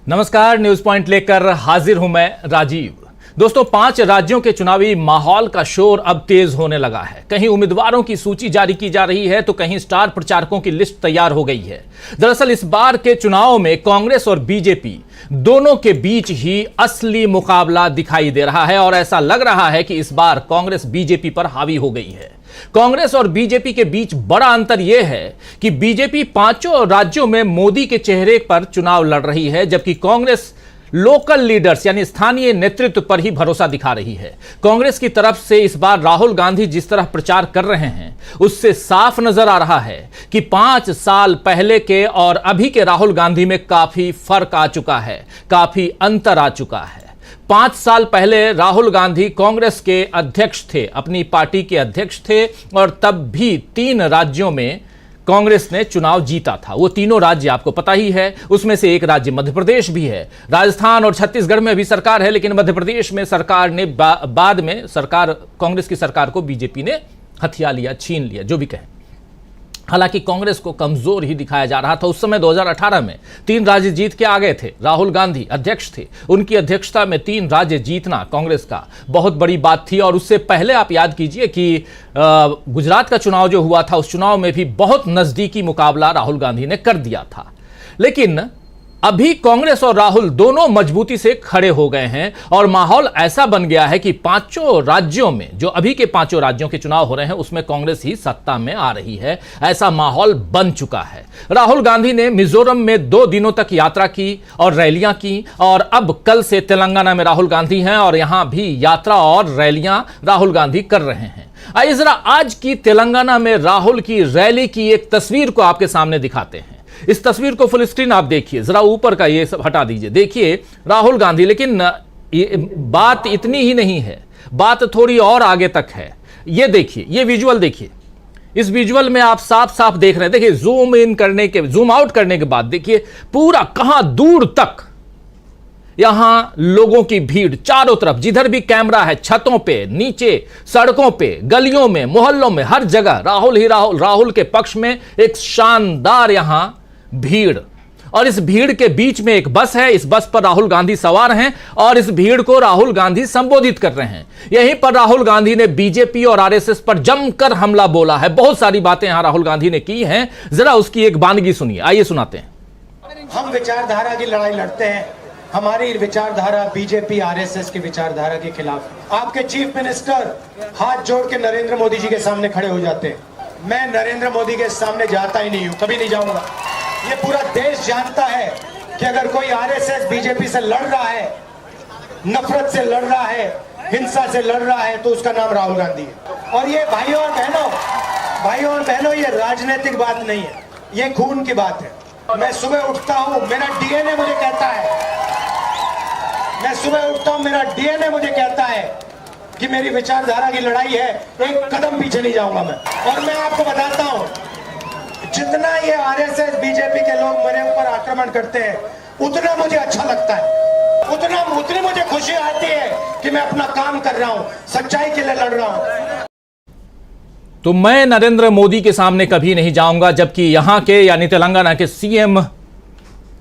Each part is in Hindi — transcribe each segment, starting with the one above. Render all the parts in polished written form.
नमस्कार, न्यूज पॉइंट लेकर हाजिर हूं मैं राजीव। दोस्तों, 5 राज्यों के चुनावी माहौल का शोर अब तेज होने लगा है। कहीं उम्मीदवारों की सूची जारी की जा रही है तो कहीं स्टार प्रचारकों की लिस्ट तैयार हो गई है। दरअसल इस बार के चुनाव में कांग्रेस और बीजेपी दोनों के बीच ही असली मुकाबला दिखाई दे रहा है और ऐसा लग रहा है कि इस बार कांग्रेस बीजेपी पर हावी हो गई है। कांग्रेस और बीजेपी के बीच बड़ा अंतर यह है कि बीजेपी 5 राज्यों में मोदी के चेहरे पर चुनाव लड़ रही है, जबकि कांग्रेस लोकल लीडर्स यानी स्थानीय नेतृत्व पर ही भरोसा दिखा रही है। कांग्रेस की तरफ से इस बार राहुल गांधी जिस तरह प्रचार कर रहे हैं उससे साफ नजर आ रहा है कि 5 साल पहले के और अभी के राहुल गांधी में काफी फर्क आ चुका है, काफी अंतर आ चुका है। 5 साल पहले राहुल गांधी कांग्रेस के अध्यक्ष थे, अपनी पार्टी के अध्यक्ष थे और तब भी 3 राज्यों में कांग्रेस ने चुनाव जीता था। वो तीनों राज्य आपको पता ही है, उसमें से एक राज्य मध्य प्रदेश भी है। राजस्थान और छत्तीसगढ़ में भी सरकार है, लेकिन मध्य प्रदेश में सरकार ने बाद में कांग्रेस की सरकार को बीजेपी ने हथिया लिया, छीन लिया, जो भी कहें। हालांकि कांग्रेस को कमजोर ही दिखाया जा रहा था। उस समय 2018 में 3 राज्य जीत के आ गए थे। राहुल गांधी अध्यक्ष थे, उनकी अध्यक्षता में 3 राज्य जीतना कांग्रेस का बहुत बड़ी बात थी। और उससे पहले आप याद कीजिए कि गुजरात का चुनाव जो हुआ था, उस चुनाव में भी बहुत नजदीकी मुकाबला राहुल गांधी ने कर दिया था। लेकिन अभी कांग्रेस और राहुल दोनों मजबूती से खड़े हो गए हैं और माहौल ऐसा बन गया है कि 5 राज्यों में, जो अभी के 5 राज्यों के चुनाव हो रहे हैं, उसमें कांग्रेस ही सत्ता में आ रही है। ऐसा माहौल बन चुका है। राहुल गांधी ने मिजोरम में 2 दिनों तक यात्रा की और रैलियां की और अब कल से तेलंगाना में राहुल गांधी हैं और यहां भी यात्रा और रैलियां राहुल गांधी कर रहे हैं। आइए जरा आज की तेलंगाना में राहुल की रैली की एक तस्वीर को आपके सामने दिखाते हैं। इस तस्वीर को फुल स्क्रीन आप देखिए, जरा ऊपर का ये सब हटा दीजिए। देखिए राहुल गांधी, लेकिन बात इतनी ही नहीं है, बात थोड़ी और आगे तक है। ये देखिए, ये विजुअल देखिए। इस विजुअल में आप साफ साफ देख रहे हैं। देखिए, जूम आउट करने के बाद देखिए पूरा कहां दूर तक यहां लोगों की भीड़, चारों तरफ जिधर भी कैमरा है, छतों पे, नीचे, सड़कों पे, गलियों में, मोहल्लों में, हर जगह राहुल ही राहुल के पक्ष में एक शानदार यहां भीड़। और इस भीड़ के बीच में एक बस है, इस बस पर राहुल गांधी सवार हैं और इस भीड़ को राहुल गांधी संबोधित कर रहे हैं। यहीं पर राहुल गांधी ने बीजेपी और आरएसएस पर जमकर हमला बोला है। बहुत सारी बातें यहां राहुल गांधी ने की हैं, जरा उसकी एक बानगी सुनिए, आइए सुनाते हैं। हम विचारधारा की लड़ाई लड़ते हैं। हमारी विचारधारा बीजेपी आरएसएस की विचारधारा के खिलाफ। आपके चीफ मिनिस्टर हाथ जोड़ के नरेंद्र मोदी जी के सामने खड़े हो जाते हैं। मैं नरेंद्र मोदी के सामने जाता ही नहीं हूं, कभी नहीं जाऊंगा। ये पूरा देश जानता है कि अगर कोई आरएसएस बीजेपी से लड़ रहा है, नफरत से लड़ रहा है, हिंसा से लड़ रहा है, तो उसका नाम राहुल गांधी है। और ये भाइयों और बहनों, ये राजनीतिक बात नहीं है, ये खून की बात है। मैं सुबह उठता हूं, मेरा डीएनए मुझे कहता है, मेरा डीएनए मुझे कहता है कि मेरी विचारधारा की लड़ाई है, एक कदम पीछे नहीं जाऊंगा मैं। और मैं आपको बताता हूं, जितना ये आरएसएस बीजेपी के लोग मेरे ऊपर आक्रमण करते हैं, उतना मुझे अच्छा लगता है, उतनी मुझे खुशी आती है कि मैं अपना काम कर रहा हूं, सच्चाई के लिए लड़ रहा हूं। तो मैं नरेंद्र मोदी के सामने कभी नहीं जाऊंगा, जबकि यहां के यानी तेलंगाना के सीएम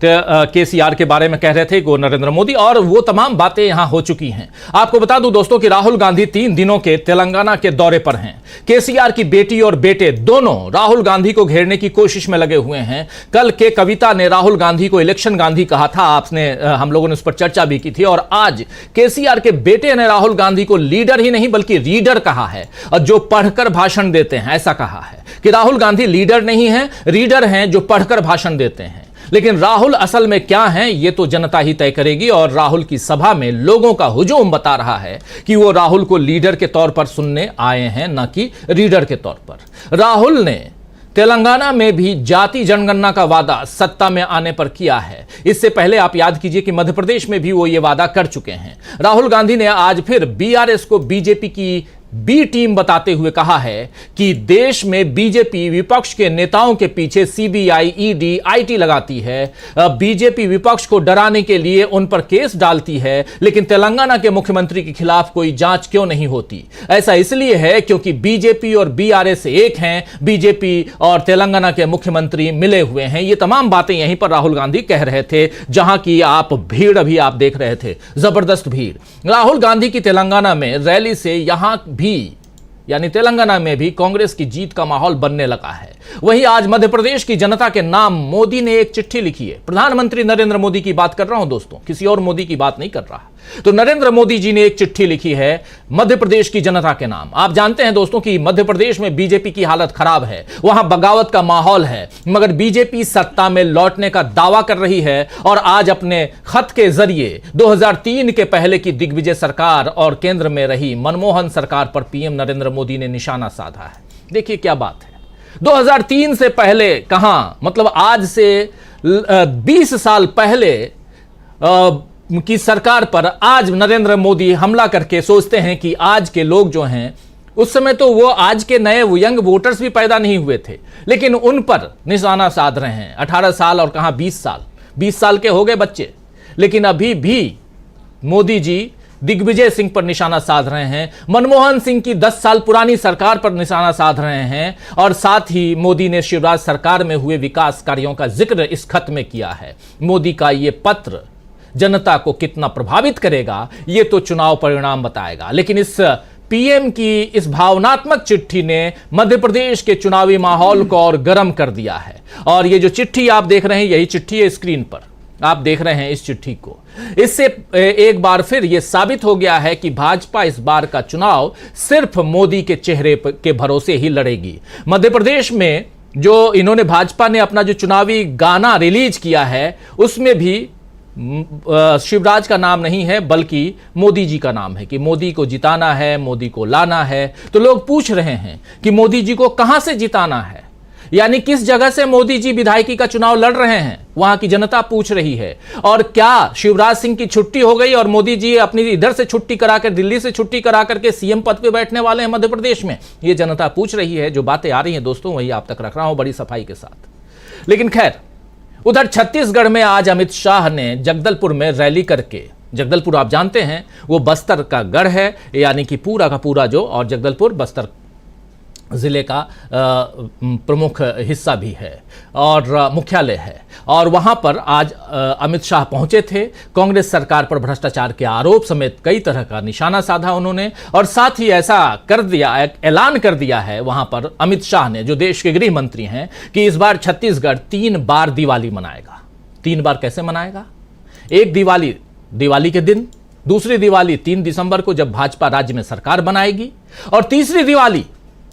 केसीआर के बारे में कह रहे थे वो नरेंद्र मोदी, और वो तमाम बातें यहां हो चुकी हैं। आपको बता दूं दोस्तों कि राहुल गांधी 3 दिनों के तेलंगाना के दौरे पर हैं। केसीआर की बेटी और बेटे दोनों राहुल गांधी को घेरने की कोशिश में लगे हुए हैं। कल के कविता ने राहुल गांधी को इलेक्शन गांधी कहा था, हम लोगों ने उस पर चर्चा भी की थी। और आज केसीआर के बेटे ने राहुल गांधी को लीडर ही नहीं बल्कि रीडर कहा है, और जो पढ़कर भाषण देते हैं, ऐसा कहा है कि राहुल गांधी लीडर नहीं है, रीडर हैं जो पढ़कर भाषण देते हैं। लेकिन राहुल असल में क्या हैं, ये तो जनता ही तय करेगी। और राहुल की सभा में लोगों का हुजूम बता रहा है कि वो राहुल को लीडर के तौर पर सुनने आए हैं, न कि रीडर के तौर पर। राहुल ने तेलंगाना में भी जाति जनगणना का वादा सत्ता में आने पर किया है। इससे पहले आप याद कीजिए कि मध्य प्रदेश में भी वो ये वादा कर चुके हैं। राहुल गांधी ने आज फिर बीआरएस को बीजेपी की बी टीम बताते हुए कहा है कि देश में बीजेपी विपक्ष के नेताओं के पीछे सीबीआई, ईडी, आईटी लगाती है। बीजेपी विपक्ष को डराने के लिए उन पर केस डालती है, लेकिन तेलंगाना के मुख्यमंत्री के खिलाफ कोई जांच क्यों नहीं होती? ऐसा इसलिए है क्योंकि बीजेपी और बीआरएस एक हैं, बीजेपी और तेलंगाना के मुख्यमंत्री मिले हुए हैं। ये तमाम बातें यहीं पर राहुल गांधी कह रहे थे, जहां की आप भीड़ अभी आप देख रहे थे, जबरदस्त भीड़। राहुल गांधी की तेलंगाना में रैली से यहां भी यानी तेलंगाना में भी कांग्रेस की जीत का माहौल बनने लगा है। वहीं आज मध्य प्रदेश की जनता के नाम मोदी ने एक चिट्ठी लिखी है। प्रधानमंत्री नरेंद्र मोदी की बात कर रहा हूं दोस्तों, किसी और मोदी की बात नहीं कर रहा। तो नरेंद्र मोदी जी ने एक चिट्ठी लिखी है मध्य प्रदेश की जनता के नाम। आप जानते हैं दोस्तों कि मध्य प्रदेश में बीजेपी की हालत खराब है, वहां बगावत का माहौल है, मगर बीजेपी सत्ता में लौटने का दावा कर रही है और आज अपने खत के जरिए 2003 के पहले की दिग्विजय सरकार और केंद्र में रही मनमोहन सरकार पर पीएम नरेंद्र मोदी ने निशाना साधा है। देखिए क्या बात है, 2003 से पहले कहां, मतलब आज से 20 साल पहले की सरकार पर आज नरेंद्र मोदी हमला करके सोचते हैं कि आज के लोग जो हैं, उस समय तो वो आज के नए यंग वोटर्स भी पैदा नहीं हुए थे, लेकिन उन पर निशाना साध रहे हैं। 18 साल और कहां 20 साल के हो गए बच्चे, लेकिन अभी भी मोदी जी दिग्विजय सिंह पर निशाना साध रहे हैं, मनमोहन सिंह की 10 साल पुरानी सरकार पर निशाना साध रहे हैं, और साथ ही मोदी ने शिवराज सरकार में हुए विकास कार्यों का जिक्र इस खत में किया है। मोदी का यह पत्र जनता को कितना प्रभावित करेगा, यह तो चुनाव परिणाम बताएगा, लेकिन इस पीएम की इस भावनात्मक चिट्ठी ने मध्य प्रदेश के चुनावी माहौल को और गर्म कर दिया है। और ये जो चिट्ठी आप देख रहे हैं, यही चिट्ठी है, स्क्रीन पर आप देख रहे हैं इस चिट्ठी को। इससे एक बार फिर यह साबित हो गया है कि भाजपा इस बार का चुनाव सिर्फ मोदी के चेहरे के भरोसे ही लड़ेगी। मध्य प्रदेश में जो इन्होंने भाजपा ने अपना जो चुनावी गाना रिलीज किया है, उसमें भी शिवराज का नाम नहीं है, बल्कि मोदी जी का नाम है कि मोदी को जिताना है, मोदी को लाना है। तो लोग पूछ रहे हैं कि मोदी जी को कहां से जिताना है, यानी किस जगह से मोदी जी विधायकी का चुनाव लड़ रहे हैं, वहां की जनता पूछ रही है। और क्या शिवराज सिंह की छुट्टी हो गई और मोदी जी अपनी इधर से छुट्टी कराकर, दिल्ली से छुट्टी करा करके सीएम पद पे बैठने वाले हैं मध्य प्रदेश में? ये जनता पूछ रही है। जो बातें आ रही हैं दोस्तों, वही आप तक रख रहा हूं बड़ी सफाई के साथ। लेकिन खैर, उधर छत्तीसगढ़ में आज अमित शाह ने जगदलपुर में रैली करके, जगदलपुर आप जानते हैं वो बस्तर का गढ़ है, यानी कि पूरा का पूरा जो, और जगदलपुर बस्तर जिले का प्रमुख हिस्सा भी है और मुख्यालय है। और वहां पर आज अमित शाह पहुंचे थे। कांग्रेस सरकार पर भ्रष्टाचार के आरोप समेत कई तरह का निशाना साधा उन्होंने, और साथ ही ऐसा कर दिया, ऐलान कर दिया है वहां पर अमित शाह ने, जो देश के गृह मंत्री हैं, कि इस बार छत्तीसगढ़ 3 बार दिवाली मनाएगा। 3 बार कैसे मनाएगा? एक दिवाली के दिन, दूसरी दिवाली 3 दिसंबर को जब भाजपा राज्य में सरकार बनाएगी, और तीसरी दिवाली,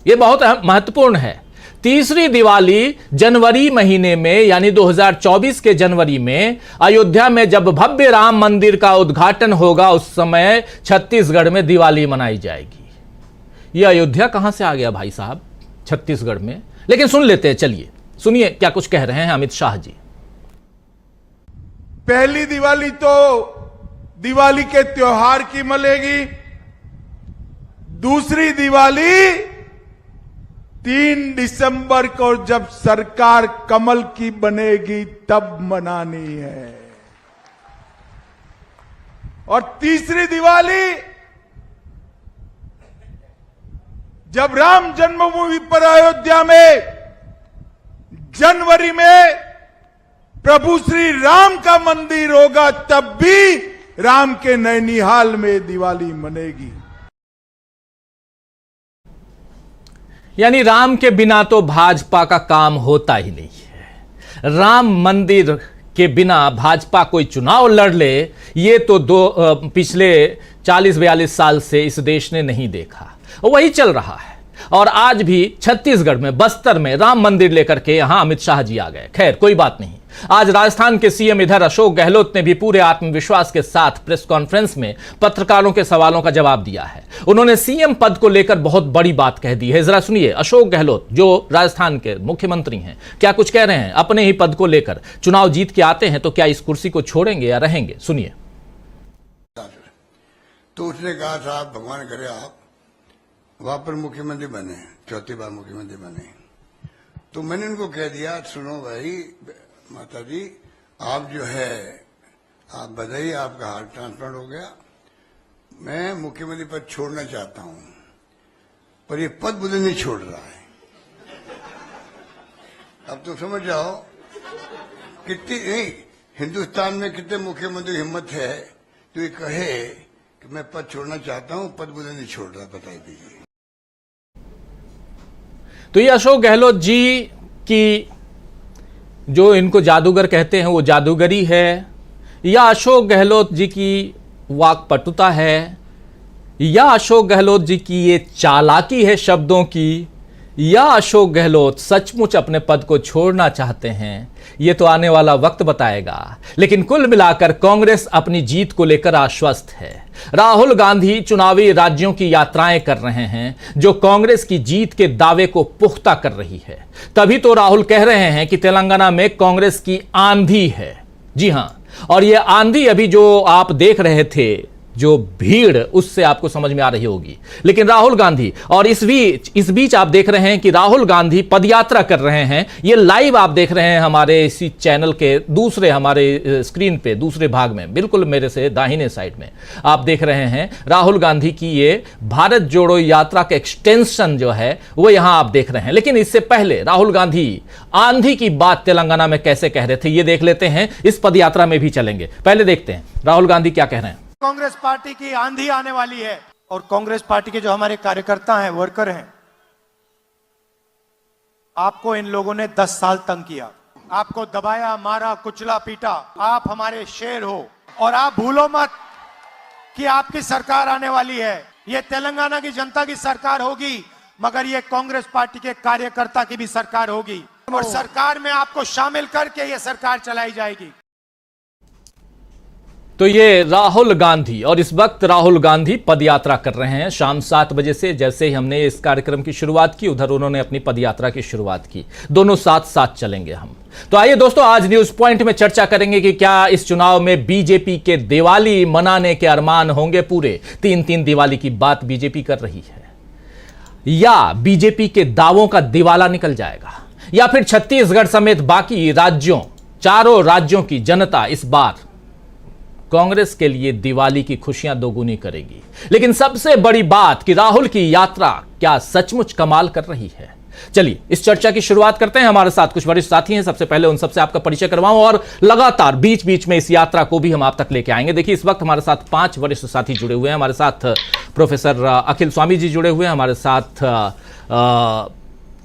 यह बहुत महत्वपूर्ण है, तीसरी दिवाली जनवरी महीने में, यानी 2024 के जनवरी में अयोध्या में जब भव्य राम मंदिर का उद्घाटन होगा, उस समय छत्तीसगढ़ में दिवाली मनाई जाएगी। यह अयोध्या कहां से आ गया भाई साहब छत्तीसगढ़ में? लेकिन सुन लेते हैं, चलिए सुनिए क्या कुछ कह रहे हैं अमित शाह जी। पहली दिवाली तो दिवाली के त्योहार की मनेगी, दूसरी दिवाली 3 दिसंबर को जब सरकार कमल की बनेगी तब मनानी है, और तीसरी दिवाली जब राम जन्मभूमि पर अयोध्या में जनवरी में प्रभु श्री राम का मंदिर होगा, तब भी राम के नैनीहाल में दिवाली मनेगी। यानी राम के बिना तो भाजपा का काम होता ही नहीं है। राम मंदिर के बिना भाजपा कोई चुनाव लड़ ले, ये तो पिछले 40-42 साल से इस देश ने नहीं देखा। वही चल रहा है। और आज भी छत्तीसगढ़ में, बस्तर में राम मंदिर लेकर के यहां अमित शाह जी आ गए। खैर कोई बात नहीं। आज राजस्थान के सीएम इधर अशोक गहलोत ने भी पूरे आत्मविश्वास के साथ प्रेस कॉन्फ्रेंस में पत्रकारों के सवालों का जवाब दिया है। उन्होंने सीएम पद को लेकर बहुत बड़ी बात कह दी है। जरा सुनिए अशोक गहलोत, जो राजस्थान के मुख्यमंत्री हैं, क्या कुछ कह रहे हैं अपने ही पद को लेकर। चुनाव जीत के आते हैं तो क्या इस कुर्सी को छोड़ेंगे या रहेंगे? सुनिए। तो उसने कहा साहब भगवान करे वहां पर मुख्यमंत्री बने, चौथी बार मुख्यमंत्री बने। तो मैंने उनको कह दिया, सुनो भाई माता जी, आप जो है आप बताइए, आपका हार्ट ट्रांसप्लांट हो गया, मैं मुख्यमंत्री पद छोड़ना चाहता हूं, पर ये पद मुझे नहीं छोड़ रहा है। अब तो समझ जाओ कितनी नहीं, हिंदुस्तान में कितने मुख्यमंत्री हिम्मत है तो ये कहे कि मैं पद छोड़ना चाहता हूं, पद मुझे नहीं छोड़ रहा, बताइए दीजिए। तो ये अशोक गहलोत जी की जो इनको जादूगर कहते हैं वो जादूगरी है, या अशोक गहलोत जी की वाकपटुता है, या अशोक गहलोत जी की ये चालाकी है शब्दों की, या अशोक गहलोत सचमुच अपने पद को छोड़ना चाहते हैं, ये तो आने वाला वक्त बताएगा। लेकिन कुल मिलाकर कांग्रेस अपनी जीत को लेकर आश्वस्त है। राहुल गांधी चुनावी राज्यों की यात्राएं कर रहे हैं जो कांग्रेस की जीत के दावे को पुख्ता कर रही है। तभी तो राहुल कह रहे हैं कि तेलंगाना में कांग्रेस की आंधी है। जी हां, और ये आंधी अभी जो आप देख रहे थे, जो भीड़, उससे आपको समझ में आ रही होगी। लेकिन राहुल गांधी, और इस बीच आप देख रहे हैं कि राहुल गांधी पदयात्रा कर रहे हैं। ये लाइव आप देख रहे हैं हमारे इसी चैनल के दूसरे, हमारे स्क्रीन पे दूसरे भाग में, बिल्कुल मेरे से दाहिने साइड में आप देख रहे हैं राहुल गांधी की ये भारत जोड़ो यात्रा का एक्सटेंशन जो है वो यहां आप देख रहे हैं। लेकिन इससे पहले राहुल गांधी आंधी की बात तेलंगाना में कैसे कह रहे थे, ये देख लेते हैं। इस पदयात्रा में भी चलेंगे, पहले देखते हैं राहुल गांधी क्या कह रहे हैं। कांग्रेस पार्टी की आंधी आने वाली है और कांग्रेस पार्टी के जो हमारे कार्यकर्ता हैं, वर्कर हैं, आपको इन लोगों ने 10 साल तंग किया, आपको दबाया, मारा, कुचला, पीटा। आप हमारे शेर हो और आप भूलो मत कि आपकी सरकार आने वाली है। ये तेलंगाना की जनता की सरकार होगी, मगर ये कांग्रेस पार्टी के कार्यकर्ता की भी सरकार होगी और सरकार में आपको शामिल करके ये सरकार चलाई जाएगी। तो ये राहुल गांधी, और इस वक्त राहुल गांधी पदयात्रा कर रहे हैं शाम 7 बजे से। जैसे ही हमने इस कार्यक्रम की शुरुआत की, उधर उन्होंने अपनी पदयात्रा की शुरुआत की। दोनों साथ साथ चलेंगे हम। तो आइए दोस्तों, आज न्यूज पॉइंट में चर्चा करेंगे कि क्या इस चुनाव में बीजेपी के दिवाली मनाने के अरमान होंगे पूरे। 3-3 दिवाली की बात बीजेपी कर रही है, या बीजेपी के दावों का दिवाला निकल जाएगा, या फिर छत्तीसगढ़ समेत बाकी राज्यों, चारों राज्यों की जनता इस बार कांग्रेस के लिए दिवाली की खुशियां दोगुनी करेगी। लेकिन सबसे बड़ी बात कि राहुल की यात्रा क्या सचमुच कमाल कर रही है। चलिए इस चर्चा की शुरुआत करते हैं। हमारे साथ कुछ वरिष्ठ साथी हैं, सबसे पहले उन सबसे आपका परिचय करवाऊं और लगातार बीच बीच में इस यात्रा को भी हम आप तक लेके आएंगे। देखिए, इस वक्त हमारे साथ 5 वरिष्ठ साथी जुड़े हुए हैं। हमारे साथ प्रोफेसर अखिल स्वामी जी जुड़े हुए हैं, हमारे साथ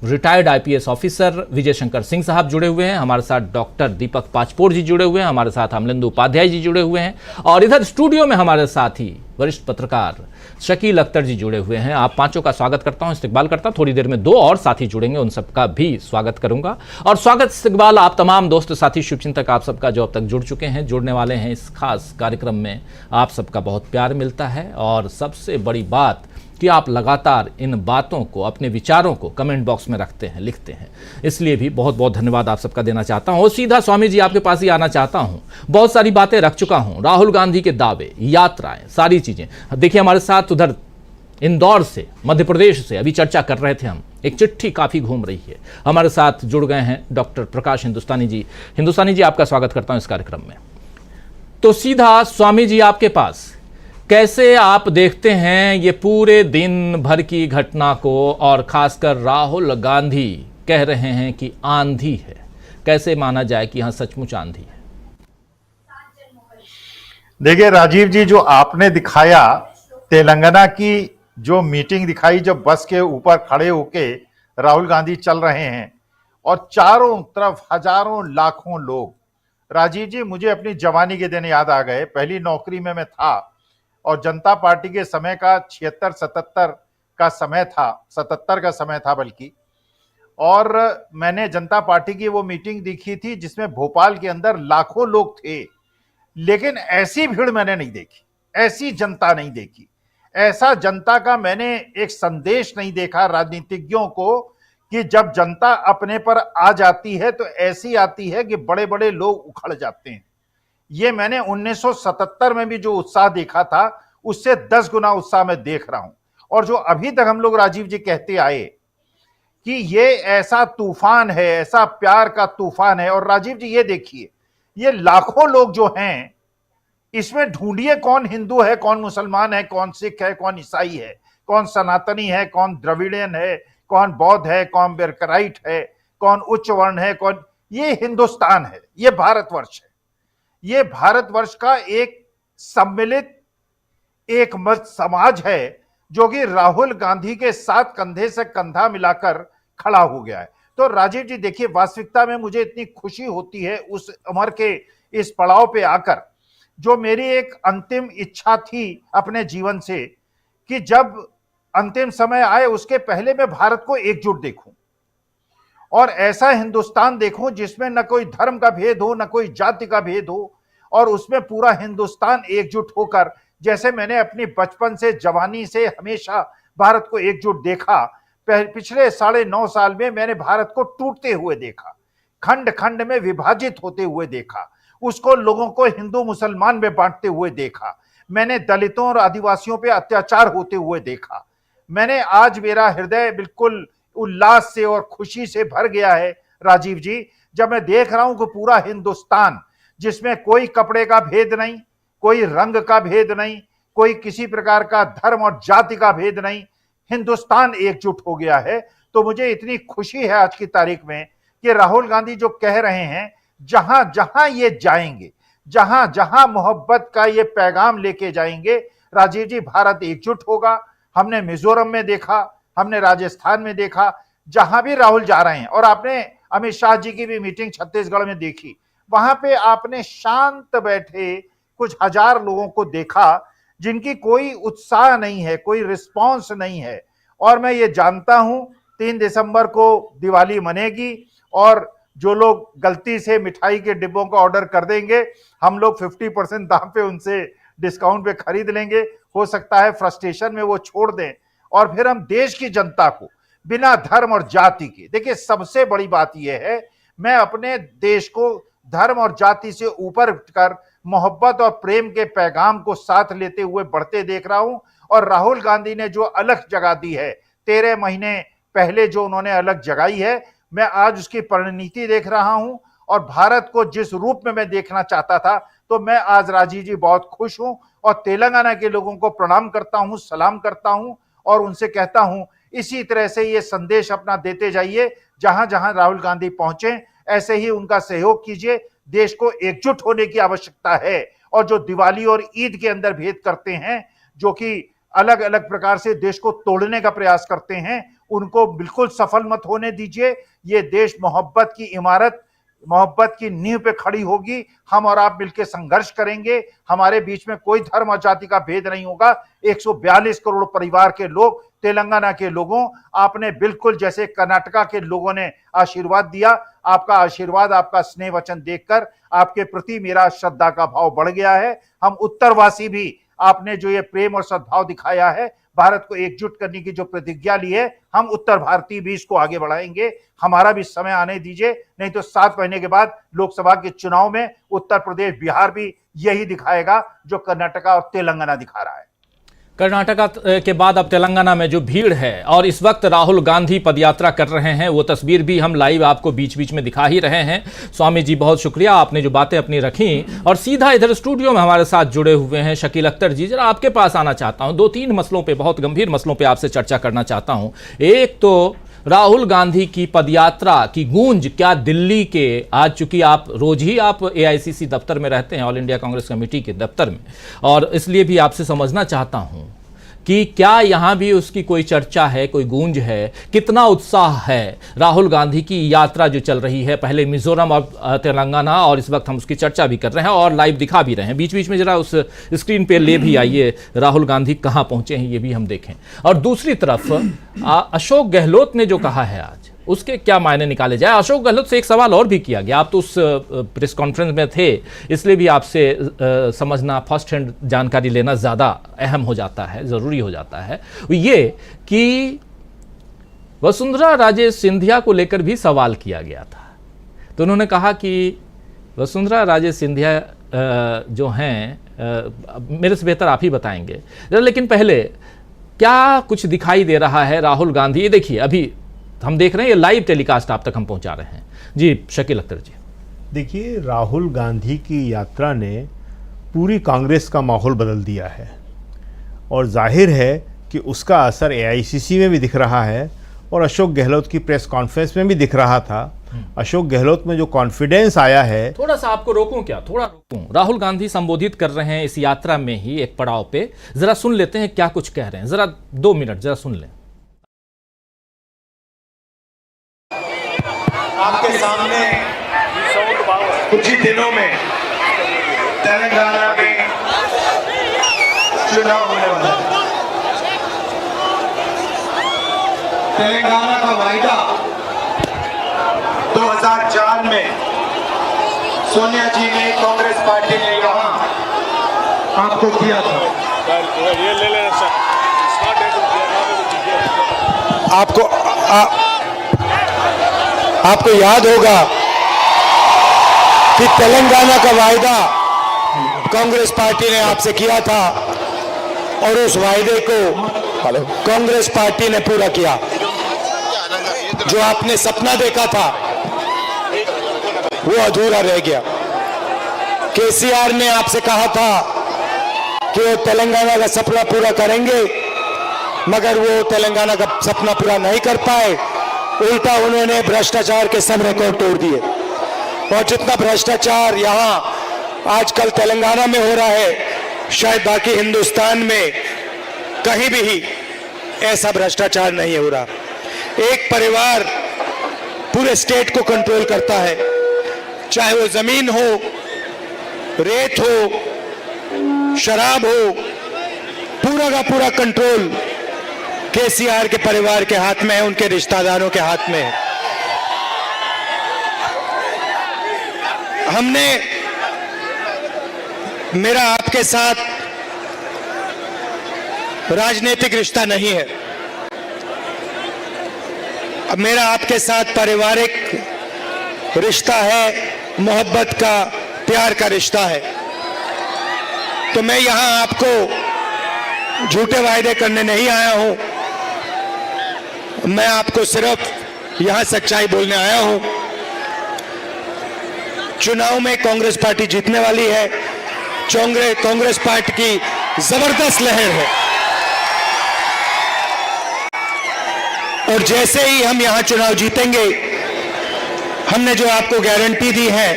retired IPS officer Vijay Shankar Singh साहब जुड़े हुए हैं, हमारे साथ डॉक्टर दीपक पाचपोर जी जुड़े हुए हैं, हमारे साथ अमलेंदु उपाध्याय जी जुड़े हुए हैं, और इधर स्टूडियो में हमारे साथ ही वरिष्ठ पत्रकार शकील अख्तर जी जुड़े हुए हैं। आप पांचों का स्वागत करता हूं, इस्तकबाल करता हूं। थोड़ी देर में 2 और साथी जुड़ेंगे, उन सबका भी स्वागत करूंगा। और स्वागत इस्तकबाल आप तमाम दोस्त साथी शुभचिंतक आप सबका जो अब तक जुड़ चुके हैं, जुड़ने वाले हैं इस खास कार्यक्रम में। आप सबका बहुत प्यार मिलता है, और सबसे बड़ी बात कि आप लगातार इन बातों को, अपने विचारों को कमेंट बॉक्स में रखते हैं, लिखते हैं। इसलिए भी बहुत बहुत धन्यवाद आप सबका देना चाहता हूं। और सीधा स्वामी जी आपके पास ही आना चाहता हूं। बहुत सारी बातें रख चुका हूं, राहुल गांधी के दावे, यात्राएं, सारी चीजें। देखिए, हमारे साथ उधर इंदौर से, मध्य प्रदेश से अभी चर्चा कर रहे थे हम, एक चिट्ठी काफी घूम रही है। हमारे साथ जुड़ गए हैं डॉक्टर प्रकाश हिंदुस्तानी जी। हिंदुस्तानी जी, आपका स्वागत करता हूं इस कार्यक्रम में। तो सीधा स्वामी जी आपके पास, कैसे आप देखते हैं ये पूरे दिन भर की घटना को, और खासकर राहुल गांधी कह रहे हैं कि आंधी है, कैसे माना जाए कि यहां सचमुच आंधी है? देखिए राजीव जी, जो आपने दिखाया तेलंगाना की जो मीटिंग दिखाई, जब बस के ऊपर खड़े होके राहुल गांधी चल रहे हैं और चारों तरफ हजारों लाखों लोग। राजीव जी, मुझे अपनी जवानी के दिन याद आ गए। पहली नौकरी में मैं था और जनता पार्टी के समय का 76-77 का समय था, 77 का समय था बल्कि। और मैंने जनता पार्टी की वो मीटिंग देखी थी जिसमें भोपाल के अंदर लाखों लोग थे, लेकिन ऐसी भीड़ मैंने नहीं देखी, ऐसी जनता नहीं देखी, ऐसा जनता का मैंने एक संदेश नहीं देखा राजनीतिज्ञों को कि जब जनता अपने पर आ जाती है तो ऐसी आती है कि बड़े बड़े लोग उखड़ जाते हैं। ये मैंने 1977 में भी जो उत्साह देखा था उससे 10 गुना उत्साह मैं देख रहा हूं। और जो अभी तक हम लोग राजीव जी कहते आए कि ये ऐसा तूफान है, ऐसा प्यार का तूफान है। और राजीव जी ये देखिए, ये लाखों लोग जो हैं, इसमें ढूंढिए कौन हिंदू है, कौन मुसलमान है, कौन सिख है, कौन ईसाई है, कौन सनातनी है, कौन द्रविड़ियन है, कौन बौद्ध है, कौन बेरकराइट है, कौन उच्च वर्ण है, कौन। ये हिंदुस्तान है, ये भारतवर्ष है। ये भारतवर्ष का एक सम्मिलित एक मत समाज है जो कि राहुल गांधी के साथ कंधे से कंधा मिलाकर खड़ा हो गया है। तो राजीव जी देखिए, वास्तविकता में मुझे इतनी खुशी होती है उस उम्र के इस पड़ाव पे आकर, जो मेरी एक अंतिम इच्छा थी अपने जीवन से कि जब अंतिम समय आए उसके पहले मैं भारत को एकजुट देखूं और ऐसा हिंदुस्तान देखूं जिसमें न कोई धर्म का भेद हो, न कोई जाति का भेद हो, और उसमें पूरा हिंदुस्तान एकजुट होकर, जैसे मैंने अपनी बचपन से जवानी से हमेशा भारत को एकजुट देखा, पिछले 9.5 साल में मैंने भारत को टूटते हुए देखा, खंड खंड में विभाजित होते हुए देखा, उसको लोगों को हिंदू मुसलमान में बांटते हुए देखा, मैंने दलितों और आदिवासियों पे अत्याचार होते हुए देखा। मैंने आज मेरा हृदय बिल्कुल उल्लास से और खुशी से भर गया है राजीव जी, जब मैं देख रहा हूं कि पूरा हिंदुस्तान, जिसमें कोई कपड़े का भेद नहीं, कोई रंग का भेद नहीं, कोई किसी प्रकार का धर्म और जाति का भेद नहीं, हिंदुस्तान एकजुट हो गया है। तो मुझे इतनी खुशी है आज की तारीख में कि राहुल गांधी जो कह रहे हैं, जहां जहां ये जाएंगे, जहां जहां मोहब्बत का ये पैगाम लेके जाएंगे, राजीव जी भारत एकजुट होगा। हमने मिजोरम में देखा, हमने राजस्थान में देखा, जहां भी राहुल जा रहे हैं, और आपने अमित शाह जी की भी मीटिंग छत्तीसगढ़ में देखी, वहां पे आपने शांत बैठे कुछ हजार लोगों को देखा जिनकी कोई उत्साह नहीं है, कोई रिस्पांस नहीं है। और मैं ये जानता हूं 3 दिसंबर को दिवाली मनेगी और जो लोग गलती से मिठाई के डिब्बों का ऑर्डर कर देंगे, हम लोग 50% दाम पे उनसे डिस्काउंट पे खरीद लेंगे। हो सकता है फ्रस्ट्रेशन में वो छोड़ दें और फिर हम देश की जनता को बिना धर्म और जाति के, देखिए सबसे बड़ी बात यह है, मैं अपने देश को धर्म और जाति से ऊपर कर मोहब्बत और प्रेम के पैगाम को साथ लेते हुए बढ़ते देख रहा हूं। और राहुल गांधी ने जो अलग जगह दी है 13 महीने पहले, जो उन्होंने अलग जगाई है, मैं आज उसकी परिणति देख रहा हूं। और भारत को जिस रूप में मैं देखना चाहता था, तो मैं आज राजीव जी बहुत खुश हूं और तेलंगाना के लोगों को प्रणाम करता हूं, सलाम करता हूं और उनसे कहता हूं इसी तरह से ये संदेश अपना देते जाइए, जहां जहां राहुल गांधी पहुंचे ऐसे ही उनका सहयोग कीजिए। देश को एकजुट होने की आवश्यकता है और जो दिवाली और ईद के अंदर भेद करते हैं, जो कि अलग अलग प्रकार से देश को तोड़ने का प्रयास करते हैं, उनको बिल्कुल सफल मत होने दीजिए। ये देश मोहब्बत की इमारत, मोहब्बत की नींव पे खड़ी होगी। हम और आप मिलकर संघर्ष करेंगे, हमारे बीच में कोई धर्म और जाति का भेद नहीं होगा। 142 करोड़ परिवार के लोग, तेलंगाना के लोगों, आपने बिल्कुल जैसे कर्नाटका के लोगों ने आशीर्वाद दिया, आपका आशीर्वाद, आपका स्नेह वचन देखकर आपके प्रति मेरा श्रद्धा का भाव बढ़ गया है। हम उत्तरवासी भी, आपने जो ये प्रेम और सद्भाव दिखाया है, भारत को एकजुट करने की जो प्रतिज्ञा ली है, हम उत्तर भारतीय भी इसको आगे बढ़ाएंगे। हमारा भी समय आने दीजिए, नहीं तो 7 महीने के बाद लोकसभा के चुनाव में उत्तर प्रदेश, बिहार भी यही दिखाएगा जो कर्नाटका और तेलंगाना दिखा रहा है। कर्नाटका के बाद अब तेलंगाना में जो भीड़ है, और इस वक्त राहुल गांधी पदयात्रा कर रहे हैं, वो तस्वीर भी हम लाइव आपको बीच बीच में दिखा ही रहे हैं। स्वामी जी बहुत शुक्रिया, आपने जो बातें अपनी रखी। और सीधा इधर स्टूडियो में हमारे साथ जुड़े हुए हैं शकील अख्तर जी। जरा आपके पास आना चाहता हूं, 2-3 मसलों पे, बहुत गंभीर मसलों पे आपसे चर्चा करना चाहता हूं। एक तो राहुल गांधी की पदयात्रा की गूंज क्या दिल्ली के, आज चूंकि आप रोज ही आप एआईसीसी दफ्तर में रहते हैं, ऑल इंडिया कांग्रेस कमेटी के दफ्तर में, और इसलिए भी आपसे समझना चाहता हूं कि क्या यहां भी उसकी कोई चर्चा है, कोई गूंज है, कितना उत्साह है राहुल गांधी की यात्रा जो चल रही है, पहले मिजोरम और तेलंगाना, और इस वक्त हम उसकी चर्चा भी कर रहे हैं और लाइव दिखा भी रहे हैं। बीच बीच में जरा उस स्क्रीन पे ले भी आइए, राहुल गांधी कहां पहुंचे हैं ये भी हम देखें। और दूसरी तरफ अशोक गहलोत ने जो कहा है आज, उसके क्या मायने निकाले जाए। अशोक गहलोत से एक सवाल और भी किया गया, आप तो उस प्रेस कॉन्फ्रेंस में थे, इसलिए भी आपसे समझना, फर्स्ट हैंड जानकारी लेना ज़्यादा अहम हो जाता है, ज़रूरी हो जाता है। ये कि वसुंधरा राजे सिंधिया को लेकर भी सवाल किया गया था, तो उन्होंने कहा कि वसुंधरा राजे सिंधिया जो हैं, मेरे से बेहतर आप ही बताएंगे, लेकिन पहले क्या कुछ दिखाई दे रहा है राहुल गांधी? ये देखिए, अभी हम देख रहे हैं, ये लाइव टेलीकास्ट आप तक हम पहुंचा रहे हैं जी। शकील अख्तर जी, देखिए, राहुल गांधी की यात्रा ने पूरी कांग्रेस का माहौल बदल दिया है और जाहिर है कि उसका असर एआईसीसी में भी दिख रहा है और अशोक गहलोत की प्रेस कॉन्फ्रेंस में भी दिख रहा था। अशोक गहलोत में जो कॉन्फिडेंस आया है, थोड़ा सा आपको रोकूं क्या? थोड़ा रोकूं। राहुल गांधी संबोधित कर रहे हैं इस यात्रा में ही एक पड़ाव पे, जरा सुन लेते हैं क्या कुछ कह रहे हैं। जरा 2 मिनट जरा सुन लें। आपके सामने कुछ ही दिनों में तेलंगाना में चुनाव होने वाला है। तेलंगाना का वायदा 2004 में सोनिया जी ने, कांग्रेस पार्टी ने यहाँ आपको किया था। आपको याद होगा कि तेलंगाना का वायदा कांग्रेस पार्टी ने आपसे किया था और उस वायदे को कांग्रेस पार्टी ने पूरा किया। जो आपने सपना देखा था वो अधूरा रह गया। केसीआर ने आपसे कहा था कि वो तेलंगाना का सपना पूरा करेंगे, मगर वो तेलंगाना का सपना पूरा नहीं कर पाए। उल्टा उन्होंने भ्रष्टाचार के सब रिकॉर्ड तोड़ दिए और जितना भ्रष्टाचार यहाँ आजकल तेलंगाना में हो रहा है, शायद बाकी हिंदुस्तान में कहीं भी ऐसा भ्रष्टाचार नहीं हो रहा। एक परिवार पूरे स्टेट को कंट्रोल करता है, चाहे वो जमीन हो, रेत हो, शराब हो, पूरा का पूरा कंट्रोल केसीआर के परिवार के हाथ में है, उनके रिश्तेदारों के हाथ में है। मेरा आपके साथ राजनीतिक रिश्ता नहीं है, अब मेरा आपके साथ पारिवारिक रिश्ता है, मोहब्बत का, प्यार का रिश्ता है। तो मैं यहां आपको झूठे वायदे करने नहीं आया हूं, मैं आपको सिर्फ यहां सच्चाई बोलने आया हूं। चुनाव में कांग्रेस पार्टी जीतने वाली है। कांग्रेस पार्टी की जबरदस्त लहर है और जैसे ही हम यहां चुनाव जीतेंगे, हमने जो आपको गारंटी दी है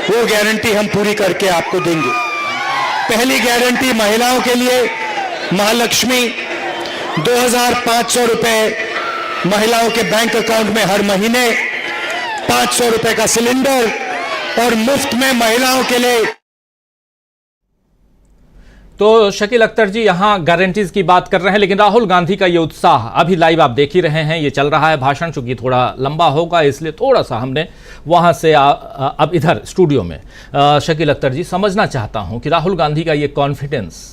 वो गारंटी हम पूरी करके आपको देंगे। पहली गारंटी महिलाओं के लिए, महालक्ष्मी 2500 रुपए महिलाओं के बैंक अकाउंट में हर महीने, 500 रुपए का सिलेंडर और मुफ्त में महिलाओं के लिए। तो शकील अख्तर जी यहाँ गारंटीज की बात कर रहे हैं, लेकिन राहुल गांधी का ये उत्साह अभी लाइव आप देख ही रहे हैं, ये चल रहा है। भाषण चूंकि थोड़ा लंबा होगा इसलिए थोड़ा सा हमने वहाँ से अब इधर स्टूडियो में शकील अख्तर जी समझना चाहता हूँ कि राहुल गांधी का ये कॉन्फिडेंस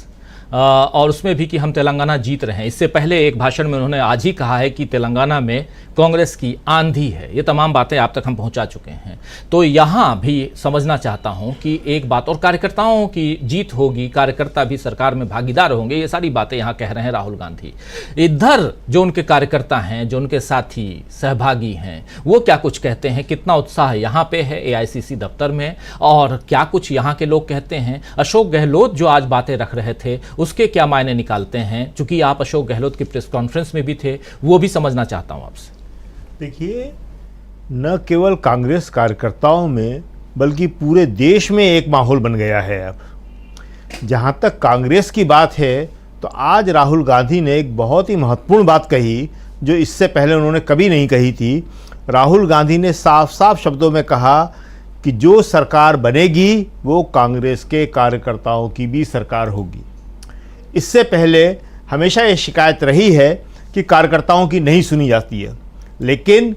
और उसमें भी कि हम तेलंगाना जीत रहे हैं। इससे पहले एक भाषण में उन्होंने आज ही कहा है कि तेलंगाना में कांग्रेस की आंधी है। ये तमाम बातें आप तक हम पहुंचा चुके हैं। तो यहाँ भी समझना चाहता हूं कि एक बात, और कार्यकर्ताओं की जीत होगी, कार्यकर्ता भी सरकार में भागीदार होंगे, ये सारी बातें यहाँ कह रहे हैं राहुल गांधी। इधर जो उनके कार्यकर्ता हैं, जो उनके साथी सहभागी हैं, वो क्या कुछ कहते हैं, कितना उत्साह यहाँ पे है एआईसीसी दफ्तर में, और क्या कुछ यहाँ के लोग कहते हैं। अशोक गहलोत जो आज बातें रख रहे थे उसके क्या मायने निकालते हैं, चूंकि आप अशोक गहलोत की प्रेस कॉन्फ्रेंस में भी थे, वो भी समझना चाहता हूं आपसे। देखिए, न केवल कांग्रेस कार्यकर्ताओं में बल्कि पूरे देश में एक माहौल बन गया है। अब जहां तक कांग्रेस की बात है तो आज राहुल गांधी ने एक बहुत ही महत्वपूर्ण बात कही जो इससे पहले उन्होंने कभी नहीं कही थी। राहुल गांधी ने साफ साफ शब्दों में कहा कि जो सरकार बनेगी वो कांग्रेस के कार्यकर्ताओं की भी सरकार होगी। इससे पहले हमेशा ये शिकायत रही है कि कार्यकर्ताओं की नहीं सुनी जाती है, लेकिन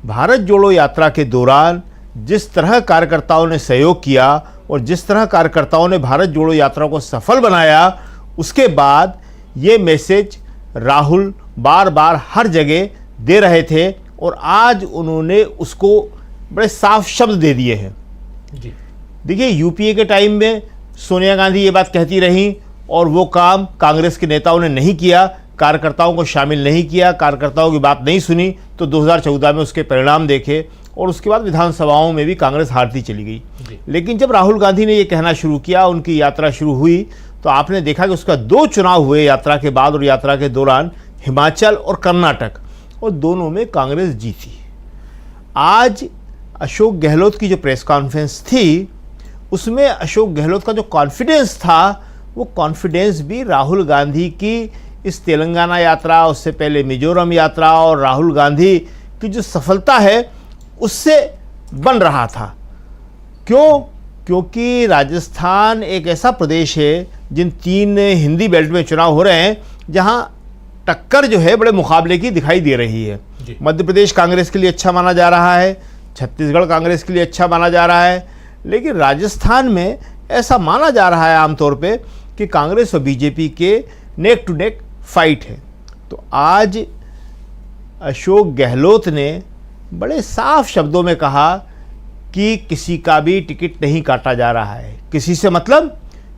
भारत जोड़ो यात्रा के दौरान जिस तरह कार्यकर्ताओं ने सहयोग किया और जिस तरह कार्यकर्ताओं ने भारत जोड़ो यात्रा को सफल बनाया, उसके बाद ये मैसेज राहुल बार बार हर जगह दे रहे थे और आज उन्होंने उसको बड़े साफ शब्द दे दिए हैं। देखिए, यूपीए के टाइम में सोनिया गांधी ये बात कहती रही और वो काम कांग्रेस के नेताओं ने नहीं किया, कार्यकर्ताओं को शामिल नहीं किया, कार्यकर्ताओं की बात नहीं सुनी, तो 2014 में उसके परिणाम देखे और उसके बाद विधानसभाओं में भी कांग्रेस हारती चली गई। लेकिन जब राहुल गांधी ने ये कहना शुरू किया, उनकी यात्रा शुरू हुई, तो आपने देखा कि उसका 2 चुनाव हुए यात्रा के बाद और यात्रा के दौरान, हिमाचल और कर्नाटक, और दोनों में कांग्रेस जीती। आज अशोक गहलोत की जो प्रेस कॉन्फ्रेंस थी, उसमें अशोक गहलोत का जो कॉन्फिडेंस था, वो कॉन्फिडेंस भी राहुल गांधी की इस तेलंगाना यात्रा, उससे पहले मिजोरम यात्रा और राहुल गांधी की जो सफलता है उससे बन रहा था। क्यों? क्योंकि राजस्थान एक ऐसा प्रदेश है, जिन 3 हिंदी बेल्ट में चुनाव हो रहे हैं, जहां टक्कर जो है बड़े मुकाबले की दिखाई दे रही है। मध्य प्रदेश कांग्रेस के लिए अच्छा माना जा रहा है, छत्तीसगढ़ कांग्रेस के लिए अच्छा माना जा रहा है, लेकिन राजस्थान में ऐसा माना जा रहा है आमतौर पे कि कांग्रेस और बीजेपी के नेक टू नेक फाइट है। तो आज अशोक गहलोत ने बड़े साफ शब्दों में कहा कि किसी का भी टिकट नहीं काटा जा रहा है। किसी से मतलब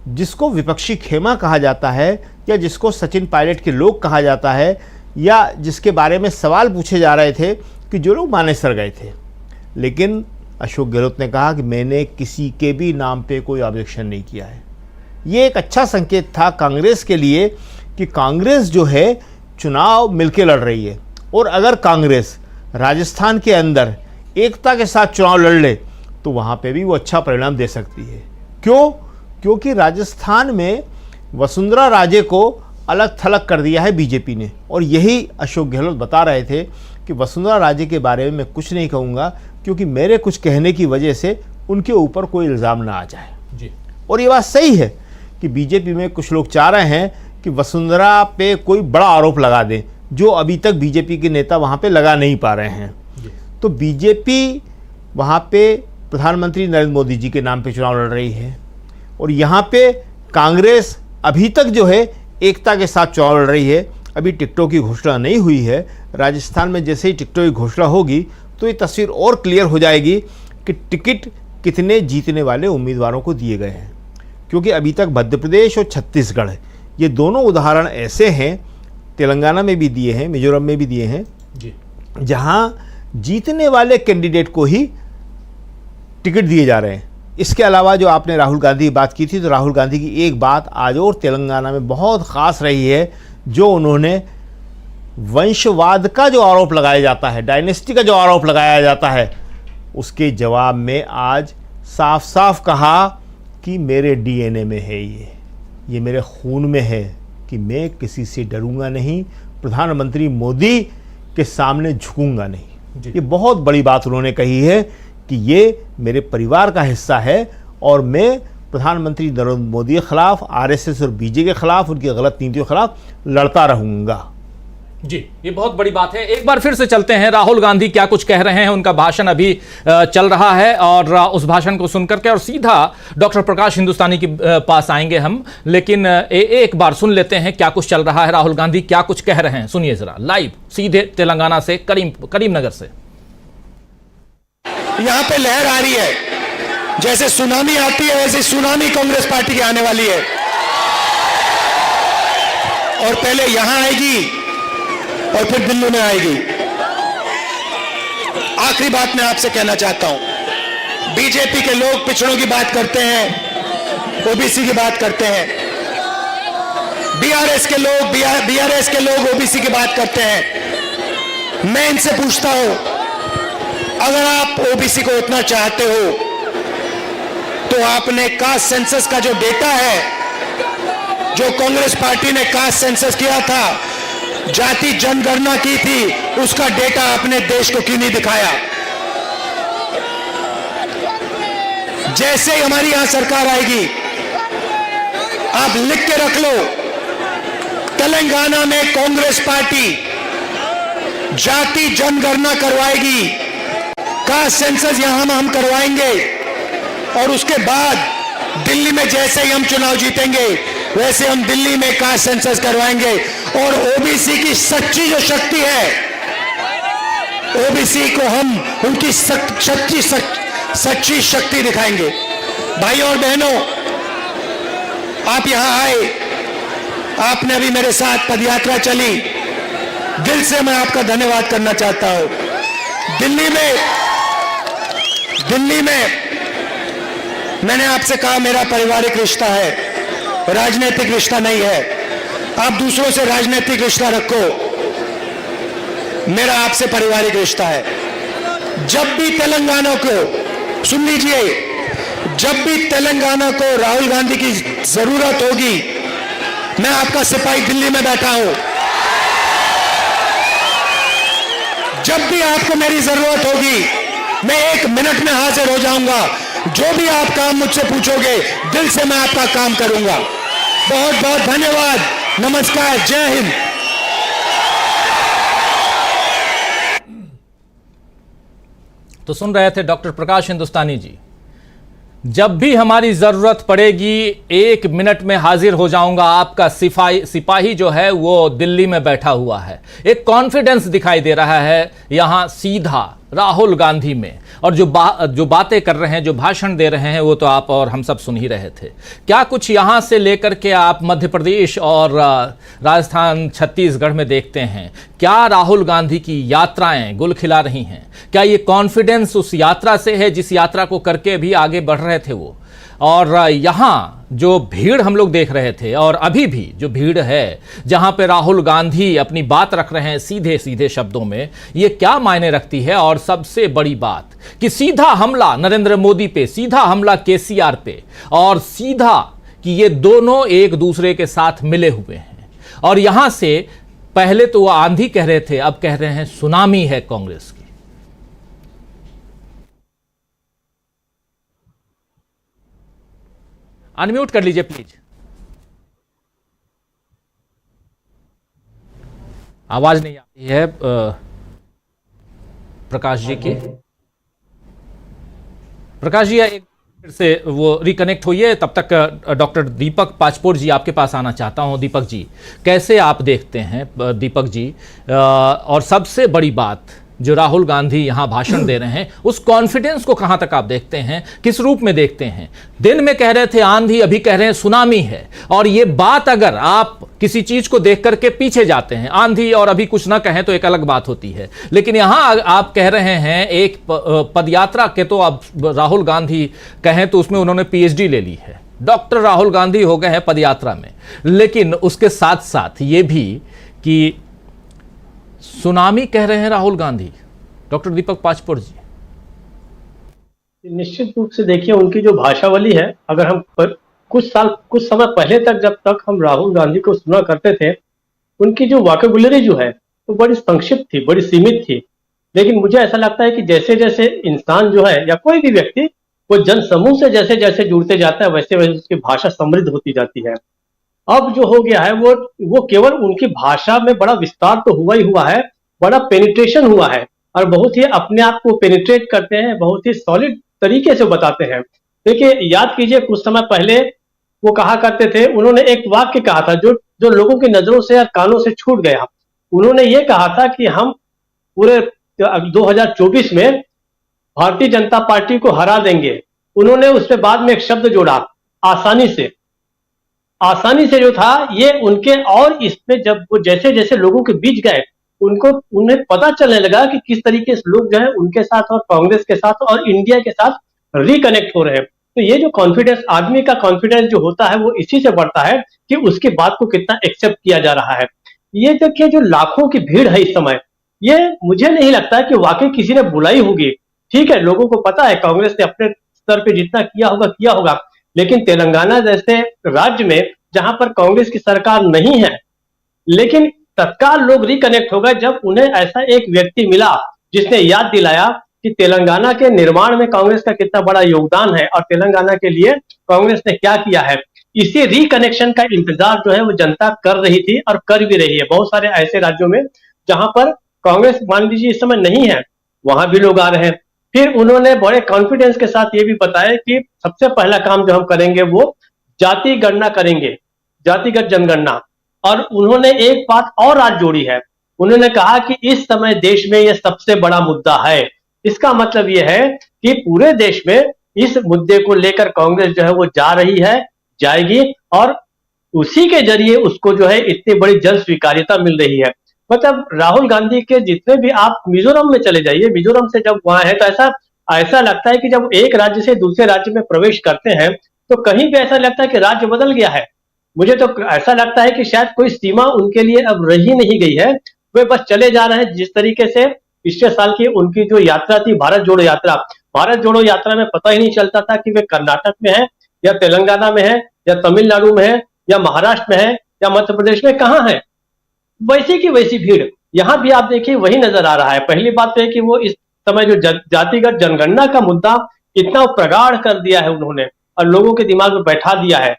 जिसको विपक्षी खेमा कहा जाता है, या जिसको सचिन पायलट के लोग कहा जाता है, या जिसके बारे में सवाल पूछे जा रहे थे कि जो लोग मानेसर गए थे। लेकिन अशोक गहलोत ने कहा कि मैंने किसी के भी नाम पे कोई ऑब्जेक्शन नहीं किया है। ये एक अच्छा संकेत था कांग्रेस के लिए कि कांग्रेस जो है चुनाव मिलके लड़ रही है, और अगर कांग्रेस राजस्थान के अंदर एकता के साथ चुनाव लड़ ले तो वहाँ पे भी वो अच्छा परिणाम दे सकती है। क्यों? क्योंकि राजस्थान में वसुंधरा राजे को अलग थलग कर दिया है बीजेपी ने, और यही अशोक गहलोत बता रहे थे कि वसुंधरा राजे के बारे में मैं कुछ नहीं कहूँगा, क्योंकि मेरे कुछ कहने की वजह से उनके ऊपर कोई इल्ज़ाम ना आ जाए जी। और ये बात सही है कि बीजेपी में कुछ लोग चाह रहे हैं कि वसुंधरा पे कोई बड़ा आरोप लगा दें, जो अभी तक बीजेपी के नेता वहाँ पे लगा नहीं पा रहे हैं। तो बीजेपी वहाँ पे प्रधानमंत्री नरेंद्र मोदी जी के नाम पे चुनाव लड़ रही है, और यहाँ पे कांग्रेस अभी तक जो है एकता के साथ चुनाव लड़ रही है। अभी टिकटों की घोषणा नहीं हुई है। राजस्थान में जैसे ही टिकटों की घोषणा होगी तो ये तस्वीर और क्लियर हो जाएगी कि टिकट कितने जीतने वाले उम्मीदवारों को दिए गए हैं। क्योंकि अभी तक मध्य प्रदेश और छत्तीसगढ़, ये दोनों उदाहरण ऐसे हैं, तेलंगाना में भी दिए हैं, मिजोरम में भी दिए हैं जी, जहाँ जीतने वाले कैंडिडेट को ही टिकट दिए जा रहे हैं। इसके अलावा जो आपने राहुल गांधी की बात की थी, तो राहुल गांधी की एक बात आज और तेलंगाना में बहुत ख़ास रही है, जो उन्होंने वंशवाद का जो आरोप लगाया जाता है, डायनेस्टी का जो आरोप लगाया जाता है, उसके जवाब में आज साफ साफ कहा कि मेरे डीएनए में है, ये मेरे खून में है कि मैं किसी से डरूंगा नहीं, प्रधानमंत्री मोदी के सामने झुकूंगा नहीं। ये बहुत बड़ी बात उन्होंने कही है कि ये मेरे परिवार का हिस्सा है, और मैं प्रधानमंत्री नरेंद्र मोदी के खिलाफ, आरएसएस और बीजेपी के खिलाफ, उनकी गलत नीतियों के खिलाफ लड़ता रहूंगा जी। ये बहुत बड़ी बात है। एक बार फिर से चलते हैं, राहुल गांधी क्या कुछ कह रहे हैं। उनका भाषण अभी चल रहा है, और उस भाषण को सुनकर के और सीधा डॉक्टर प्रकाश हिंदुस्तानी के पास आएंगे हम। लेकिन एक बार सुन लेते हैं क्या कुछ चल रहा है, राहुल गांधी क्या कुछ कह रहे हैं। सुनिए जरा, लाइव सीधे तेलंगाना से, करीमनगर से। यहां पे लहर आ रही है, जैसे सुनामी आती है वैसे सुनामी कांग्रेस पार्टी की आने वाली है, और पहले यहां आएगी और फिर दिल्ली में आएगी। आखिरी बात मैं आपसे कहना चाहता हूं, बीजेपी के लोग पिछड़ों की बात करते हैं, ओबीसी की बात करते हैं, बीआरएस के लोग ओबीसी की बात करते हैं। मैं इनसे पूछता हूं, अगर आप ओबीसी को इतना चाहते हो तो आपने कास्ट सेंसस का जो डेटा है, जो कांग्रेस पार्टी ने कास्ट सेंसस किया था, जाति जनगणना की थी, उसका डेटा अपने देश को क्यों नहीं दिखाया? जैसे ही हमारी यहां सरकार आएगी, आप लिख के रख लो, तेलंगाना में कांग्रेस पार्टी जाति जनगणना करवाएगी, कास्ट सेंसस यहां हम करवाएंगे, और उसके बाद दिल्ली में जैसे ही हम चुनाव जीतेंगे वैसे हम दिल्ली में कास्ट सेंसस करवाएंगे, और ओबीसी की सच्ची जो शक्ति है, ओबीसी को हम उनकी सच्ची शक्ति दिखाएंगे। भाइयों और बहनों, आप यहां आए, आपने अभी मेरे साथ पदयात्रा चली, दिल से मैं आपका धन्यवाद करना चाहता हूं। दिल्ली में मैंने आपसे कहा मेरा पारिवारिक रिश्ता है, राजनीतिक रिश्ता नहीं है। आप दूसरों से राजनीतिक रिश्ता रखो, मेरा आपसे पारिवारिक रिश्ता है। जब भी तेलंगाना को, सुन लीजिए, जब भी तेलंगाना को राहुल गांधी की जरूरत होगी, मैं आपका सिपाही दिल्ली में बैठा हूं। जब भी आपको मेरी जरूरत होगी, मैं 1 मिनट में हाजिर हो जाऊंगा। जो भी आप काम मुझसे पूछोगे, दिल से मैं आपका काम करूंगा। बहुत बहुत धन्यवाद, नमस्कार, जय हिंद। तो सुन रहे थे डॉक्टर प्रकाश हिंदुस्तानी जी। जब भी हमारी जरूरत पड़ेगी 1 मिनट में हाजिर हो जाऊंगा। आपका सिपाही जो है वो दिल्ली में बैठा हुआ है। एक कॉन्फिडेंस दिखाई दे रहा है यहां सीधा राहुल गांधी में, और जो बातें कर रहे हैं, जो भाषण दे रहे हैं, वो तो आप और हम सब सुन ही रहे थे। क्या कुछ यहां से लेकर के आप मध्य प्रदेश और राजस्थान, छत्तीसगढ़ में देखते हैं? क्या राहुल गांधी की यात्राएं गुल खिला रही हैं? क्या ये कॉन्फिडेंस उस यात्रा से है जिस यात्रा को करके भी आगे बढ़ रहे थे वो? और यहाँ जो भीड़ हम लोग देख रहे थे, और अभी भी जो भीड़ है जहां पे राहुल गांधी अपनी बात रख रहे हैं सीधे सीधे शब्दों में, ये क्या मायने रखती है? और सबसे बड़ी बात कि सीधा हमला नरेंद्र मोदी पे, सीधा हमला केसीआर पे, और सीधा कि ये दोनों एक दूसरे के साथ मिले हुए हैं। और यहां से पहले तो वो आंधी कह रहे थे, अब कह रहे हैं सुनामी है कांग्रेस की। अनम्यूट कर लीजिए प्लीज, आवाज नहीं आ रही है प्रकाश जी की। प्रकाश जी एक फिर से वो रिकनेक्ट होइए, तब तक डॉक्टर दीपक पाचपोर जी आपके पास आना चाहता हूं। दीपक जी, कैसे आप देखते हैं दीपक जी, और सबसे बड़ी बात जो राहुल गांधी यहां भाषण दे रहे हैं, उस कॉन्फिडेंस को कहां तक आप देखते हैं, किस रूप में देखते हैं? दिन में कह रहे थे आंधी, अभी कह रहे हैं सुनामी है। और ये बात अगर आप किसी चीज को देख करके पीछे जाते हैं, आंधी और अभी कुछ ना कहें तो एक अलग बात होती है, लेकिन यहां आप कह रहे हैं एक पदयात्रा के, तो अब राहुल गांधी कहें तो उसमें उन्होंने पीएचडी ले ली है, डॉक्टर राहुल गांधी हो गए हैं पदयात्रा में। लेकिन उसके साथ साथ ये भी कि सुनामी कह रहे हैं राहुल गांधी। डॉक्टर दीपक पाचपोर जी, निश्चित रूप से देखिए उनकी जो भाषावली है, अगर हम कुछ समय पहले तक जब तक हम राहुल गांधी को सुना करते थे, उनकी जो वोकैबुलरी जो है वो बड़ी संक्षिप्त थी, बड़ी सीमित थी। लेकिन मुझे ऐसा लगता है कि जैसे जैसे इंसान जो है या कोई भी व्यक्ति वो जन समूह से जैसे जैसे जुड़ते जाता है, वैसे वैसे उसकी भाषा समृद्ध होती जाती है। अब जो हो गया है वो केवल उनकी भाषा में बड़ा विस्तार तो हुआ ही हुआ है, बड़ा पेनिट्रेशन हुआ है, और बहुत ही अपने आप को पेनिट्रेट करते हैं, बहुत ही सॉलिड तरीके से बताते हैं। देखिए, याद कीजिए कुछ समय पहले वो कहा करते थे, उन्होंने एक वाक्य कहा था जो लोगों की नजरों से और कानों से छूट गया। उन्होंने ये कहा था कि हम पूरे 2024 में भारतीय जनता पार्टी को हरा देंगे। उन्होंने उसके बाद में एक शब्द जोड़ा, आसानी से। आसानी से जो था ये उनके, और इसमें जब वो जैसे जैसे लोगों के बीच गए, उन्हें पता चलने लगा कि किस तरीके से लोग जो है उनके साथ और कांग्रेस के साथ और इंडिया के साथ रिकनेक्ट हो रहे हैं। तो ये जो कॉन्फिडेंस, आदमी का कॉन्फिडेंस जो होता है वो इसी से बढ़ता है कि उसकी बात को कितना एक्सेप्ट किया जा रहा है। ये देखिए जो लाखों की भीड़ है इस समय, ये मुझे नहीं लगता कि वाकई किसी ने बुलाई होगी। ठीक है, लोगों को पता है कांग्रेस ने अपने स्तर पे जितना किया होगा, लेकिन तेलंगाना जैसे राज्य में जहां पर कांग्रेस की सरकार नहीं है, लेकिन तत्काल लोग रिकनेक्ट हो गए जब उन्हें ऐसा एक व्यक्ति मिला जिसने याद दिलाया कि तेलंगाना के निर्माण में कांग्रेस का कितना बड़ा योगदान है और तेलंगाना के लिए कांग्रेस ने क्या किया है। इसी रिकनेक्शन का इंतजार जो है वो जनता कर रही थी और कर भी रही है। बहुत सारे ऐसे राज्यों में जहां पर कांग्रेस मान लीजिए इस समय नहीं है, वहां भी लोग आ रहे हैं। फिर उन्होंने बड़े कॉन्फिडेंस के साथ ये भी बताया कि सबसे पहला काम जो हम करेंगे वो जाति गणना करेंगे, जातिगत जनगणना। और उन्होंने एक बात और आज जोड़ी है, उन्होंने कहा कि इस समय देश में यह सबसे बड़ा मुद्दा है। इसका मतलब यह है कि पूरे देश में इस मुद्दे को लेकर कांग्रेस जो है वो जा रही है, जाएगी। और उसी के जरिए उसको जो है इतनी बड़ी जन स्वीकार्यता मिल रही है। मतलब राहुल गांधी के जितने भी, आप मिजोरम में चले जाइए, मिजोरम से जब वहां है तो ऐसा ऐसा लगता है कि जब एक राज्य से दूसरे राज्य में प्रवेश करते हैं तो कहीं भी ऐसा लगता है कि राज्य बदल गया है। मुझे तो ऐसा लगता है कि शायद कोई सीमा उनके लिए अब रही नहीं गई है, वे बस चले जा रहे हैं। जिस तरीके से पिछले साल की उनकी जो यात्रा थी, भारत जोड़ो यात्रा में पता ही नहीं चलता था कि वे कर्नाटक में है या तेलंगाना में है या तमिलनाडु में है या महाराष्ट्र में है या मध्य प्रदेश में, कहाँ है। वैसी की वैसी भीड़ यहाँ भी आप देखिए वही नजर आ रहा है। पहली बात तो है कि वो इस समय जो जातिगत जनगणना का मुद्दा इतना प्रगाढ़ कर दिया है उन्होंने और लोगों के दिमाग में बैठा दिया है,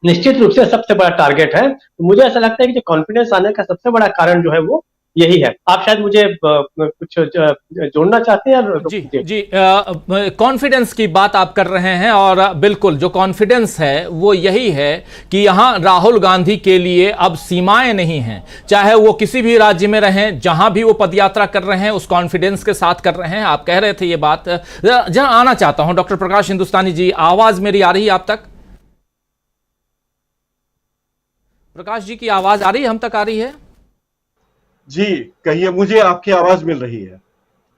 निश्चित रूप से सबसे बड़ा टारगेट है। तो मुझे ऐसा लगता है कि जो कॉन्फिडेंस आने का सबसे बड़ा कारण जो है वो यही है। आप शायद मुझे कुछ जोड़ना चाहते हैं? जी जी, कॉन्फिडेंस की बात आप कर रहे हैं और बिल्कुल जो कॉन्फिडेंस है वो यही है कि यहाँ राहुल गांधी के लिए अब सीमाएं नहीं हैं, चाहे वो किसी भी राज्य में रहें, जहां भी वो पदयात्रा कर रहे हैं उस कॉन्फिडेंस के साथ कर रहे हैं। आप कह रहे थे ये बात, जहां आना चाहता हूं डॉक्टर प्रकाश हिंदुस्तानी जी, आवाज मेरी आ रही है आप तक? प्रकाश जी की आवाज आ रही है, हम तक आ रही है? जी कहिए, मुझे आपकी आवाज मिल रही है।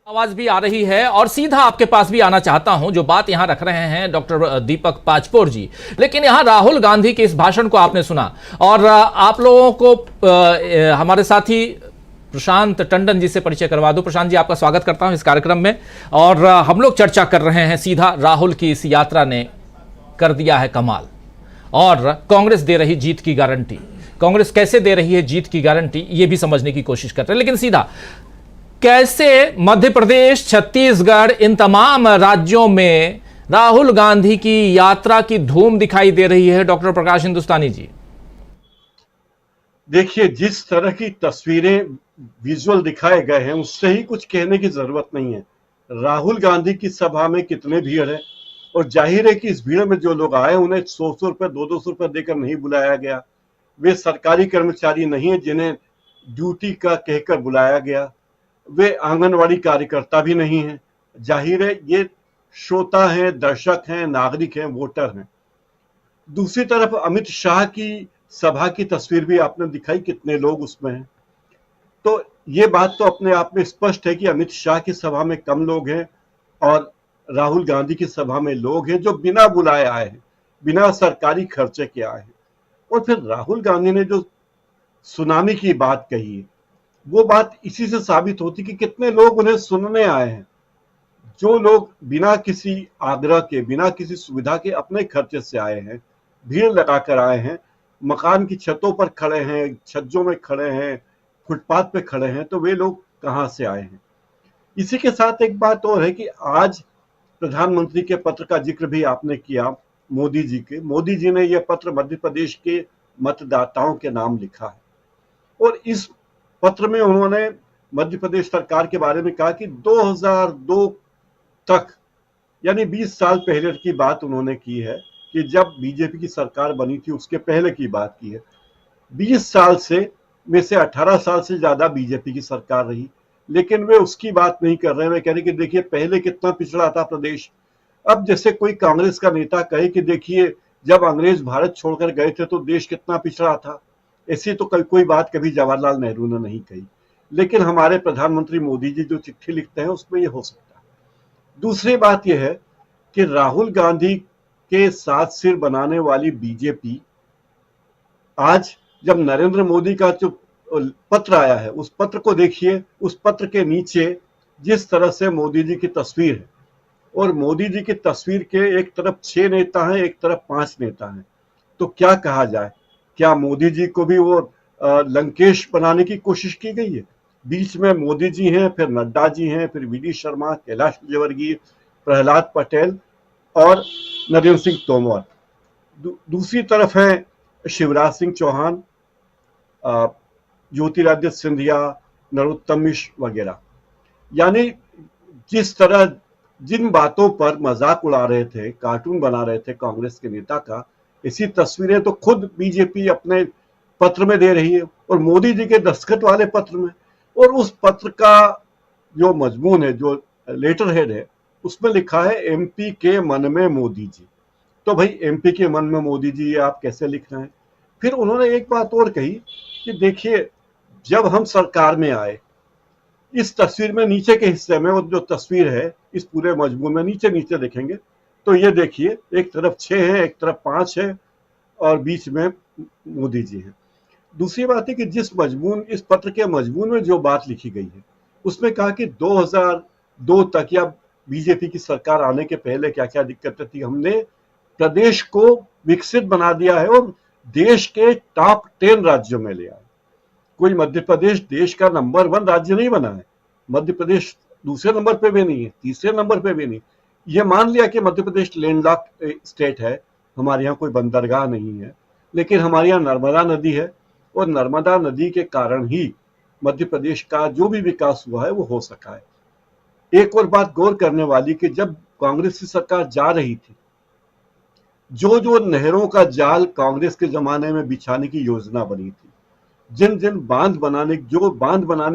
आवाज भी आ रही है और सीधा आपके पास भी आना चाहता हूं। जो बात यहां रख रहे हैं डॉक्टर दीपक पाचपोर जी, लेकिन यहां राहुल गांधी के इस भाषण को आपने सुना और आप लोगों को हमारे साथी प्रशांत टंडन जी से परिचय करवा दूं। प्रशांत जी, आपका स्वागत करता हूं इस कार्यक्रम में और हम लोग चर्चा कर रहे हैं सीधा राहुल की इस यात्रा ने कर दिया है कमाल और कांग्रेस दे रही जीत की गारंटी। कांग्रेस कैसे दे रही है जीत की गारंटी, ये भी समझने की कोशिश कर रहे हैं। लेकिन सीधा कैसे मध्य प्रदेश, छत्तीसगढ़, इन तमाम राज्यों में राहुल गांधी की यात्रा की धूम दिखाई दे रही है डॉक्टर प्रकाश हिंदुस्तानी जी? देखिए, जिस तरह की तस्वीरें विजुअल दिखाए गए हैं उससे ही कुछ कहने की जरूरत नहीं है। राहुल गांधी की सभा में कितने भीड़ है और जाहिर है कि इस भीड़ में जो लोग आए उन्हें 100 रुपए 200 रुपए देकर नहीं बुलाया गया। वे सरकारी कर्मचारी नहीं है जिन्हें ड्यूटी का कहकर बुलाया गया। वे आंगनवाड़ी कार्यकर्ता भी नहीं है। जाहिर है ये श्रोता हैं, दर्शक हैं, नागरिक हैं, वोटर हैं। दूसरी तरफ अमित शाह की सभा की तस्वीर भी आपने दिखाई, कितने लोग उसमें हैं। तो ये बात तो अपने आप में स्पष्ट है कि अमित शाह की सभा में कम लोग हैं और राहुल गांधी की सभा में लोग हैं जो बिना बुलाए आए हैं, बिना सरकारी खर्चे के आए हैं। और फिर राहुल गांधी ने जो सुनामी की बात कही है वो बात इसी से साबित होती कि कितने लोग उन्हें सुनने आए हैं। जो लोग बिना किसी आग्रह के, बिना किसी सुविधा के अपने खर्चे से आए हैं, भीड़ लगाकर आए हैं, मकान की छतों पर खड़े हैं, छज्जों में खड़े हैं, फुटपाथ पे खड़े हैं, तो वे लोग कहां से आए हैं। इसी के साथ एक बात और है कि आज प्रधानमंत्री के पत्र का जिक्र भी आपने किया, मोदी जी के। मोदी जी ने यह पत्र मध्य प्रदेश के मतदाताओं के नाम लिखा है और इस पत्र में उन्होंने मध्य प्रदेश सरकार के बारे में कहा कि 2002 तक, यानी 20 साल पहले की बात उन्होंने की है कि जब बीजेपी की सरकार बनी थी उसके पहले की बात की है। 20 साल में से 18 साल से ज्यादा बीजेपी की सरकार रही, लेकिन वे उसकी बात नहीं कर रहे हैं। वे कह रहे कि देखिए पहले कितना पिछड़ा था प्रदेश। अब जैसे कोई कांग्रेस का नेता कहे कि देखिए जब अंग्रेज भारत छोड़कर गए थे तो देश कितना पिछड़ा था, ऐसी तो कोई बात कभी जवाहरलाल नेहरू ने नहीं कही। लेकिन हमारे प्रधानमंत्री मोदी जी जो चिट्ठी लिखते हैं उसमें यह हो सकता है। दूसरी बात यह है कि राहुल गांधी के साथ सिर बनाने वाली बीजेपी आज जब नरेंद्र मोदी का जो पत्र आया है उस पत्र को देखिए, उस पत्र के नीचे जिस तरह से मोदी जी की तस्वीर है और मोदी जी की तस्वीर के एक तरफ 6 नेता हैं, एक तरफ 5 नेता हैं, तो क्या कहा जाए? क्या मोदी जी को भी वो लंकेश बनाने की कोशिश की गई है? बीच में मोदी जी हैं, फिर नड्डा जी हैं, फिर वी.डी. शर्मा, कैलाश विजयवर्गीय, प्रहलाद पटेल और नरेंद्र सिंह तोमर। दूसरी तरफ है शिवराज सिंह चौहान, ज्योतिरादित्य सिंधिया, नरोत्तम मिश्र वगैरह। यानी जिस तरह जिन बातों पर मजाक उड़ा रहे थे, कार्टून बना रहे थे कांग्रेस के नेता का, इसी तस्वीरें तो खुद बीजेपी अपने पत्र में दे रही है और मोदी जी के दस्तखत वाले पत्र में। और उस पत्र का जो मजमून है, जो लेटर हेड है, उसमें लिखा है एमपी के मन में मोदी जी। तो भाई एमपी के मन में मोदी जी ये आप कैसे लिख रहे हैं? फिर उन्होंने एक बात और कही कि देखिए, जब हम सरकार में आए, इस तस्वीर में नीचे के हिस्से में वो जो तस्वीर है इस पूरे मजमून में नीचे नीचे देखेंगे तो ये देखिए, एक तरफ 6 है, एक तरफ 5 है और बीच में मोदी जी हैं। दूसरी बात है कि जिस मजमून, इस पत्र के मजमून में जो बात लिखी गई है उसमें कहा कि 2002 तक या बीजेपी की सरकार आने के पहले क्या क्या दिक्कतें थी, हमने प्रदेश को विकसित बना दिया है और देश के टॉप 10 राज्यों में ले आए। कोई मध्य प्रदेश देश का नंबर 1 राज्य नहीं बना है, मध्य प्रदेश दूसरे नंबर पे भी नहीं है, तीसरे नंबर पे भी नहीं। ये मान लिया कि मध्य प्रदेश लैंडलॉक स्टेट है, हमारे यहाँ कोई बंदरगाह नहीं है, लेकिन हमारे यहाँ नर्मदा नदी है और नर्मदा नदी के कारण ही मध्य प्रदेश का जो भी विकास हुआ है वो हो सका है। एक और बात गौर करने वाली कि जब कांग्रेस की सरकार जा रही थी, जो जो नहरों का जाल कांग्रेस के जमाने में बिछाने की योजना बनी थी, जिन जिन बांध बनाने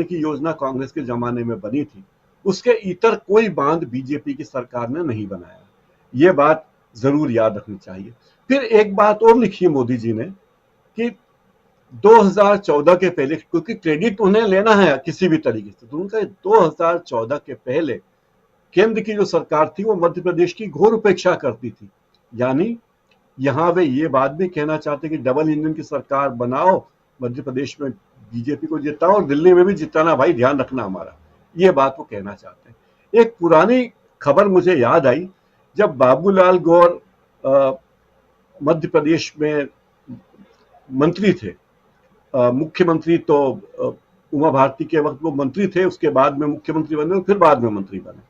की योजना कांग्रेस के जमाने में बनी थी, उसके इतर कोई बांध बीजेपी की सरकार ने नहीं बनाया। ये बात जरूर याद रखनी चाहिए। फिर एक बात और लिखी मोदी जी ने कि 2014 के पहले, क्योंकि क्रेडिट उन्हें लेना है किसी भी तरीके से, तो उनका 2014 के पहले केंद्र की जो सरकार थी वो मध्य प्रदेश की घोर उपेक्षा करती थी। यानी यहां वे ये बात भी कहना चाहते कि डबल इंजन की सरकार बनाओ, मध्य प्रदेश में बीजेपी को जिताओ और दिल्ली में भी जिताना, भाई ध्यान रखना हमारा, ये बात वो कहना चाहते हैं। एक पुरानी खबर मुझे याद आई, जब बाबूलाल गौर मध्य प्रदेश में मंत्री थे, मुख्यमंत्री तो उमा भारती के वक्त वो मंत्री थे, उसके बाद में मुख्यमंत्री बने और फिर बाद में मंत्री बने,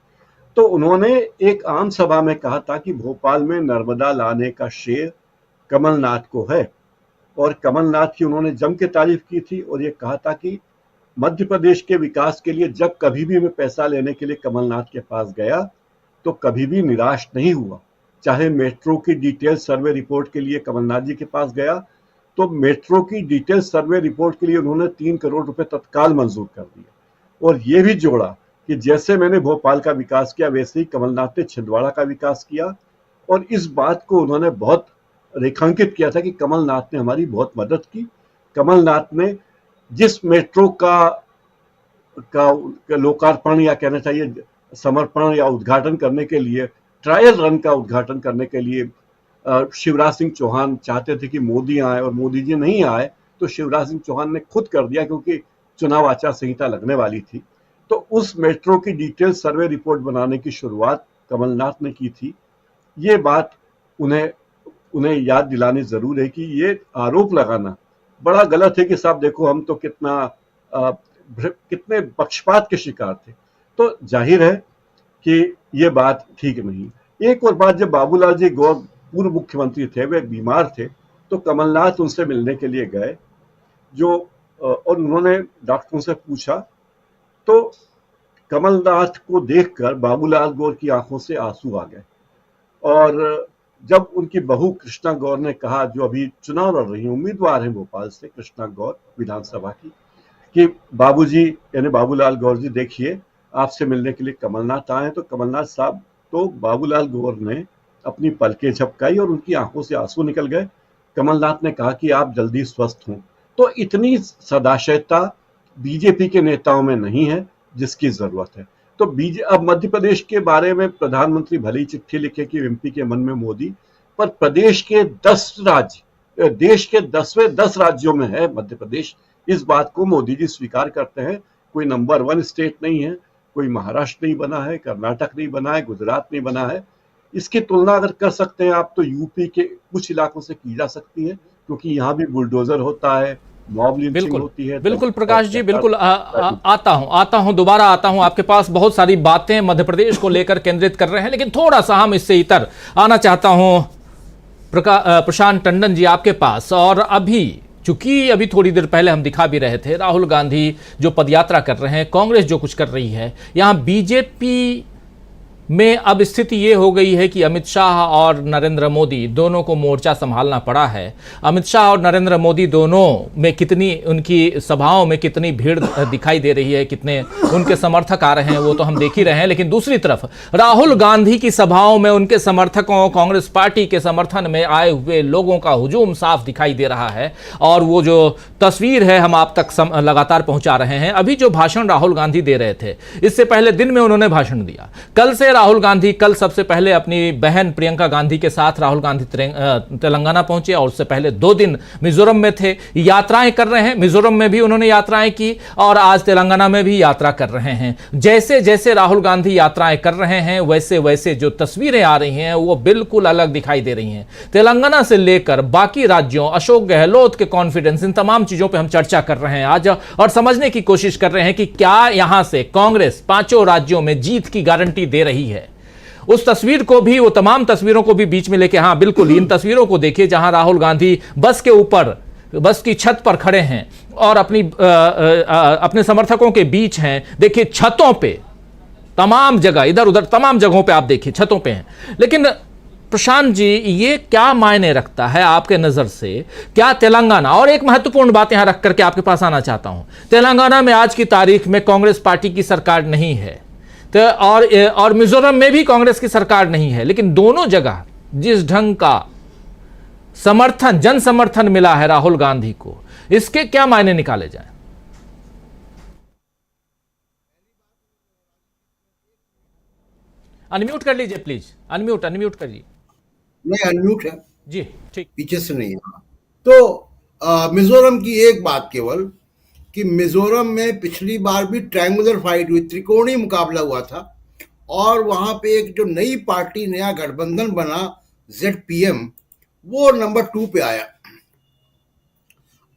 तो उन्होंने एक आम सभा में कहा था कि भोपाल में नर्मदा लाने का श्रेय कमलनाथ को है, और कमलनाथ की उन्होंने जम के तारीफ की थी और ये कहा था कि मध्य प्रदेश के विकास के लिए जब कभी भी मैं पैसा लेने के लिए कमलनाथ के पास गया तो कभी भी निराश नहीं हुआ। चाहे मेट्रो की डिटेल सर्वे रिपोर्ट के लिए कमलनाथ जी के पास गया तो मेट्रो की डिटेल सर्वे रिपोर्ट के लिए उन्होंने 3 करोड़ रुपए तत्काल मंजूर कर दिए, और ये भी जोड़ा कि जैसे मैंने भोपाल का विकास किया वैसे ही कमलनाथ ने छिंदवाड़ा का विकास किया, और इस बात को उन्होंने बहुत रेखांकित किया था कि कमलनाथ ने हमारी बहुत मदद की। कमलनाथ ने जिस मेट्रो का लोकार्पण या कहना चाहिए समर्पण या उद्घाटन करने के लिए, ट्रायल रन का उद्घाटन करने के लिए शिवराज सिंह चौहान चाहते थे कि मोदी आए और मोदी जी नहीं आए, तो शिवराज सिंह चौहान ने खुद कर दिया क्योंकि चुनाव आचार संहिता लगने वाली थी। तो उस मेट्रो की डिटेल सर्वे रिपोर्ट बनाने की शुरुआत कमलनाथ ने की थी। ये बात उन्हें याद दिलानी जरूर है कि ये आरोप लगाना बड़ा गलत है कि साहब देखो हम तो कितने पक्षपात के शिकार थे, तो जाहिर है कि ये बात ठीक नहीं। एक और बात, जब बाबूलाल जी गौर पूर्व मुख्यमंत्री थे, वे बीमार थे, तो कमलनाथ उनसे मिलने के लिए गए और उन्होंने डॉक्टरों से पूछा, तो कमलनाथ को देखकर बाबूलाल गौर की आंखों से आंसू आ गए। और जब उनकी बहू कृष्णा गौर ने कहा, जो अभी चुनाव लड़ रही हैं, उम्मीदवार हैं भोपाल से कृष्णा गौर विधानसभा की, कि बाबूजी यानी बाबूलाल गौर जी देखिए आपसे मिलने के लिए कमलनाथ आए, तो कमलनाथ साहब, तो बाबूलाल गौर ने अपनी पलकें झपकाई और उनकी आंखों से आंसू निकल गए। कमलनाथ ने कहा कि आप जल्दी स्वस्थ हों। तो इतनी सदाशयता बीजेपी के नेताओं में नहीं है जिसकी जरूरत है। तो अब मध्य प्रदेश के बारे में प्रधानमंत्री भले ही चिट्ठी लिखे कि एमपी के मन में मोदी, पर प्रदेश के 10 राज्य, देश के 10वें 10 राज्यों में है मध्य प्रदेश। इस बात को मोदी जी स्वीकार करते हैं। कोई नंबर 1 स्टेट नहीं है, कोई महाराष्ट्र नहीं बना है, कर्नाटक नहीं बना है, गुजरात नहीं बना है। इसकी तुलना अगर कर सकते हैं आप तो यूपी के कुछ इलाकों से की जा सकती है, क्योंकि यहाँ भी बुलडोजर होता है, मॉब लिंचिंग होती है। बिल्कुल प्रकाश जी, बिल्कुल आता हूं दोबारा आता हूं आपके पास। बहुत सारी बातें मध्य प्रदेश को लेकर केंद्रित कर रहे हैं, लेकिन थोड़ा सा हम इससे इतर आना चाहता हूं प्रशांत टंडन जी आपके पास। और अभी थोड़ी देर पहले हम दिखा भी रहे थे, राहुल गांधी जो पदयात्रा कर रहे हैं, कांग्रेस जो कुछ कर रही है, यहाँ बीजेपी में अब स्थिति ये हो गई है कि अमित शाह और नरेंद्र मोदी दोनों को मोर्चा संभालना पड़ा है। अमित शाह और नरेंद्र मोदी दोनों में कितनी, उनकी सभाओं में कितनी भीड़ दिखाई दे रही है, कितने उनके समर्थक आ रहे हैं, वो तो हम देख ही रहे हैं। लेकिन दूसरी तरफ राहुल गांधी की सभाओं में उनके समर्थकों, कांग्रेस पार्टी के समर्थन में आए हुए लोगों का हुजूम साफ दिखाई दे रहा है। और वो जो तस्वीर है हम आप तक लगातार पहुंचा रहे हैं। अभी जो भाषण राहुल गांधी दे रहे थे, इससे पहले दिन में उन्होंने भाषण दिया। कल से राहुल गांधी, कल सबसे पहले अपनी बहन प्रियंका गांधी के साथ राहुल गांधी तेलंगाना पहुंचे और उससे पहले 2 दिन मिजोरम में थे, यात्राएं कर रहे हैं। मिजोरम में भी उन्होंने यात्राएं की और आज तेलंगाना में भी यात्रा कर रहे हैं। जैसे जैसे राहुल गांधी यात्राएं कर रहे हैं वैसे वैसे जो तस्वीरें आ रही हैं वो बिल्कुल अलग दिखाई दे रही हैं। तेलंगाना से लेकर बाकी राज्यों, अशोक गहलोत के कॉन्फिडेंस, इन तमाम चीजों पर हम चर्चा कर रहे हैं आज और समझने की कोशिश कर रहे हैं कि क्या यहां से कांग्रेस 5 राज्यों में जीत की गारंटी दे रही है। उस तस्वीर को भी, वो तमाम तस्वीरों को भी बीच में लेके, हाँ बिल्कुल, इन तस्वीरों को देखिए जहां राहुल गांधी बस के ऊपर, बस की छत पर खड़े हैं और अपने समर्थकों के बीच हैं। देखिए छतों पे, तमाम जगह, इधर उधर तमाम जगहों पे आप देखिए छतों पे हैं। लेकिन प्रशांत जी, ये क्या मायने रखता है आपके नजर से? क्या तेलंगाना, और एक महत्वपूर्ण बात यहां रख करके आपके पास आना चाहता हूं, तेलंगाना में आज की तारीख में कांग्रेस पार्टी की सरकार नहीं है और मिजोरम में भी कांग्रेस की सरकार नहीं है, लेकिन दोनों जगह जिस ढंग का समर्थन, जन समर्थन मिला है राहुल गांधी को, इसके क्या मायने निकाले जाए? अनम्यूट कर लीजिए प्लीज, अनम्यूट करिए। नहीं, अनम्यूट है जी, ठीक। पीछे से नहीं है। तो मिजोरम की एक बात केवल कि मिजोरम में पिछली बार भी ट्रायंगुलर फाइट हुई, त्रिकोणीय मुकाबला हुआ था और वहां पे एक जो नई पार्टी, नया गठबंधन बना ZPM, वो नंबर 2 पे आया।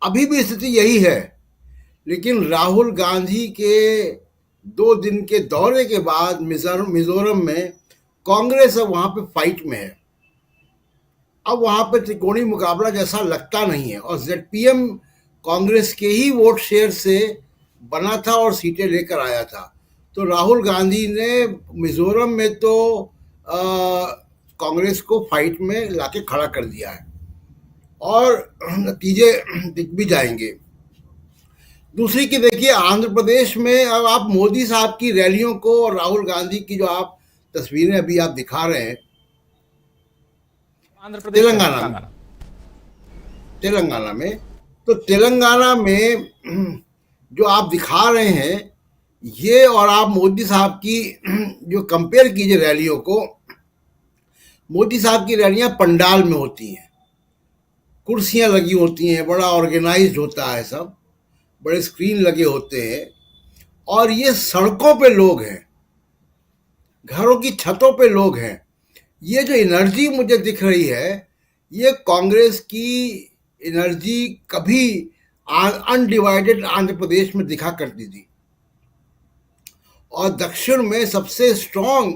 अभी भी स्थिति यही है, लेकिन राहुल गांधी के 2 दिन के दौरे के बाद मिजोरम में कांग्रेस अब वहां पे फाइट में है। अब वहां पे त्रिकोणीय मुकाबला जैसा लगता नहीं है और ZPM कांग्रेस के ही वोट शेयर से बना था और सीटें लेकर आया था। तो राहुल गांधी ने मिजोरम में तो कांग्रेस को फाइट में लाके खड़ा कर दिया है और नतीजे दिख भी जाएंगे। दूसरी की देखिए, आंध्र प्रदेश में अब आप मोदी साहब की रैलियों को और राहुल गांधी की जो आप तस्वीरें अभी आप दिखा रहे हैं, आंध्र प्रदेश, तेलंगाना में, तो तेलंगाना में जो आप दिखा रहे हैं ये, और आप मोदी साहब की जो कंपेयर कीजिए रैलियों को, मोदी साहब की रैलियां पंडाल में होती हैं, कुर्सियां लगी होती हैं, बड़ा ऑर्गेनाइज्ड होता है सब, बड़े स्क्रीन लगे होते हैं और ये सड़कों पे लोग हैं, घरों की छतों पे लोग हैं। ये जो एनर्जी मुझे दिख रही है, ये कांग्रेस की एनर्जी कभी अनडिवाइडेड आंध्र प्रदेश में दिखा करती थी और दक्षिण में सबसे स्ट्रांग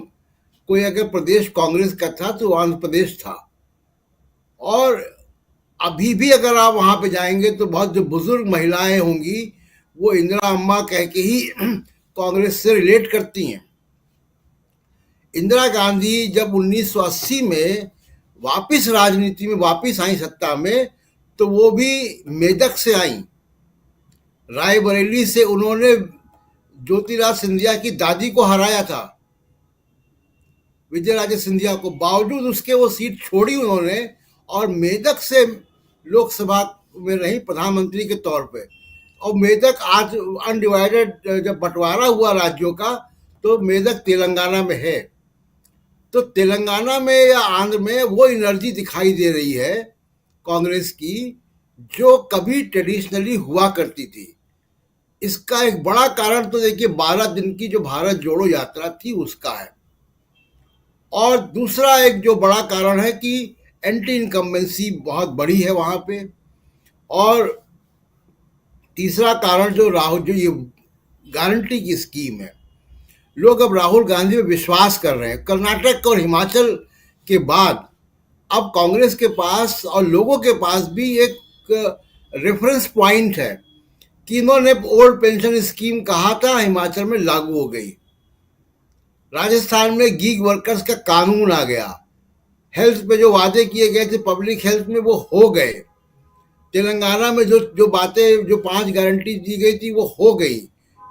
कोई अगर प्रदेश कांग्रेस का था तो आंध्र प्रदेश था। और अभी भी अगर आप वहां पे जाएंगे तो बहुत जो बुजुर्ग महिलाएं होंगी वो इंदिरा अम्मा कह के ही कांग्रेस से रिलेट करती हैं। इंदिरा गांधी जब 1980 में वापस राजनीति में वापस आई सत्ता में, तो वो भी मेदक से आई, रायबरेली से उन्होंने ज्योतिराज सिंधिया की दादी को हराया था, विजयराजे सिंधिया को। बावजूद उसके वो सीट छोड़ी उन्होंने और मेदक से लोकसभा में रही प्रधानमंत्री के तौर पे। और मेदक आज अनडिवाइडेड जब बंटवारा हुआ राज्यों का, तो मेदक तेलंगाना में है। तो तेलंगाना में या आंध्र में वो एनर्जी दिखाई दे रही है कांग्रेस की जो कभी ट्रेडिशनली हुआ करती थी। इसका एक बड़ा कारण तो देखिए 12 दिन की जो भारत जोड़ो यात्रा थी उसका है, और दूसरा एक जो बड़ा कारण है कि एंटी इनकम्बेंसी बहुत बड़ी है वहां पे, और तीसरा कारण जो ये गारंटी की स्कीम है, लोग अब राहुल गांधी में विश्वास कर रहे हैं। कर्नाटक और हिमाचल के बाद अब कांग्रेस के पास और लोगों के पास भी एक रेफरेंस पॉइंट है कि इन्होंने ओल्ड पेंशन स्कीम कहा था, हिमाचल में लागू हो गई। राजस्थान में गीग वर्कर्स का कानून आ गया। हेल्थ पे जो वादे किए गए थे पब्लिक हेल्थ में वो हो गए। तेलंगाना में जो बातें, जो 5 गारंटी दी गई थी वो हो गई।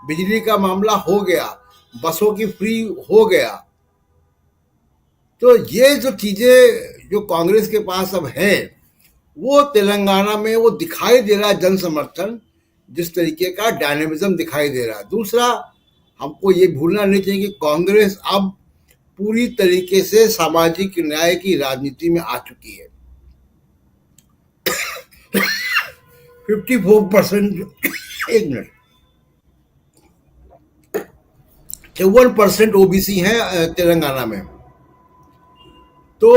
बिजली का मामला हो गया, बसों की फ्री हो गया। तो ये जो चीजें जो कांग्रेस के पास अब है, वो तेलंगाना में वो दिखाई दे रहा है जन समर्थन, जिस तरीके का डायनेमिज्म दिखाई दे रहा है। दूसरा, हमको ये भूलना नहीं चाहिए कि कांग्रेस अब पूरी तरीके से सामाजिक न्याय की राजनीति में आ चुकी है। 54%, एक मिनट, 54% ओबीसी है तेलंगाना में। तो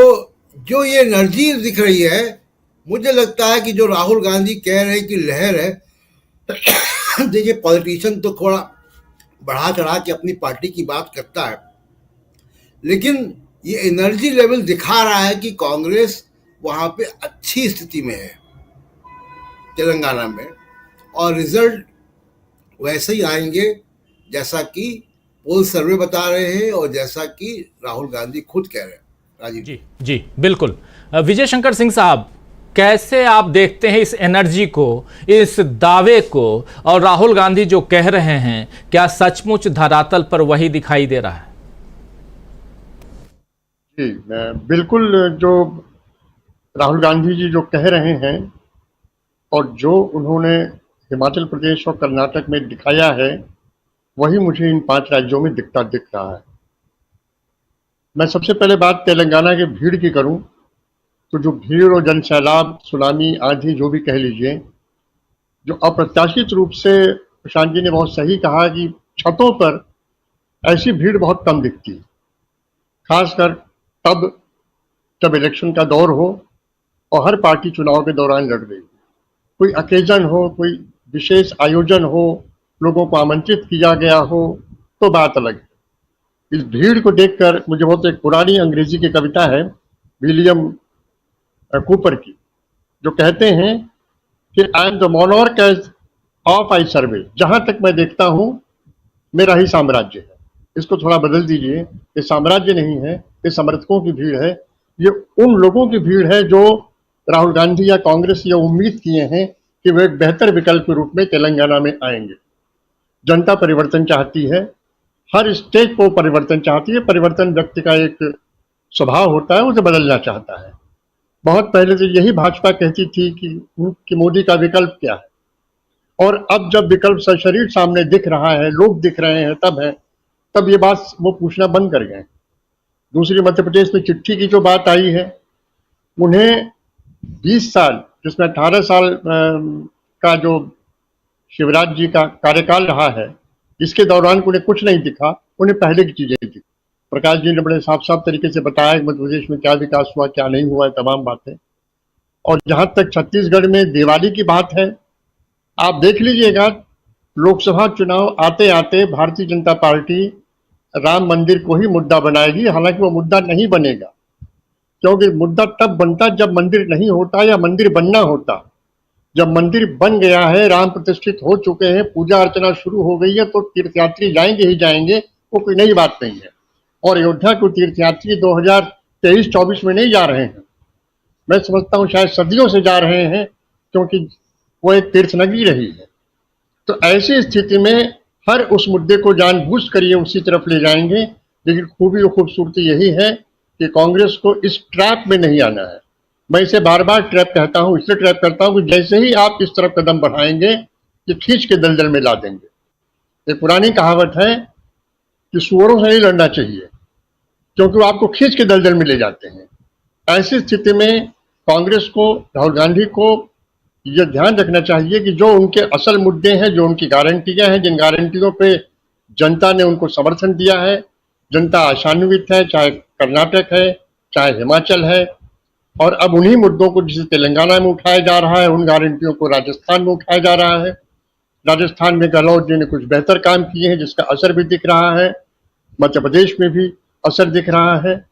जो ये एनर्जी दिख रही है, मुझे लगता है कि जो राहुल गांधी कह रहे हैं कि लहर है, देखिए पॉलिटिशियन तो थोड़ा बढ़ा चढ़ा के अपनी पार्टी की बात करता है, लेकिन ये एनर्जी लेवल दिखा रहा है कि कांग्रेस वहां पे अच्छी स्थिति में है तेलंगाना में, और रिजल्ट वैसे ही आएंगे जैसा कि पोल सर्वे बता रहे हैं और जैसा कि राहुल गांधी खुद कह रहे हैं। राजीव जी जी बिल्कुल। विजय शंकर सिंह साहब, कैसे आप देखते हैं इस एनर्जी को, इस दावे को, और राहुल गांधी जो कह रहे हैं, क्या सचमुच धरातल पर वही दिखाई दे रहा है? जी, बिल्कुल, जो राहुल गांधी जी जो कह रहे हैं और जो उन्होंने हिमाचल प्रदेश और कर्नाटक में दिखाया है, वही मुझे इन 5 राज्यों में दिख रहा है। मैं सबसे पहले बात तेलंगाना की भीड़ की करूं, तो जो भीड़ और जनसैलाब, सुनामी, आंधी, जो भी कह लीजिए, जो अप्रत्याशित रूप से, प्रशांत जी ने बहुत सही कहा कि छतों पर ऐसी भीड़ बहुत कम दिखती है, खासकर तब जब इलेक्शन का दौर हो और हर पार्टी चुनाव के दौरान लड़ रही हो, कोई अकेजन हो, कोई विशेष आयोजन हो, लोगों को आमंत्रित किया गया हो, तो बात अलग है। इस भीड़ को देखकर मुझे बहुत, एक पुरानी अंग्रेजी की कविता है विलियम कूपर की, जो कहते हैं कि I am the monarch as of I survey, जहां तक मैं देखता हूं मेरा ही साम्राज्य है। इसको थोड़ा बदल दीजिए, ये साम्राज्य नहीं है, ये समर्थकों की भीड़ है, ये उन लोगों की भीड़ है जो राहुल गांधी या कांग्रेस ये उम्मीद किए हैं कि वे एक बेहतर विकल्प के रूप में तेलंगाना में आएंगे। जनता परिवर्तन चाहती है, हर स्टेज को परिवर्तन चाहती है। परिवर्तन व्यक्ति का एक स्वभाव होता है, उसे बदलना चाहता है। बहुत पहले से यही भाजपा कहती थी कि मोदी का विकल्प क्या है, और अब जब विकल्प सशरीर सामने दिख रहा है, लोग दिख रहे हैं, तब ये बात वो पूछना बंद कर गए। दूसरी, मध्य प्रदेश में चिट्ठी की जो बात आई है, उन्हें 20 साल, जिसमें 18 साल का जो शिवराज जी का कार्यकाल रहा है, इसके दौरान उन्हें कुछ नहीं दिखा, उन्हें पहले की चीजें दिखी। प्रकाश जी ने बड़े साफ तरीके से बताया कि मध्य प्रदेश में क्या विकास हुआ, क्या नहीं हुआ है, तमाम बातें। और जहां तक छत्तीसगढ़ में दिवाली की बात है, आप देख लीजिएगा, लोकसभा चुनाव आते आते भारतीय जनता पार्टी राम मंदिर को ही मुद्दा बनाएगी। हालांकि वो मुद्दा नहीं बनेगा, क्योंकि मुद्दा तब बनता जब मंदिर नहीं होता या मंदिर बनना होता। जब मंदिर बन गया है, राम प्रतिष्ठित हो चुके हैं, पूजा अर्चना शुरू हो गई है, तो तीर्थयात्री जाएंगे ही जाएंगे, वो कोई नई बात नहीं है। और अयोध्या को तीर्थयात्री 2023-24 में नहीं जा रहे हैं, मैं समझता हूँ शायद सदियों से जा रहे हैं, क्योंकि वो एक तीर्थनगरी रही है। तो ऐसी स्थिति में हर उस मुद्दे को जानबूझकर ये उसी तरफ ले जाएंगे। लेकिन खूबी और खूबसूरती यही है कि कांग्रेस को इस ट्रैप में नहीं आना है। मैं इसे बार बार ट्रैप कहता हूं, इसलिए ट्रैप करता हूं कि जैसे ही आप इस तरफ कदम बढ़ाएंगे, ये खींच के दलदल में ला देंगे। एक पुरानी कहावत है कि सुअरों से नहीं लड़ना चाहिए, क्योंकि वो आपको खींच के दलदल में ले जाते हैं। ऐसी स्थिति में कांग्रेस को, राहुल गांधी को यह ध्यान रखना चाहिए कि जो उनके असल मुद्दे हैं, जो उनकी गारंटियां हैं, जिन गारंटियों पे जनता ने उनको समर्थन दिया है, जनता आशान्वित है, चाहे कर्नाटक है, चाहे हिमाचल है, और अब उन्हीं मुद्दों को जिसे तेलंगाना में उठाया जा रहा है, उन गारंटियों को राजस्थान में उठाया जा रहा है। राजस्थान में गहलोत जी ने कुछ बेहतर काम किए हैं, जिसका असर भी दिख रहा है। मध्य प्रदेश में भी असर दिख रहा है,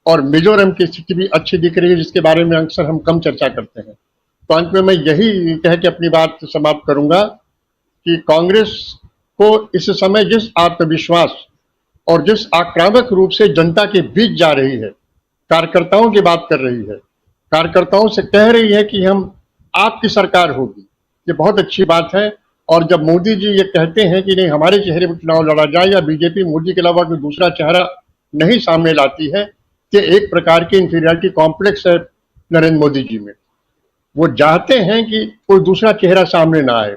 और मिजोरम की स्थिति भी अच्छी दिख रही है, जिसके बारे में अक्सर हम कम चर्चा करते हैं। तो अंत में मैं यही कह के अपनी बात समाप्त करूंगा कि कांग्रेस को इस समय जिस आत्मविश्वास और जिस आक्रामक रूप से जनता के बीच जा रही है, कार्यकर्ताओं की बात कर रही है, कार्यकर्ताओं से कह रही है कि हम आपकी सरकार होगी, ये बहुत अच्छी बात है। और जब मोदी जी ये कहते हैं कि नहीं हमारे चेहरे पर चुनाव लड़ा जाए, या बीजेपी मोदी के अलावा कोई दूसरा चेहरा नहीं सामने लाती है, कि एक प्रकार की इंफीरियरिटी कॉम्प्लेक्स है नरेंद्र मोदी जी में। वो चाहते हैं कि कोई दूसरा चेहरा सामने ना आए,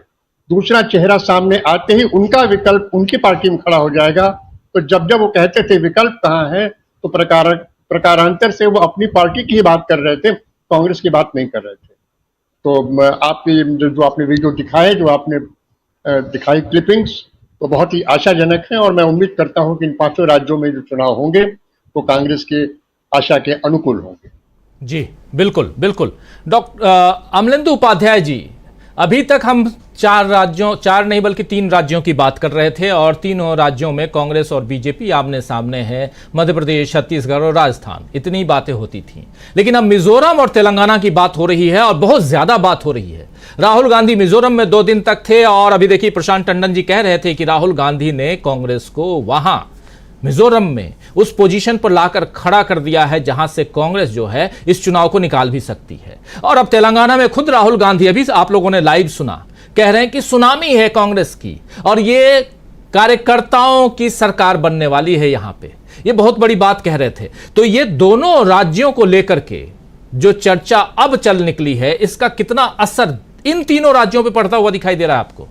दूसरा चेहरा सामने आते ही उनका विकल्प उनकी पार्टी में खड़ा हो जाएगा। तो जब जब वो कहते थे विकल्प कहाँ है, तो प्रकारांतर से वो अपनी पार्टी की ही बात कर रहे थे, कांग्रेस की बात नहीं कर रहे थे। तो आपकी जो आपने वीडियो दिखाए, जो आपने दिखाई क्लिपिंग्स, तो बहुत ही आशाजनक है। और मैं उम्मीद करता हूं कि इन 5 राज्यों में जो चुनाव होंगे वो कांग्रेस के आशा के अनुकूल होंगे। जी बिल्कुल बिल्कुल। डॉक्टर अमलेंदु उपाध्याय जी, अभी तक हम 4 नहीं बल्कि 3 राज्यों की बात कर रहे थे, और तीनों राज्यों में कांग्रेस और बीजेपी आमने सामने है, मध्य प्रदेश, छत्तीसगढ़ और राजस्थान, इतनी बातें होती थी। लेकिन अब मिजोरम और तेलंगाना की बात हो रही है, और बहुत ज्यादा बात हो रही है। राहुल गांधी मिजोरम में 2 दिन तक थे, और अभी देखिए प्रशांत टंडन जी कह रहे थे कि राहुल गांधी ने कांग्रेस को वहां मिजोरम में उस पोजीशन पर लाकर खड़ा कर दिया है जहां से कांग्रेस जो है इस चुनाव को निकाल भी सकती है। और अब तेलंगाना में खुद राहुल गांधी, अभी आप लोगों ने लाइव सुना, कह रहे हैं कि सुनामी है कांग्रेस की, और ये कार्यकर्ताओं की सरकार बनने वाली है यहां पे। ये बहुत बड़ी बात कह रहे थे। तो ये दोनों राज्यों को लेकर के जो चर्चा अब चल निकली है, इसका कितना असर इन तीनों राज्यों पर पड़ता हुआ दिखाई दे रहा है आपको?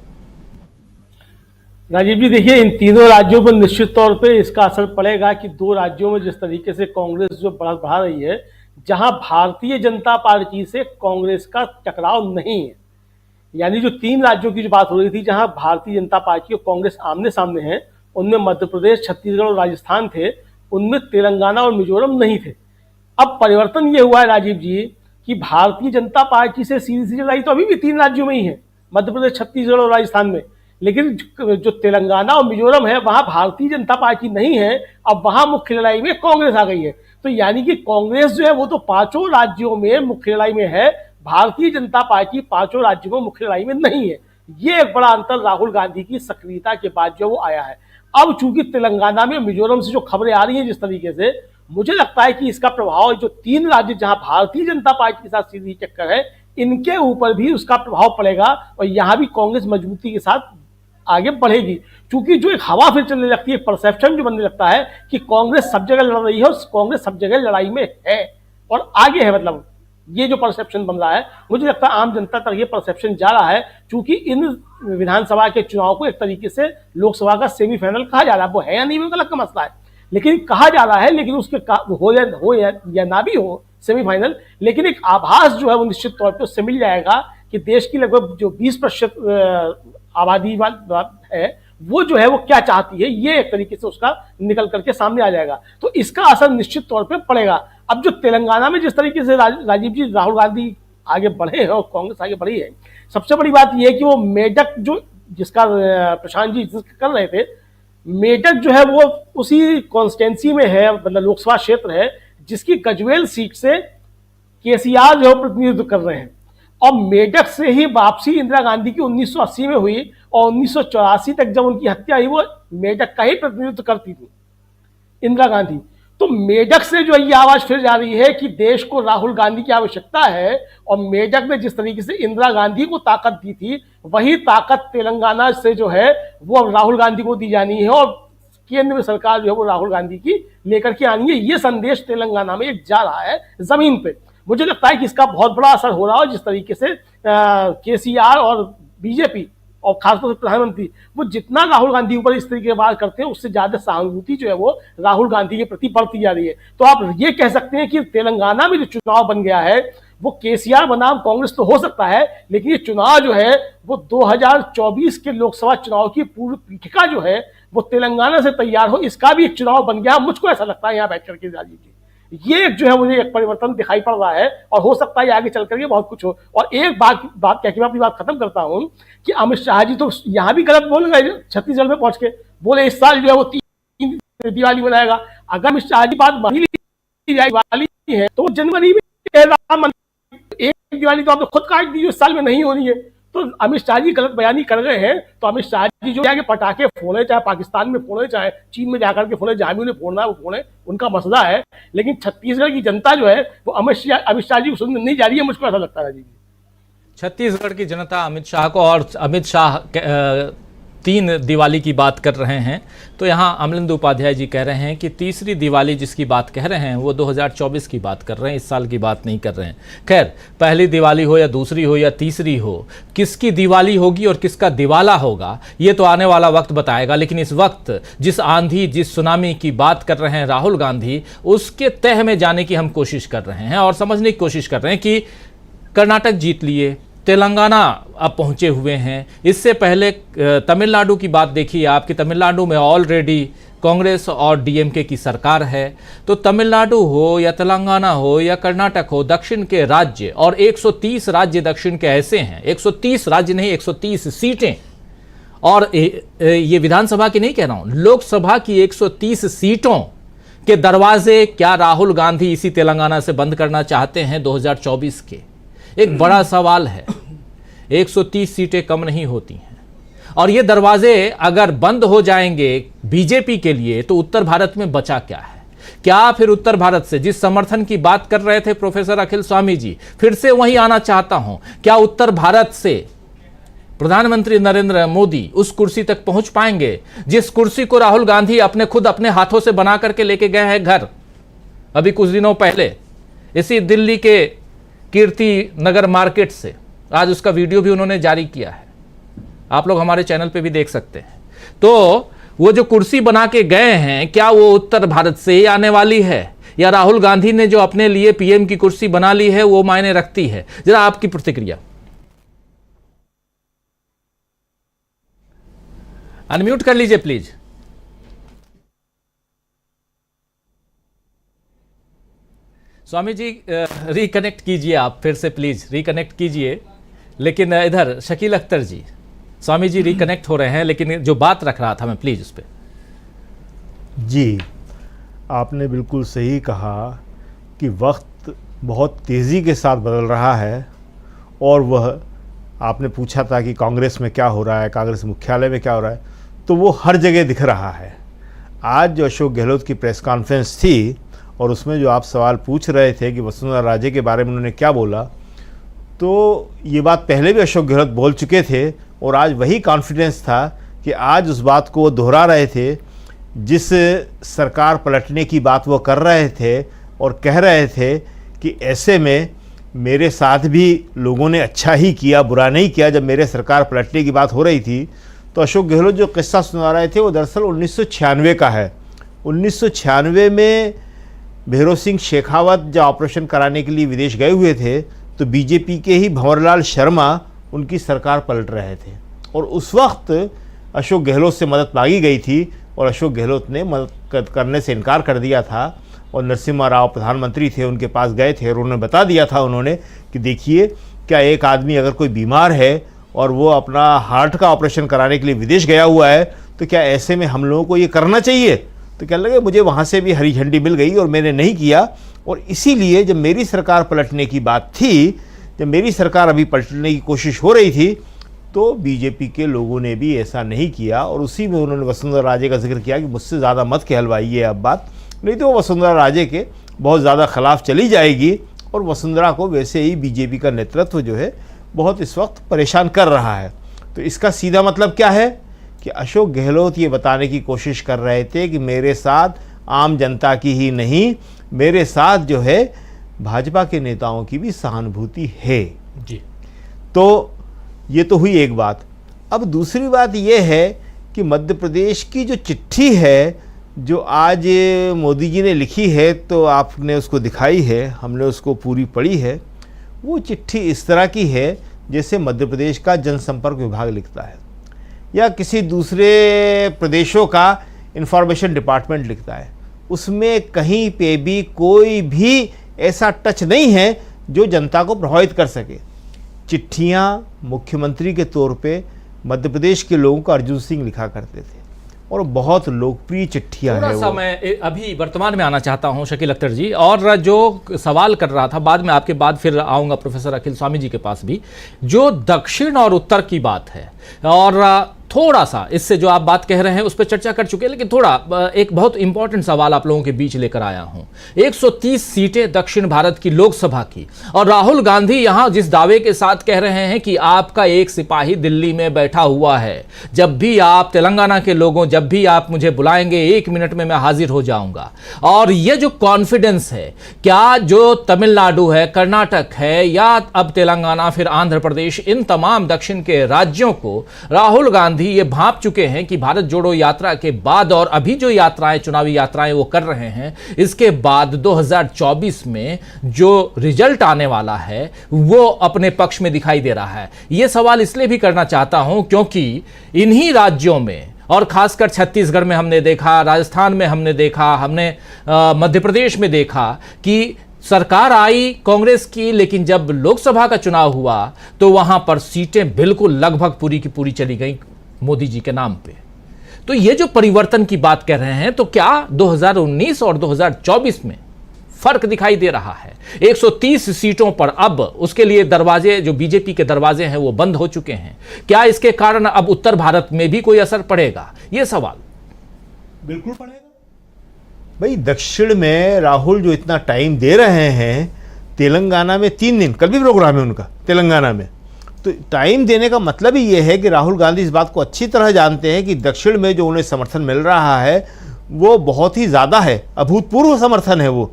राजीव जी, देखिए, इन तीनों राज्यों पर निश्चित तौर पे इसका असर पड़ेगा कि 2 राज्यों में जिस तरीके से कांग्रेस जो बढ़ा रही है, जहां भारतीय जनता पार्टी से कांग्रेस का टकराव नहीं है, यानी जो 3 राज्यों की जो बात हो रही थी जहां भारतीय जनता पार्टी और कांग्रेस आमने सामने हैं, उनमें मध्य प्रदेश, छत्तीसगढ़ और राजस्थान थे, उनमें तेलंगाना और मिजोरम नहीं थे। अब परिवर्तन ये हुआ है राजीव जी कि भारतीय जनता पार्टी से सीधी सी लड़ाई तो अभी भी 3 राज्यों में ही है, मध्य प्रदेश, छत्तीसगढ़ और राजस्थान में, लेकिन जो तेलंगाना और मिजोरम है वहां भारतीय जनता पार्टी नहीं है। अब वहां मुख्य लड़ाई में कांग्रेस आ गई है। तो यानी कि कांग्रेस जो है वो तो 5 राज्यों में मुख्य लड़ाई में है, भारतीय जनता पार्टी 5 राज्यों में मुख्य लड़ाई में नहीं है। ये एक बड़ा अंतर राहुल गांधी की सक्रियता के बाद जो वो आया है। अब चूंकि तेलंगाना में, मिजोरम से जो खबरें आ रही हैं जिस तरीके से, मुझे लगता है कि इसका प्रभाव जो 3 राज्य जहां भारतीय जनता पार्टी के साथ सीधी टक्कर है, इनके ऊपर भी उसका प्रभाव पड़ेगा, और यहां भी कांग्रेस मजबूती के साथ आगे बढ़ेगी। क्योंकि जो एक हवा फिर चलने लगती है, परसेप्शन जो बनने लगता है कि कांग्रेस सब जगह लड़ रही है और कांग्रेस सब जगह लड़ाई में है और आगे है, मतलब ये जो परसेप्शन बन रहा है, मुझे लगता है आम जनता तक ये परसेप्शन जा रहा है। क्योंकि इन विधानसभा के चुनाव को एक तरीके से लोकसभा का सेमीफाइनल कहा जा रहा है, वो है या नहीं वो अलग का मसला है, लेकिन कहा जा रहा है। लेकिन उसके हो या ना भी हो सेमीफाइनल, लेकिन एक आभास जो है वो निश्चित तौर पर उससे मिल जाएगा कि देश की लगभग जो 20% आबादी है वो जो है वो क्या चाहती है, ये एक तरीके से उसका निकल करके सामने आ जाएगा। तो इसका असर निश्चित तौर पे पड़ेगा। अब जो तेलंगाना में जिस तरीके से राजीव जी राहुल गांधी आगे बढ़े हैं और कांग्रेस आगे बढ़ी है, सबसे बड़ी बात यह है कि वो मेडक जो जिसका प्रशांत जी कर रहे थे, मेडक जो है वो उसी कॉन्स्टिट्यूंसी में है, मतलब लोकसभा क्षेत्र है जिसकी गजवेल सीट से केसीआर जो प्रतिनिधित्व कर रहे हैं। और मेडक से ही वापसी इंदिरा गांधी की 1980 में हुई, और 1984 तक जब उनकी हत्या हुई वो मेडक का ही प्रतिनिधित्व करती थी इंदिरा गांधी। तो मेडक से जो ये आवाज फिर जा रही है कि देश को राहुल गांधी की आवश्यकता है, और मेडक ने जिस तरीके से इंदिरा गांधी को ताकत दी थी, वही ताकत तेलंगाना से जो है वो अब राहुल गांधी को दी जानी है, और केंद्र में सरकार जो है वो राहुल गांधी की लेकर के आनी है। ये संदेश तेलंगाना में जा रहा है जमीन पे। मुझे लगता है कि इसका बहुत बड़ा असर हो रहा है, जिस तरीके से केसीआर और बीजेपी और खासतौर से प्रधानमंत्री वो जितना राहुल गांधी ऊपर इस तरीके से बात करते हैं, उससे ज्यादा सहानुभूति जो है वो राहुल गांधी के प्रति बढ़ती जा रही है। तो आप ये कह सकते हैं कि तेलंगाना में जो चुनाव बन गया है वो केसीआर बनाम कांग्रेस तो हो सकता है, लेकिन ये चुनाव जो है वो 2024 के लोकसभा चुनाव की पूर्व पीठिका जो है वो तेलंगाना से तैयार हो, इसका भी एक चुनाव बन गया। मुझको ऐसा लगता है यहाँ बैठ करके राजीव जी, ये जो है मुझे एक परिवर्तन दिखाई पड़ रहा है, और हो सकता है आगे चल करके बहुत कुछ हो। और एक बात कह के मैं अपनी बात खत्म करता हूं कि अमित शाह जी तो यहाँ भी गलत बोल गए, छत्तीसगढ़ में पहुंच के बोले इस साल जो है वो 3 दिवाली मनाएगा। अगर अमित शाह जी बात मान ली दिवाली है तो जनवरी में एक दिवाली तो आपने खुद काट दी, इस साल में नहीं हो रही है। तो अमित शाह जी गलत बयानी कर रहे हैं, तो अमित शाह जी जो जाके पटाखे फोड़े, चाहे पाकिस्तान में फोड़े, चाहे चीन में जाकर के फोड़े, जहां भी उन्हें फोड़ना है वो फोड़े, उनका मसला है। लेकिन छत्तीसगढ़ की जनता जो है वो अमित शाह जी को सुनने नहीं जा रही है, मुझको ऐसा लगता है जी। छत्तीसगढ़ की जनता अमित शाह को, और अमित शाह 3 दिवाली की बात कर रहे हैं, तो यहाँ अमलेंदु उपाध्याय जी कह रहे हैं कि तीसरी दिवाली जिसकी बात कह रहे हैं वो 2024 की बात कर रहे हैं, इस साल की बात नहीं कर रहे हैं। खैर, पहली दिवाली हो या दूसरी हो या तीसरी हो, किसकी दिवाली होगी और किसका दिवाला होगा ये तो आने वाला वक्त बताएगा। लेकिन इस वक्त जिस आंधी, जिस सुनामी की बात कर रहे हैं राहुल गांधी, उसके तह में जाने की हम कोशिश कर रहे हैं और समझने की कोशिश कर रहे हैं कि कर्नाटक जीत लिए, तेलंगाना अब पहुंचे हुए हैं। इससे पहले तमिलनाडु की बात देखिए आप कि तमिलनाडु में ऑलरेडी कांग्रेस और डीएमके की सरकार है। तो तमिलनाडु हो या तेलंगाना हो या कर्नाटक हो, दक्षिण के राज्य, और 130 राज्य दक्षिण के ऐसे हैं, 130 राज्य नहीं 130 सीटें, और ये विधानसभा की नहीं कह रहा हूं, लोकसभा की 130 सीटों के दरवाजे क्या राहुल गांधी इसी तेलंगाना से बंद करना चाहते हैं 2024 के? एक बड़ा सवाल है। 130 सीटें कम नहीं होती हैं, और ये दरवाजे अगर बंद हो जाएंगे बीजेपी के लिए तो उत्तर भारत में बचा क्या है? क्या फिर उत्तर भारत से जिस समर्थन की बात कर रहे थे प्रोफेसर अखिल स्वामी जी, फिर से वहीं आना चाहता हूं, क्या उत्तर भारत से प्रधानमंत्री नरेंद्र मोदी उस कुर्सी तक पहुंच पाएंगे जिस कुर्सी को राहुल गांधी अपने हाथों से बना करके लेके गए हैं घर? अभी कुछ दिनों पहले इसी दिल्ली के कीर्ति नगर मार्केट से आज उसका वीडियो भी उन्होंने जारी किया है, आप लोग हमारे चैनल पे भी देख सकते हैं। तो वो जो कुर्सी बना के गए हैं, क्या वो उत्तर भारत से ही आने वाली है, या राहुल गांधी ने जो अपने लिए पीएम की कुर्सी बना ली है वो मायने रखती है? जरा आपकी प्रतिक्रिया। अनम्यूट कर लीजिए प्लीज। स्वामी जी रिकनेक्ट कीजिए, आप फिर से प्लीज रिकनेक्ट कीजिए। लेकिन इधर शकील अख्तर जी, स्वामी जी रिकनेक्ट हो रहे हैं, लेकिन जो बात रख रहा था मैं प्लीज उस पर। जी, आपने बिल्कुल सही कहा कि वक्त बहुत तेज़ी के साथ बदल रहा है, और वह आपने पूछा था कि कांग्रेस में क्या हो रहा है, कांग्रेस मुख्यालय में क्या हो रहा है, तो वो हर जगह दिख रहा है। आज जो अशोक गहलोत की प्रेस कॉन्फ्रेंस थी और उसमें जो आप सवाल पूछ रहे थे कि वसुंधरा राजे के बारे में उन्होंने क्या बोला, तो ये बात पहले भी अशोक गहलोत बोल चुके थे, और आज वही कॉन्फिडेंस था कि आज उस बात को वो दोहरा रहे थे जिस सरकार पलटने की बात वो कर रहे थे, और कह रहे थे कि ऐसे में मेरे साथ भी लोगों ने अच्छा ही किया, बुरा नहीं किया। जब मेरे सरकार पलटने की बात हो रही थी तो अशोक गहलोत जो किस्सा सुना रहे थे वो दरअसल 1996 का है। 1996 में भैरों सिंह शेखावत जब ऑपरेशन कराने के लिए विदेश गए हुए थे तो बीजेपी के ही भंवरलाल शर्मा उनकी सरकार पलट रहे थे, और उस वक्त अशोक गहलोत से मदद मांगी गई थी और अशोक गहलोत ने मदद करने से इनकार कर दिया था। और नरसिम्हा राव प्रधानमंत्री थे, उनके पास गए थे और उन्होंने बता दिया था उन्होंने कि देखिए, क्या एक आदमी अगर कोई बीमार है और वो अपना हार्ट का ऑपरेशन कराने के लिए विदेश गया हुआ है, तो क्या ऐसे में हम लोगों को ये करना चाहिए? तो कहने लगे मुझे वहाँ से भी हरी झंडी मिल गई और मैंने नहीं किया। और इसीलिए जब मेरी सरकार पलटने की बात थी, जब मेरी सरकार अभी पलटने की कोशिश हो रही थी, तो बीजेपी के लोगों ने भी ऐसा नहीं किया। और उसी में उन्होंने वसुंधरा राजे का जिक्र किया कि मुझसे ज़्यादा मत कहलवाइए अब बात, नहीं तो वसुंधरा राजे के बहुत ज़्यादा खिलाफ चली जाएगी। और वसुंधरा को वैसे ही बीजेपी का नेतृत्व जो है बहुत इस वक्त परेशान कर रहा है। तो इसका सीधा मतलब क्या है कि अशोक गहलोत ये बताने की कोशिश कर रहे थे कि मेरे साथ आम जनता की ही नहीं, मेरे साथ जो है भाजपा के नेताओं की भी सहानुभूति है जी। तो ये तो हुई एक बात। अब दूसरी बात ये है कि मध्य प्रदेश की जो चिट्ठी है जो आज मोदी जी ने लिखी है, तो आपने उसको दिखाई है, हमने उसको पूरी पढ़ी है। वो चिट्ठी इस तरह की है जैसे मध्य प्रदेश का जनसंपर्क विभाग लिखता है या किसी दूसरे प्रदेशों का इंफॉर्मेशन डिपार्टमेंट लिखता है। उसमें कहीं पे भी कोई भी ऐसा टच नहीं है जो जनता को प्रभावित कर सके। चिट्ठियाँ मुख्यमंत्री के तौर पे मध्य प्रदेश के लोगों को अर्जुन सिंह लिखा करते थे, और बहुत लोकप्रिय चिट्ठियां थोड़ा हैं सा वो। मैं अभी वर्तमान में आना चाहता हूं शकील अख्तर जी, और जो सवाल कर रहा था बाद में आपके बाद फिर आऊंगा प्रोफेसर अखिल स्वामी जी के पास भी, जो दक्षिण और उत्तर की बात है, और थोड़ा सा इससे जो आप बात कह रहे हैं उस पर चर्चा कर चुके हैं, लेकिन थोड़ा एक बहुत इंपॉर्टेंट सवाल आप लोगों के बीच लेकर आया हूं। 130 सीटें दक्षिण भारत की लोकसभा की, और राहुल गांधी यहां जिस दावे के साथ कह रहे हैं कि आपका एक सिपाही दिल्ली में बैठा हुआ है, जब भी आप तेलंगाना के लोगों, जब भी आप मुझे बुलाएंगे 1 मिनट में मैं हाजिर हो जाऊंगा। और ये जो कॉन्फिडेंस है, क्या जो तमिलनाडु है, कर्नाटक है, या अब तेलंगाना, फिर आंध्र प्रदेश, इन तमाम दक्षिण के राज्यों को राहुल गांधी ये भांप चुके हैं कि भारत जोड़ो यात्रा के बाद और अभी जो यात्राएं, चुनावी यात्राएं वो कर रहे हैं, इसके बाद 2024 में जो रिजल्ट आने वाला है वो अपने पक्ष में दिखाई दे रहा है। ये सवाल इसलिए भी करना चाहता हूं क्योंकि इन्हीं राज्यों में, और खासकर छत्तीसगढ़ में हमने देखा, राजस्थान में हमने देखा, हमने मध्य प्रदेश में देखा कि सरकार आई कांग्रेस की, लेकिन जब लोकसभा का चुनाव हुआ तो वहां पर सीटें बिल्कुल लगभग पूरी की पूरी चली गई मोदी जी के नाम पे। तो ये जो परिवर्तन की बात कर रहे हैं, तो क्या 2019 और 2024 में फर्क दिखाई दे रहा है? 130 सीटों पर अब उसके लिए दरवाजे, जो बीजेपी के दरवाजे हैं वो बंद हो चुके हैं। क्या इसके कारण अब उत्तर भारत में भी कोई असर पड़ेगा? ये सवाल बिल्कुल पड़ेगा भाई। दक्षिण में राहुल जो इतना टाइम दे रहे हैं, तेलंगाना में 3 दिन, कल भी प्रोग्राम है उनका तेलंगाना में, तो टाइम देने का मतलब ही ये है कि राहुल गांधी इस बात को अच्छी तरह जानते हैं कि दक्षिण में जो उन्हें समर्थन मिल रहा है वो बहुत ही ज़्यादा है, अभूतपूर्व समर्थन है वो।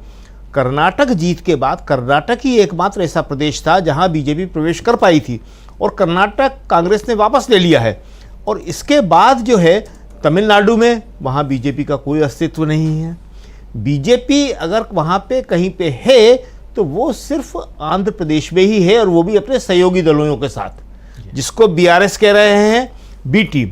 कर्नाटक जीत के बाद कर्नाटक ही एकमात्र ऐसा प्रदेश था जहां बीजेपी प्रवेश कर पाई थी, और कर्नाटक कांग्रेस ने वापस ले लिया है। और इसके बाद जो है तमिलनाडु में, वहां बीजेपी का कोई अस्तित्व नहीं है। बीजेपी अगर वहां पे कहीं पे है तो वो सिर्फ आंध्र प्रदेश में ही है, और वो भी अपने सहयोगी दलों के साथ, जिसको बीआरएस कह रहे हैं, बी टीम।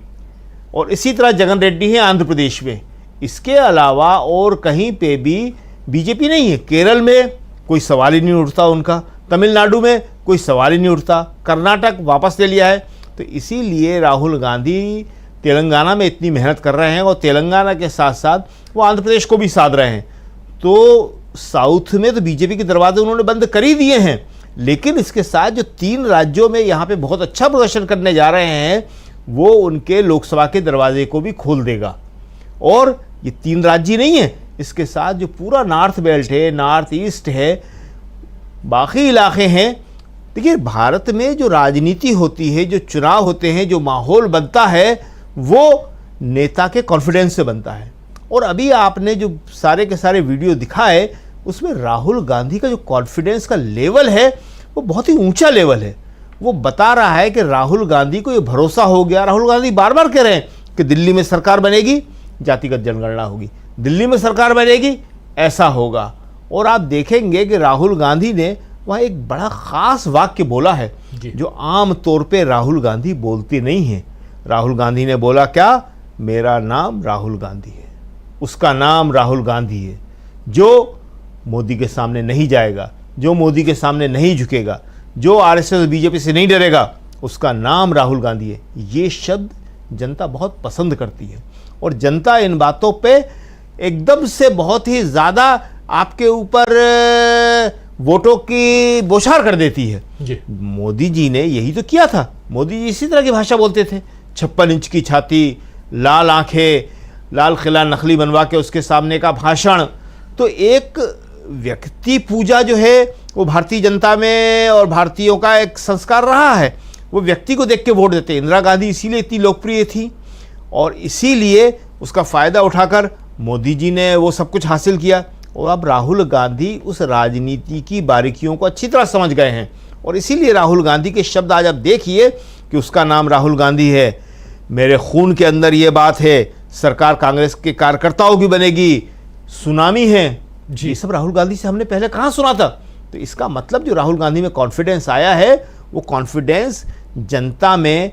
और इसी तरह जगन रेड्डी है आंध्र प्रदेश में। इसके अलावा और कहीं पे भी बीजेपी नहीं है। केरल में कोई सवाल ही नहीं उठता उनका, तमिलनाडु में कोई सवाल ही नहीं उठता, कर्नाटक वापस ले लिया है। तो इसीलिए राहुल गांधी तेलंगाना में इतनी मेहनत कर रहे हैं, और तेलंगाना के साथ साथ वो आंध्र प्रदेश को भी साध रहे हैं। तो साउथ में तो बीजेपी के दरवाजे उन्होंने बंद कर ही दिए हैं, लेकिन इसके साथ जो 3 राज्यों में यहाँ पे बहुत अच्छा प्रदर्शन करने जा रहे हैं, वो उनके लोकसभा के दरवाजे को भी खोल देगा। और ये 3 राज्य नहीं है, इसके साथ जो पूरा नॉर्थ बेल्ट है, नॉर्थ ईस्ट है, बाकी इलाके हैं। देखिए, भारत में जो राजनीति होती है, जो चुनाव होते हैं, जो माहौल बनता है, वो नेता के कॉन्फिडेंस से बनता है। और अभी आपने जो सारे के सारे वीडियो दिखाए, उसमें राहुल गांधी का जो कॉन्फिडेंस का लेवल है वो बहुत ही ऊंचा लेवल है। वो बता रहा है कि राहुल गांधी को ये भरोसा हो गया। राहुल गांधी बार बार कह रहे हैं कि दिल्ली में सरकार बनेगी, जातिगत जनगणना होगी, दिल्ली में सरकार बनेगी, ऐसा होगा। और आप देखेंगे कि राहुल गांधी ने वहाँ एक बड़ा ख़ास वाक्य बोला है जो आम तौर पे राहुल गांधी बोलते नहीं हैं। राहुल गांधी ने बोला क्या? मेरा नाम राहुल गांधी है, उसका नाम राहुल गांधी है, जो मोदी के सामने नहीं जाएगा, जो मोदी के सामने नहीं झुकेगा, जो आरएसएस बीजेपी से नहीं डरेगा, उसका नाम राहुल गांधी है। ये शब्द जनता बहुत पसंद करती है, और जनता इन बातों पे एकदम से बहुत ही ज़्यादा आपके ऊपर वोटों की बौछार कर देती है। मोदी जी ने यही तो किया था। मोदी जी इसी तरह की भाषा बोलते थे, 56 इंच की छाती, लाल आंखें, लाल किला नकली बनवा के उसके सामने का भाषण। तो एक व्यक्ति पूजा जो है वो भारतीय जनता में और भारतीयों का एक संस्कार रहा है। वो व्यक्ति को देख के वोट देते। इंदिरा गांधी इसीलिए इतनी लोकप्रिय थी, और इसीलिए उसका फ़ायदा उठाकर मोदी जी ने वो सब कुछ हासिल किया। और अब राहुल गांधी उस राजनीति की बारीकियों को अच्छी तरह समझ गए हैं, और इसीलिए राहुल गांधी के शब्द आज आप देखिए कि उसका नाम राहुल गांधी है, मेरे खून के अंदर ये बात है, सरकार कांग्रेस के कार्यकर्ताओं की बनेगी, सुनामी है। ये सब राहुल गांधी से हमने पहले कहाँ सुना था? तो इसका मतलब जो राहुल गांधी में कॉन्फिडेंस आया है, वो कॉन्फिडेंस जनता में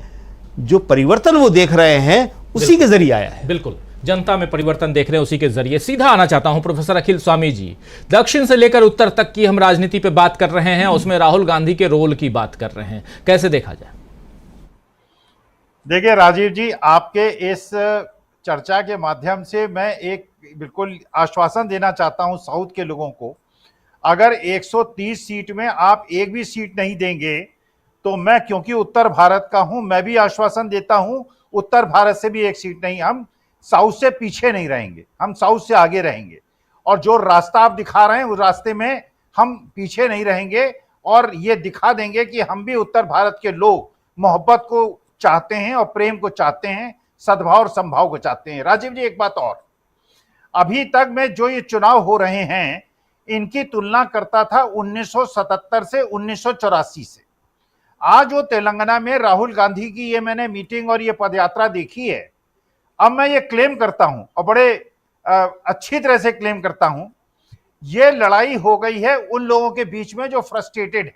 जो परिवर्तन वो देख रहे हैं उसी के जरिए आया है। बिल्कुल, जनता में परिवर्तन देख रहे हैं उसी के जरिए। सीधा आना चाहता हूं प्रोफेसर अखिल स्वामी जी, दक्षिण से लेकर उत्तर तक की हम राजनीति पे बात कर रहे हैं, उसमें राहुल गांधी के रोल की बात कर रहे हैं, कैसे देखा जाए? देखिए राजीव जी, आपके इस चर्चा के माध्यम से मैं एक बिल्कुल आश्वासन देना चाहता हूं साउथ के लोगों को, अगर 130 सीट में आप एक भी सीट नहीं देंगे तो मैं, क्योंकि उत्तर भारत का हूं, मैं भी आश्वासन देता हूं उत्तर भारत से भी एक सीट नहीं, हम साउथ से पीछे नहीं रहेंगे, हम साउथ से आगे रहेंगे। और जो रास्ता आप दिखा रहे हैं उस रास्ते में हम पीछे नहीं रहेंगे और ये दिखा देंगे कि हम भी उत्तर भारत के लोग मोहब्बत को चाहते हैं और प्रेम को चाहते हैं, सद्भाव और संभाव को चाहते हैं। राजीव जी, एक बात और, अभी तक में जो ये चुनाव हो रहे हैं इनकी तुलना करता था 1977 से 1984 से। आज वो तेलंगाना में राहुल गांधी की ये मैंने मीटिंग और ये पदयात्रा देखी है। अब मैं ये क्लेम करता हूं और बड़े अच्छी तरह से क्लेम करता हूं, ये लड़ाई हो गई है उन लोगों के बीच में जो फ्रस्ट्रेटेड है,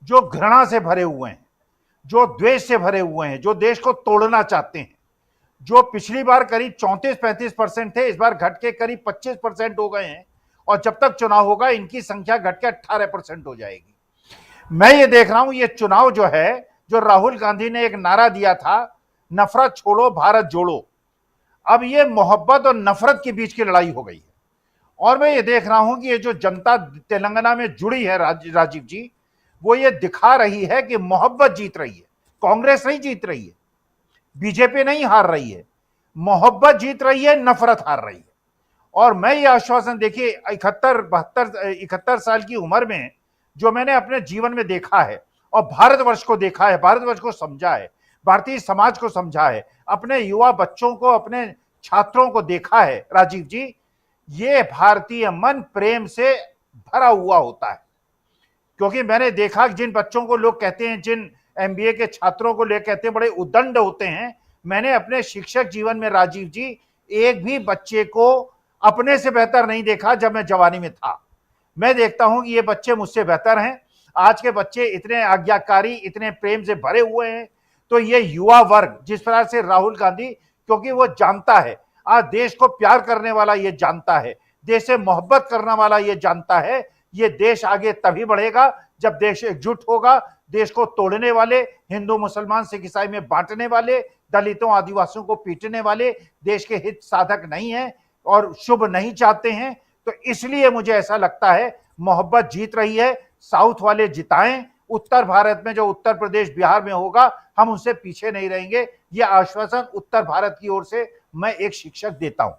जो घृणा से भरे हुए हैं, जो द्वेष से भरे हुए हैं, जो देश को तोड़ना चाहते हैं, जो पिछली बार करीब 34-35% थे, इस बार घट के करीब 25% हो गए हैं और जब तक चुनाव होगा इनकी संख्या घट के 18% हो जाएगी। मैं ये देख रहा हूं ये चुनाव जो है, जो राहुल गांधी ने एक नारा दिया था, नफरत छोड़ो भारत जोड़ो, अब ये मोहब्बत और नफरत के बीच की लड़ाई हो गई है। और मैं ये देख रहा हूं कि ये जो जनता तेलंगाना में जुड़ी है राजीव जी, वो ये दिखा रही है कि मोहब्बत जीत रही है, कांग्रेस नहीं जीत रही है, बीजेपी नहीं हार रही है, मोहब्बत जीत रही है, नफरत हार रही है। और मैं ये आश्वासन, देखिए 71 साल की उम्र में जो मैंने अपने जीवन में देखा है और भारतवर्ष को देखा है, भारतवर्ष को समझा है, भारतीय समाज को समझा है, अपने युवा बच्चों को, अपने छात्रों को देखा है, राजीव जी, ये भारतीय मन प्रेम से भरा हुआ होता है। क्योंकि मैंने देखा जिन बच्चों को लोग कहते हैं, जिन एमबीए के छात्रों को ले कहते हैं बड़े उद्दंड होते हैं, मैंने अपने शिक्षक जीवन में राजीव जी एक भी बच्चे को अपने से बेहतर नहीं देखा। जब मैं जवानी में था, मैं देखता हूं कि ये बच्चे मुझसे बेहतर हैं। आज के बच्चे इतने आज्ञाकारी, इतने प्रेम से भरे हुए हैं। तो ये युवा वर्ग, जिस प्रकार से राहुल गांधी, क्योंकि वो जानता है, आज देश को प्यार करने वाला ये जानता है, देश से मोहब्बत करने वाला ये जानता है, ये देश आगे तभी बढ़ेगा जब देश एकजुट होगा। देश को तोड़ने वाले, हिंदू मुसलमान सिख ईसाई में बांटने वाले, दलितों आदिवासियों को पीटने वाले देश के हित साधक नहीं है और शुभ नहीं चाहते हैं। तो इसलिए मुझे ऐसा लगता है मोहब्बत जीत रही है, साउथ वाले जिताएं। उत्तर भारत में जो उत्तर प्रदेश बिहार में होगा, हम उससे पीछे नहीं रहेंगे। ये आश्वासन उत्तर भारत की ओर से मैं एक शिक्षक देता हूं।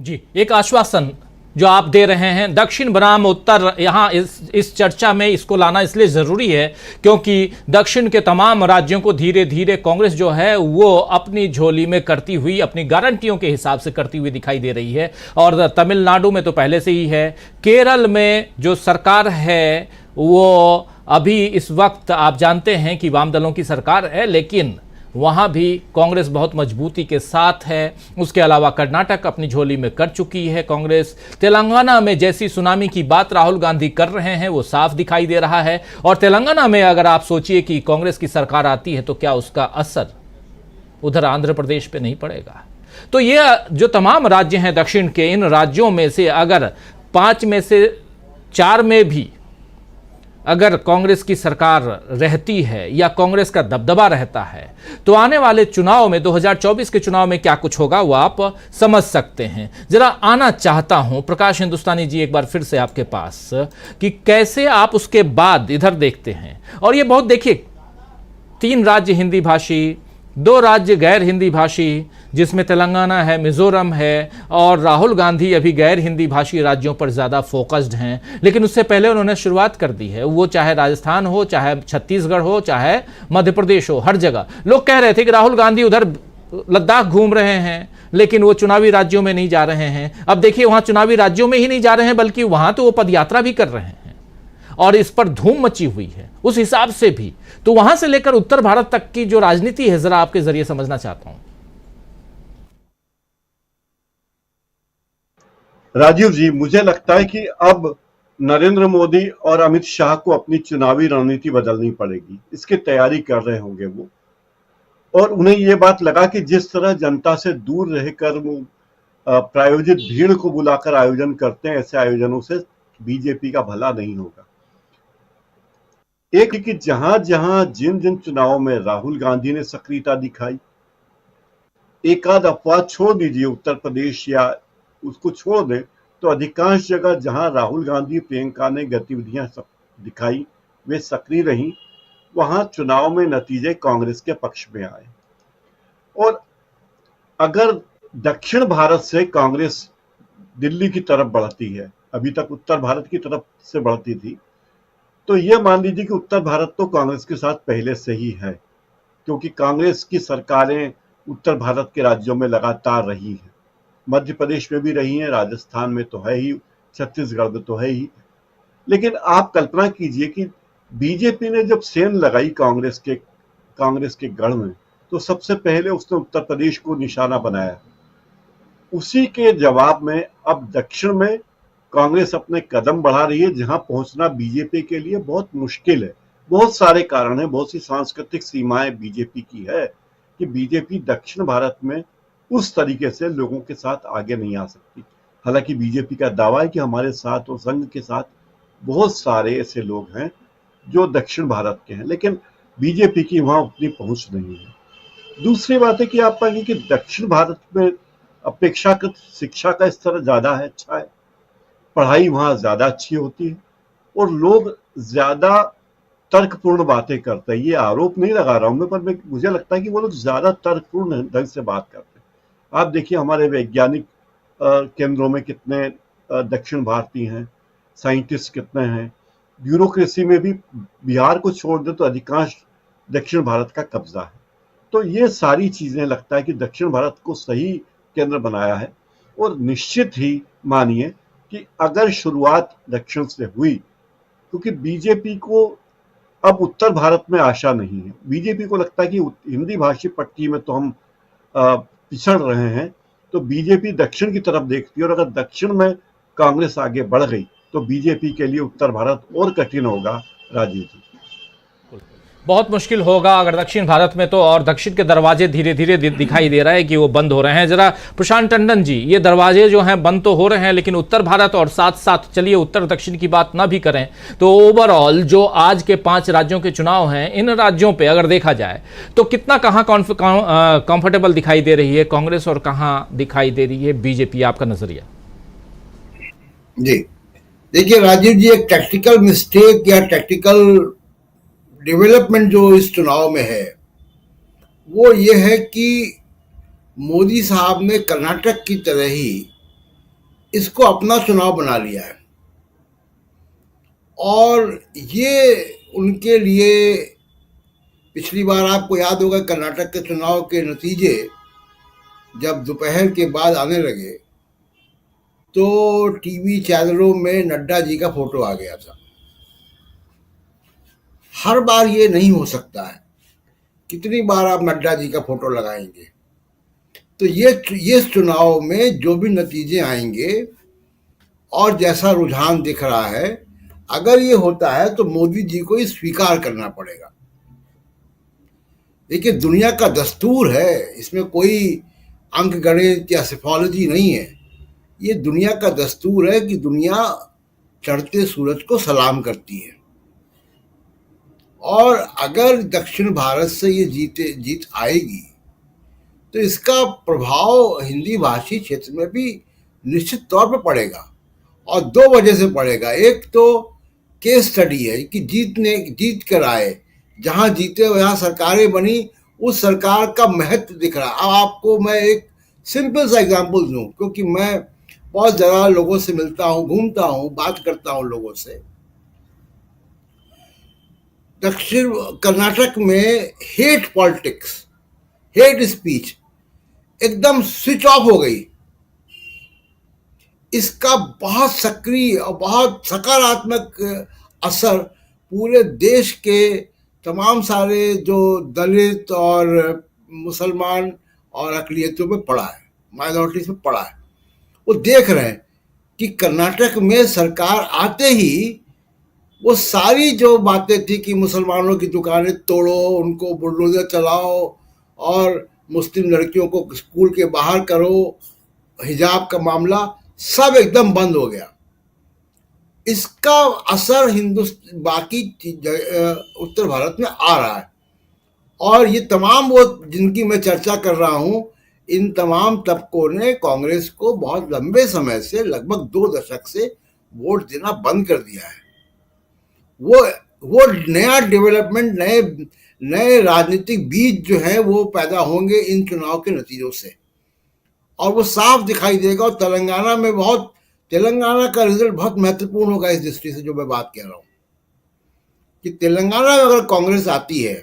जी, एक आश्वासन जो आप दे रहे हैं दक्षिण बनाम उत्तर, यहाँ इस चर्चा में इसको लाना इसलिए जरूरी है क्योंकि दक्षिण के तमाम राज्यों को धीरे धीरे कांग्रेस जो है वो अपनी झोली में करती हुई, अपनी गारंटियों के हिसाब से करती हुई दिखाई दे रही है। और तमिलनाडु में तो पहले से ही है, केरल में जो सरकार है वो अभी इस वक्त आप जानते हैं कि वाम दलों की सरकार है, लेकिन वहाँ भी कांग्रेस बहुत मजबूती के साथ है। उसके अलावा कर्नाटक अपनी झोली में कर चुकी है कांग्रेस। तेलंगाना में जैसी सुनामी की बात राहुल गांधी कर रहे हैं वो साफ दिखाई दे रहा है। और तेलंगाना में अगर आप सोचिए कि कांग्रेस की सरकार आती है तो क्या उसका असर उधर आंध्र प्रदेश पे नहीं पड़ेगा। तो ये जो तमाम राज्य हैं दक्षिण के, इन राज्यों में से अगर 5 में से 4 में भी अगर कांग्रेस की सरकार रहती है या कांग्रेस का दबदबा रहता है तो आने वाले चुनाव में 2024 के चुनाव में क्या कुछ होगा वो आप समझ सकते हैं। जरा आना चाहता हूं प्रकाश हिंदुस्तानी जी एक बार फिर से आपके पास कि कैसे आप उसके बाद इधर देखते हैं। और ये बहुत, देखिए 3 राज्य हिंदी भाषी, 2 राज्य गैर हिंदी भाषी, जिसमें तेलंगाना है, मिजोरम है, और राहुल गांधी अभी गैर हिंदी भाषी राज्यों पर ज़्यादा फोकस्ड हैं। लेकिन उससे पहले उन्होंने शुरुआत कर दी है, वो चाहे राजस्थान हो, चाहे छत्तीसगढ़ हो, चाहे मध्य प्रदेश हो, हर जगह लोग कह रहे थे कि राहुल गांधी उधर लद्दाख घूम रहे हैं लेकिन वो चुनावी राज्यों में नहीं जा रहे हैं। अब देखिए वहाँ चुनावी राज्यों में ही नहीं जा रहे हैं बल्कि वहाँ तो वो पदयात्रा भी कर रहे हैं और इस पर धूम मची हुई है उस हिसाब से भी। तो वहां से लेकर उत्तर भारत तक की जो राजनीति है जरा आपके जरिए समझना चाहता हूं। राजीव जी, मुझे लगता है कि अब नरेंद्र मोदी और अमित शाह को अपनी चुनावी रणनीति बदलनी पड़ेगी। इसकी तैयारी कर रहे होंगे वो, और उन्हें ये बात लगा कि जिस तरह जनता से दूर रहकर वो प्रायोजित भीड़ को बुलाकर आयोजन करते हैं, ऐसे आयोजनों से बीजेपी का भला नहीं होगा। एक कि जहां जहां जिन जिन चुनावों में राहुल गांधी ने सक्रियता दिखाई, एक आध अफवाह छोड़ दीजिए, उत्तर प्रदेश या उसको छोड़ दें, तो अधिकांश जगह जहां राहुल गांधी प्रियंका ने गतिविधियां दिखाई, वे सक्रिय रहीं, वहां चुनाव में नतीजे कांग्रेस के पक्ष में आए। और अगर दक्षिण भारत से कांग्रेस दिल्ली की तरफ बढ़ती है, अभी तक उत्तर भारत की तरफ से बढ़ती थी, तो यह मान लीजिए कि उत्तर भारत तो कांग्रेस के साथ पहले से ही है, क्योंकि कांग्रेस की सरकारें उत्तर भारत के राज्यों में लगातार रही हैं। मध्य प्रदेश में भी रही हैं, राजस्थान में तो है ही, छत्तीसगढ़ में तो है ही। लेकिन आप कल्पना कीजिए कि बीजेपी ने जब सेन लगाई कांग्रेस के गढ़ में, तो सबसे पहले उसने उत्तर प्रदेश को निशाना बनाया। उसी के जवाब में अब दक्षिण में कांग्रेस अपने कदम बढ़ा रही है, जहां पहुंचना बीजेपी के लिए बहुत मुश्किल है। बहुत सारे कारण हैं, बहुत सी सांस्कृतिक सीमाएं बीजेपी की है कि बीजेपी दक्षिण भारत में उस तरीके से लोगों के साथ आगे नहीं आ सकती। हालांकि बीजेपी का दावा है कि हमारे साथ और संघ के साथ बहुत सारे ऐसे लोग हैं जो दक्षिण भारत के हैं, लेकिन बीजेपी की वहां उतनी पहुंच नहीं है। दूसरी बात है कि आप पाएंगे कि दक्षिण भारत में अपेक्षाकृत शिक्षा का स्तर ज्यादा है, अच्छा है, पढ़ाई वहां ज्यादा अच्छी होती है और लोग ज्यादा तर्कपूर्ण बातें करते हैं। ये आरोप नहीं लगा रहा हूं मैं, पर मुझे लगता है कि वो लोग ज्यादा तर्कपूर्ण ढंग से बात करते हैं। आप देखिए हमारे वैज्ञानिक केंद्रों में कितने दक्षिण भारतीय हैं, साइंटिस्ट कितने हैं, ब्यूरोक्रेसी में भी बिहार को छोड़ दे तो अधिकांश दक्षिण भारत का कब्जा है। तो ये सारी चीजें लगता है कि दक्षिण भारत को सही केंद्र बनाया है। और निश्चित ही मानिए कि अगर शुरुआत दक्षिण से हुई, क्योंकि बीजेपी को अब उत्तर भारत में आशा नहीं है। बीजेपी को लगता है कि हिंदी भाषी पट्टी में तो हम पिछड़ रहे हैं, तो बीजेपी दक्षिण की तरफ देखती है, और अगर दक्षिण में कांग्रेस आगे बढ़ गई तो बीजेपी के लिए उत्तर भारत और कठिन होगा। राजीव जी, बहुत मुश्किल होगा अगर दक्षिण भारत में तो, और दक्षिण के दरवाजे धीरे धीरे दिखाई दे रहा है कि वो बंद हो रहे हैं। जरा प्रशांत टंडन जी, ये दरवाजे जो हैं बंद तो हो रहे हैं, लेकिन उत्तर भारत और साथ साथ चलिए उत्तर दक्षिण की बात ना भी करें तो ओवरऑल जो आज के 5 राज्यों के चुनाव हैं, इन राज्यों पे अगर देखा जाए तो कितना कहाँ कंफर्टेबल दिखाई दे रही है कांग्रेस और कहाँ दिखाई दे रही है बीजेपी, आपका नजरिया? जी देखिए राजीव जी, एक टैक्टिकल मिस्टेक या टैक्टिकल डेवलपमेंट जो इस चुनाव में है वो ये है कि मोदी साहब ने कर्नाटक की तरह ही इसको अपना चुनाव बना लिया है, और ये उनके लिए, पिछली बार आपको याद होगा कर्नाटक के चुनाव के नतीजे जब दोपहर के बाद आने लगे तो टीवी चैनलों में नड्डा जी का फोटो आ गया था। हर बार ये नहीं हो सकता है, कितनी बार आप नड्डा जी का फोटो लगाएंगे। तो ये चुनाव में जो भी नतीजे आएंगे और जैसा रुझान दिख रहा है, अगर ये होता है तो मोदी जी को ये स्वीकार करना पड़ेगा। देखिए दुनिया का दस्तूर है, इसमें कोई अंक गणित या सिफोलॉजी नहीं है। ये दुनिया का दस्तूर है कि दुनिया चढ़ते सूरज को सलाम करती है, और अगर दक्षिण भारत से ये जीत आएगी तो इसका प्रभाव हिंदी भाषी क्षेत्र में भी निश्चित तौर पर पड़ेगा, और 2 वजह से पड़ेगा। एक तो केस स्टडी है कि जीत कर आए, जहां जीते वहां सरकारें बनी, उस सरकार का महत्व दिख रहा। अब आपको मैं एक सिंपल सा एग्जांपल दूं, क्योंकि मैं बहुत ज़्यादा लोगों से मिलता हूं, घूमता हूं, बात करता हूं लोगों से। दक्षिण कर्नाटक में हेट पॉलिटिक्स, हेट स्पीच एकदम स्विच ऑफ हो गई। इसका बहुत सक्रिय और बहुत सकारात्मक असर पूरे देश के तमाम सारे जो दलित और मुसलमान और अक़लियतों में पड़ा है, माइनॉरिटीज में पड़ा है। वो देख रहे हैं कि कर्नाटक में सरकार आते ही वो सारी जो बातें थी कि मुसलमानों की दुकानें तोड़ो, उनको बुलडोजर चलाओ और मुस्लिम लड़कियों को स्कूल के बाहर करो, हिजाब का मामला सब एकदम बंद हो गया। इसका असर बाकी उत्तर भारत में आ रहा है, और ये तमाम वो जिनकी मैं चर्चा कर रहा हूँ, इन तमाम तबकों ने कांग्रेस को बहुत लंबे समय से, लगभग 2 दशक से वोट देना बंद कर दिया है। वो नया डेवलपमेंट, नए राजनीतिक बीज जो है वो पैदा होंगे इन चुनाव के नतीजों से, और वो साफ दिखाई देगा। और तेलंगाना का रिजल्ट बहुत महत्वपूर्ण होगा इस दृष्टि से, जो मैं बात कह रहा हूं कि तेलंगाना में अगर कांग्रेस आती है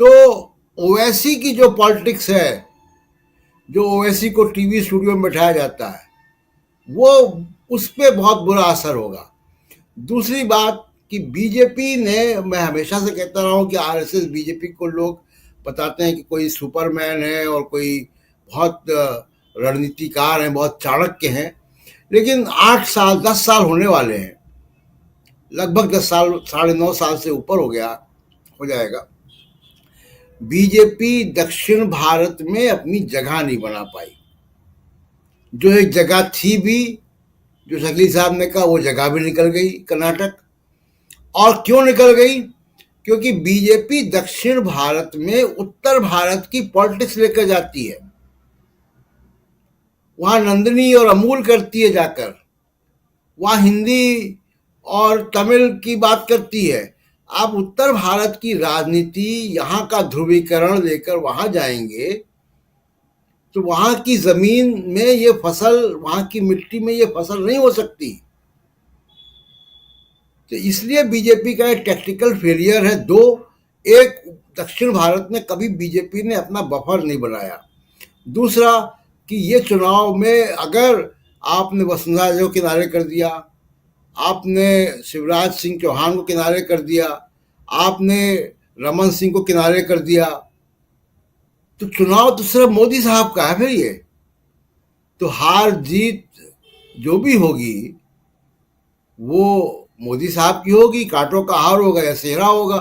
तो ओवैसी की जो पॉलिटिक्स है, जो ओवैसी को टीवी स्टूडियो में बैठाया जाता है, वो उस पर बहुत बुरा असर होगा। दूसरी बात कि बीजेपी ने, मैं हमेशा से कहता रहा हूं कि आरएसएस बीजेपी को लोग बताते हैं कि कोई सुपरमैन है और कोई बहुत रणनीतिकार हैं, बहुत चाणक्य हैं, लेकिन 8 साल 10 साल होने वाले हैं, लगभग 10 साल, 9.5 साल से ऊपर हो जाएगा। बीजेपी दक्षिण भारत में अपनी जगह नहीं बना पाई। जो एक जगह थी भी, जो शकील साहब ने कहा, वो जगह भी निकल गई कर्नाटक। और क्यों निकल गई? क्योंकि बीजेपी दक्षिण भारत में उत्तर भारत की पॉलिटिक्स लेकर जाती है, वहां नंदिनी और अमूल करती है जाकर, वहां हिंदी और तमिल की बात करती है। आप उत्तर भारत की राजनीति, यहां का ध्रुवीकरण लेकर वहां जाएंगे तो वहां की जमीन में ये फसल, वहां की मिट्टी में ये फसल नहीं हो सकती। तो इसलिए बीजेपी का एक टैक्टिकल फेलियर है। एक, दक्षिण भारत में कभी बीजेपी ने अपना बफर नहीं बनाया। दूसरा कि ये चुनाव में अगर आपने वसुंधरा राजे को किनारे कर दिया, आपने शिवराज सिंह चौहान को किनारे कर दिया, आपने रमन सिंह को किनारे कर दिया, तो चुनाव तो सिर्फ मोदी साहब का है। फिर ये तो हार जीत जो भी होगी वो मोदी साहब की होगी। कांटों का हार होगा या सेहरा होगा,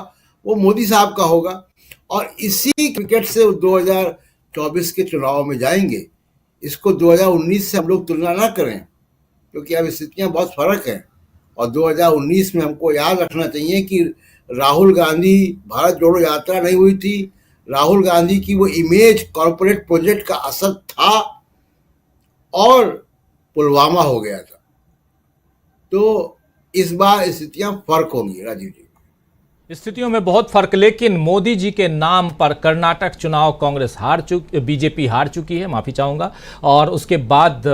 वो मोदी साहब का होगा। और इसी क्रिकेट से 2024 के चुनाव में जाएंगे। इसको 2019 से हम लोग तुलना ना करें, क्योंकि अब स्थितियां बहुत फर्क हैं। और 2019 में हमको याद रखना चाहिए कि राहुल गांधी, भारत जोड़ो यात्रा नहीं हुई थी, राहुल गांधी की वो इमेज कॉर्पोरेट प्रोजेक्ट का असर था और पुलवामा हो गया था। तो इस बार स्थितियां फर्क होंगी राजीव जी। स्थितियों में बहुत फर्क, लेकिन मोदी जी के नाम पर कर्नाटक चुनाव कांग्रेस बीजेपी हार चुकी है, माफी चाहूंगा। और उसके बाद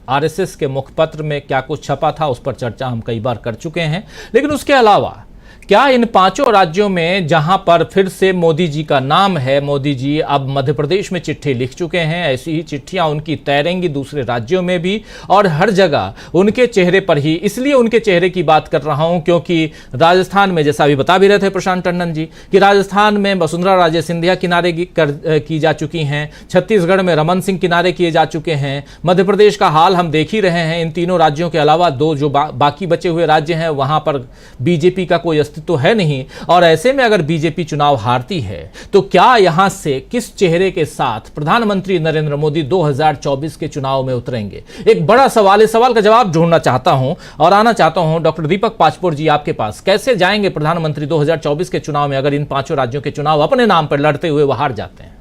आरएसएस के मुखपत्र में क्या कुछ छपा था उस पर चर्चा हम कई बार कर चुके हैं। लेकिन उसके अलावा क्या इन 5 राज्यों में जहां पर फिर से मोदी जी का नाम है, मोदी जी अब मध्य प्रदेश में चिट्ठी लिख चुके हैं, ऐसी ही चिट्ठियां उनकी तैरेंगी दूसरे राज्यों में भी, और हर जगह उनके चेहरे पर ही। इसलिए उनके चेहरे की बात कर रहा हूं क्योंकि राजस्थान में, जैसा अभी बता भी रहे थे प्रशांत टंडन जी, कि राजस्थान में वसुंधरा राजे सिंधिया किनारे की जा चुकी हैं, छत्तीसगढ़ में रमन सिंह किनारे किए जा चुके हैं, मध्य प्रदेश का हाल हम देख ही रहे हैं। इन तीनों राज्यों के अलावा 2 जो बाकी बचे हुए राज्य हैं वहां पर बीजेपी का कोई तो है नहीं। और ऐसे में अगर बीजेपी चुनाव हारती है तो क्या यहां से किस चेहरे के साथ प्रधानमंत्री नरेंद्र मोदी 2024 के चुनाव में उतरेंगे? एक बड़ा सवाल, इस सवाल का जवाब ढूंढना चाहता हूं और आना चाहता हूं डॉक्टर दीपक पाचपोर जी आपके पास। कैसे जाएंगे प्रधानमंत्री 2024 के चुनाव में अगर इन 5 राज्यों के चुनाव अपने नाम पर लड़ते हुए वो हार जाते हैं?